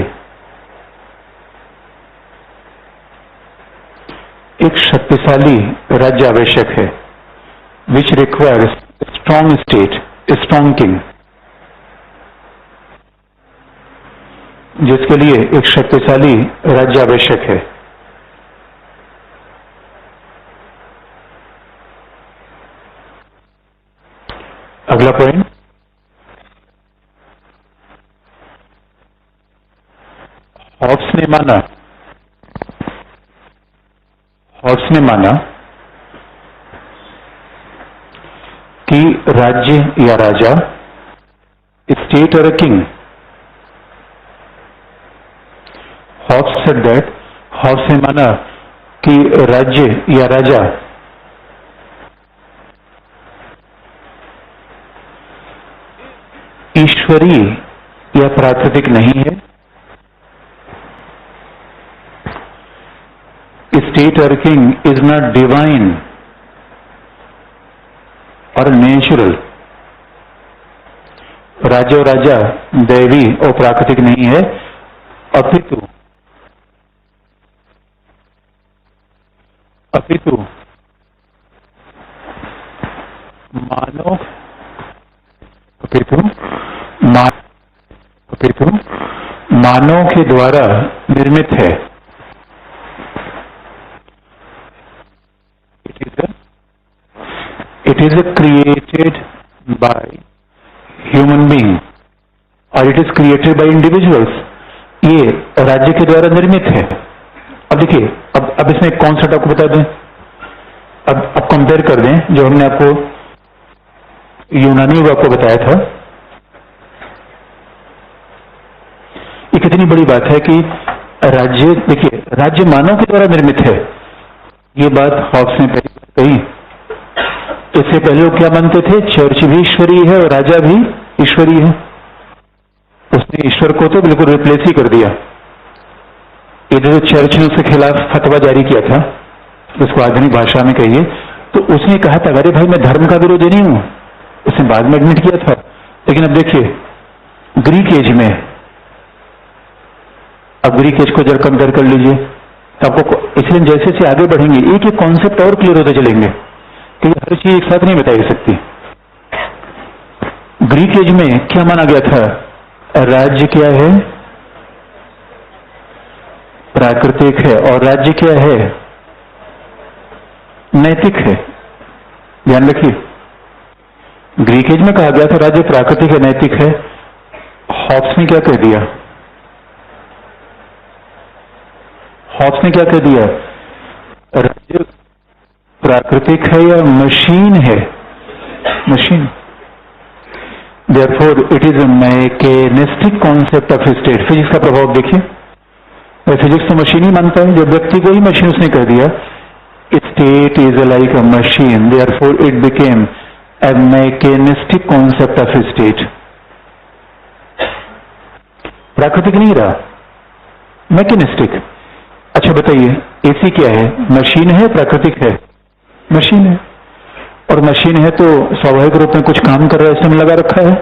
एक शक्तिशाली राज्य आवश्यक है। which requires a strong state, a strong king, जिसके लिए एक शक्तिशाली राज्य आवश्यक है। अगला पॉइंट, हॉब्स ने माना कि राज्य या राजा, स्टेट और king, Hobbes said that, Hobbes ने माना कि राज्य या राजा ईश्वरीय या प्राकृतिक नहीं है, स्टेट और किंग इज नॉट डिवाइन और नेचुरल, राज्य और राजा दैवी और प्राकृतिक नहीं है, अपितु मानव के द्वारा निर्मित है। It is created by human being और it is created by individuals. ये राज्य के द्वारा निर्मित है। अब देखिए, अब इसमें एक कॉन्सेप्ट आपको बता दें, अब कंपेयर कर दें जो हमने आपको यूनानी युग को बताया था। ये कितनी बड़ी बात है कि राज्य, देखिए, राज्य मानव के द्वारा निर्मित है। ये बात हॉब्स ने पहले कही। इससे पहले लोग क्या मानते थे? चर्च भी ईश्वरीय है और राजा भी ईश्वरीय है। उसने ईश्वर को तो बिल्कुल रिप्लेस ही कर दिया। इधर चर्च ने उसके खिलाफ फतवा जारी किया था, उसको आधुनिक भाषा में कहिए तो उसने कहा था, अरे भाई मैं धर्म का विरोधी नहीं हूं। उसने बाद में एडमिट किया था। लेकिन अब देखिए, ग्रीक एज में, अब ग्रीक एज को जरा कंपेयर कर लीजिए तो आपको, इसलिए जैसे जैसे आगे बढ़ेंगे एक एक कॉन्सेप्ट और क्लियर होते चलेंगे कि हर चीज एक साथ नहीं बताई जा सकती। ग्रीक एज में क्या माना गया था? राज्य क्या है? प्राकृतिक है। और राज्य क्या है? नैतिक है। ध्यान रखिए, ग्रीक एज में कहा गया था राज्य प्राकृतिक है, नैतिक है। हॉब्स ने क्या कह दिया? हॉब्स ने क्या कह दिया? राज्य प्राकृतिक है या मशीन है? Machine. Therefore it is a mechanistic concept of state. Physics का प्रभाव देखिए, फिजिक्स तो मशीन ही मानता है। जब व्यक्ति को ही मशीन उसने कह दिया, state is like a machine, therefore it became a mechanistic concept of state. प्राकृतिक नहीं रहा, मैकेनिस्टिक। अच्छा बताइए, एसी क्या है? मशीन है, प्राकृतिक है? मशीन है। और मशीन है तो स्वाभाविक रूप में कुछ काम कर रहा है, इसमें लगा रखा है,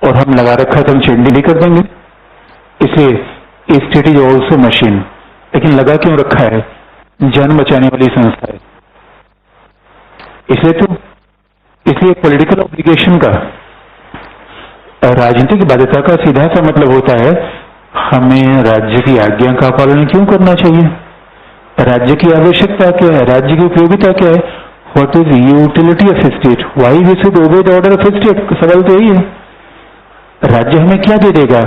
और हम लगा रखा है तो हम चेंज नहीं कर देंगे। इसलिए स्टेट इज ऑल्सो मशीन। लेकिन लगा क्यों रखा है? जान बचाने वाली संस्था है। इसलिए पॉलिटिकल ऑब्लिगेशन का, राजनीतिक बाध्यता का सीधा सा मतलब होता है, हमें राज्य की आज्ञा का पालन क्यों करना चाहिए? राज्य की आवश्यकता क्या है? राज्य की उपयोगिता क्या है? What is utility of state? Why we should obey the order of state? सवाल तो यही है। राज्य हमें क्या दे देगा?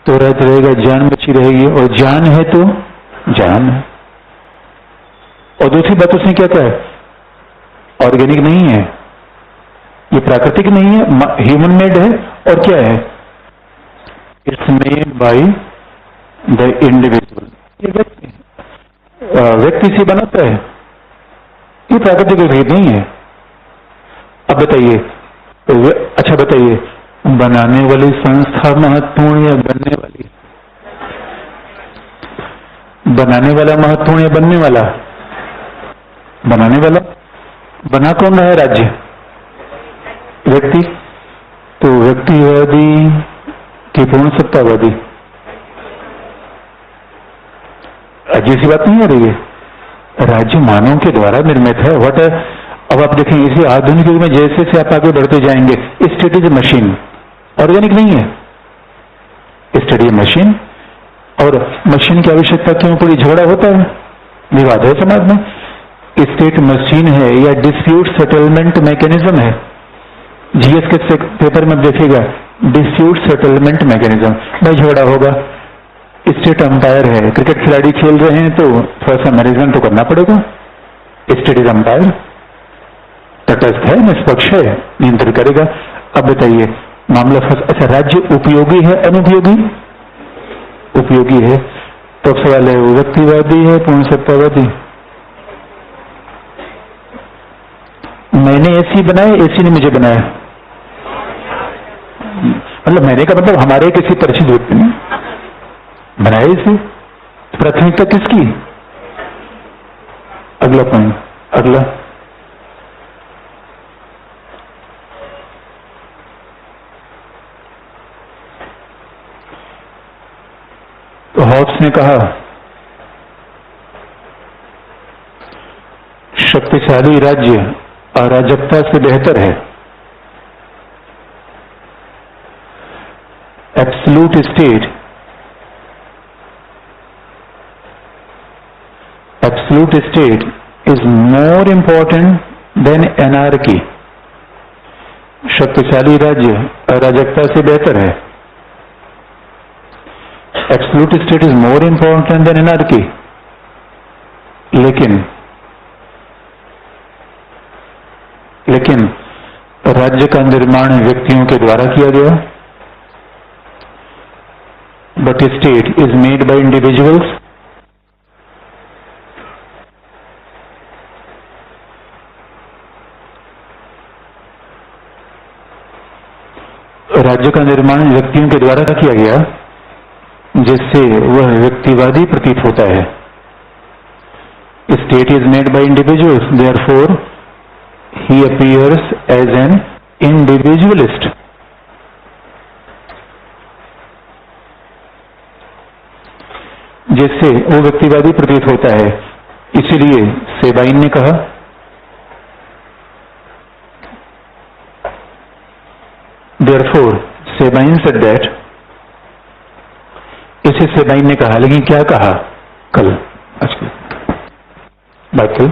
तो राज्य रहेगा, जान बची रहेगी, और जान है तो जान है। और दूसरी बात उसने क्या कहा? ऑर्गेनिक नहीं है, ये प्राकृतिक नहीं है, ह्यूमन मेड है। और क्या है? It's made by the individual. ये व्यक्ति से बनाता है, ये प्राकृतिक भेद नहीं है। अब बताइए, अच्छा बताइए, बनाने वाली संस्था महत्वपूर्ण या बनने वाली? बनाने वाला महत्वपूर्ण या बनने वाला? बनाने वाला। बना कौन रहा है राज्य? व्यक्ति। तो व्यक्तिवादी की पूर्ण सत्तावादी? अजीब सी बात नहीं हो रही है? राज्य मानव के द्वारा निर्मित है। व्हाट अब आप देखें इसी आधुनिक युग में जैसे जैसे आप आगे बढ़ते जाएंगे, स्टेट इज मशीन, ऑर्गेनिक नहीं है, स्टेट इज मशीन। और मशीन की आवश्यकता क्यों पड़ी? झगड़ा होता है, विवाद है समाज में। स्टेट मशीन है या डिस्प्यूट सेटलमेंट मैकेनिज्म है। जीएस के पेपर में देखिएगा, डिस्प्यूट सेटलमेंट मैकेनिज्म, भाई झगड़ा होगा, स्टेट अंपायर है, क्रिकेट खिलाड़ी खेल रहे हैं तो थोड़ा सा मैनेजमेंट तो करना पड़ेगा। स्टेट इज अंपायर, तटस्थ है, निष्पक्ष है, नियंत्रण करेगा। अब बताइए मामला फंस, अच्छा राज्य उपयोगी है अनुपयोगी? उपयोगी है, तो अब सवाल है वो व्यक्तिवादी है पूर्ण सत्तावादी? मैंने एसी बनाया, एसी ने मुझे बनाया, मतलब मैंने का मतलब हमारे किसी परिचित व्यक्ति ने बनाया इसे। प्राथमिकता किसकी? अगला पॉइंट, अगला तो हॉब्स ने कहा शक्तिशाली राज्य अराजकता से बेहतर है। Absolute state, absolute state is more important than anarchy. शक्तिशाली राज्य अराजकता से बेहतर है। Absolute state is more important than anarchy. लेकिन राज्य का निर्माण व्यक्तियों के द्वारा किया गया, but state is made by individuals. राज्य का निर्माण व्यक्तियों के द्वारा किया गया जिससे वह व्यक्तिवादी प्रतीत होता है। State is made by individuals, therefore he appears as an individualist। जिससे वो व्यक्तिवादी प्रतीत होता है। इसीलिए सेबाइन ने कहा, therefore सेबाइन said that, इसे सेबाइन ने कहा, लेकिन क्या कहा? कल, आज बात कल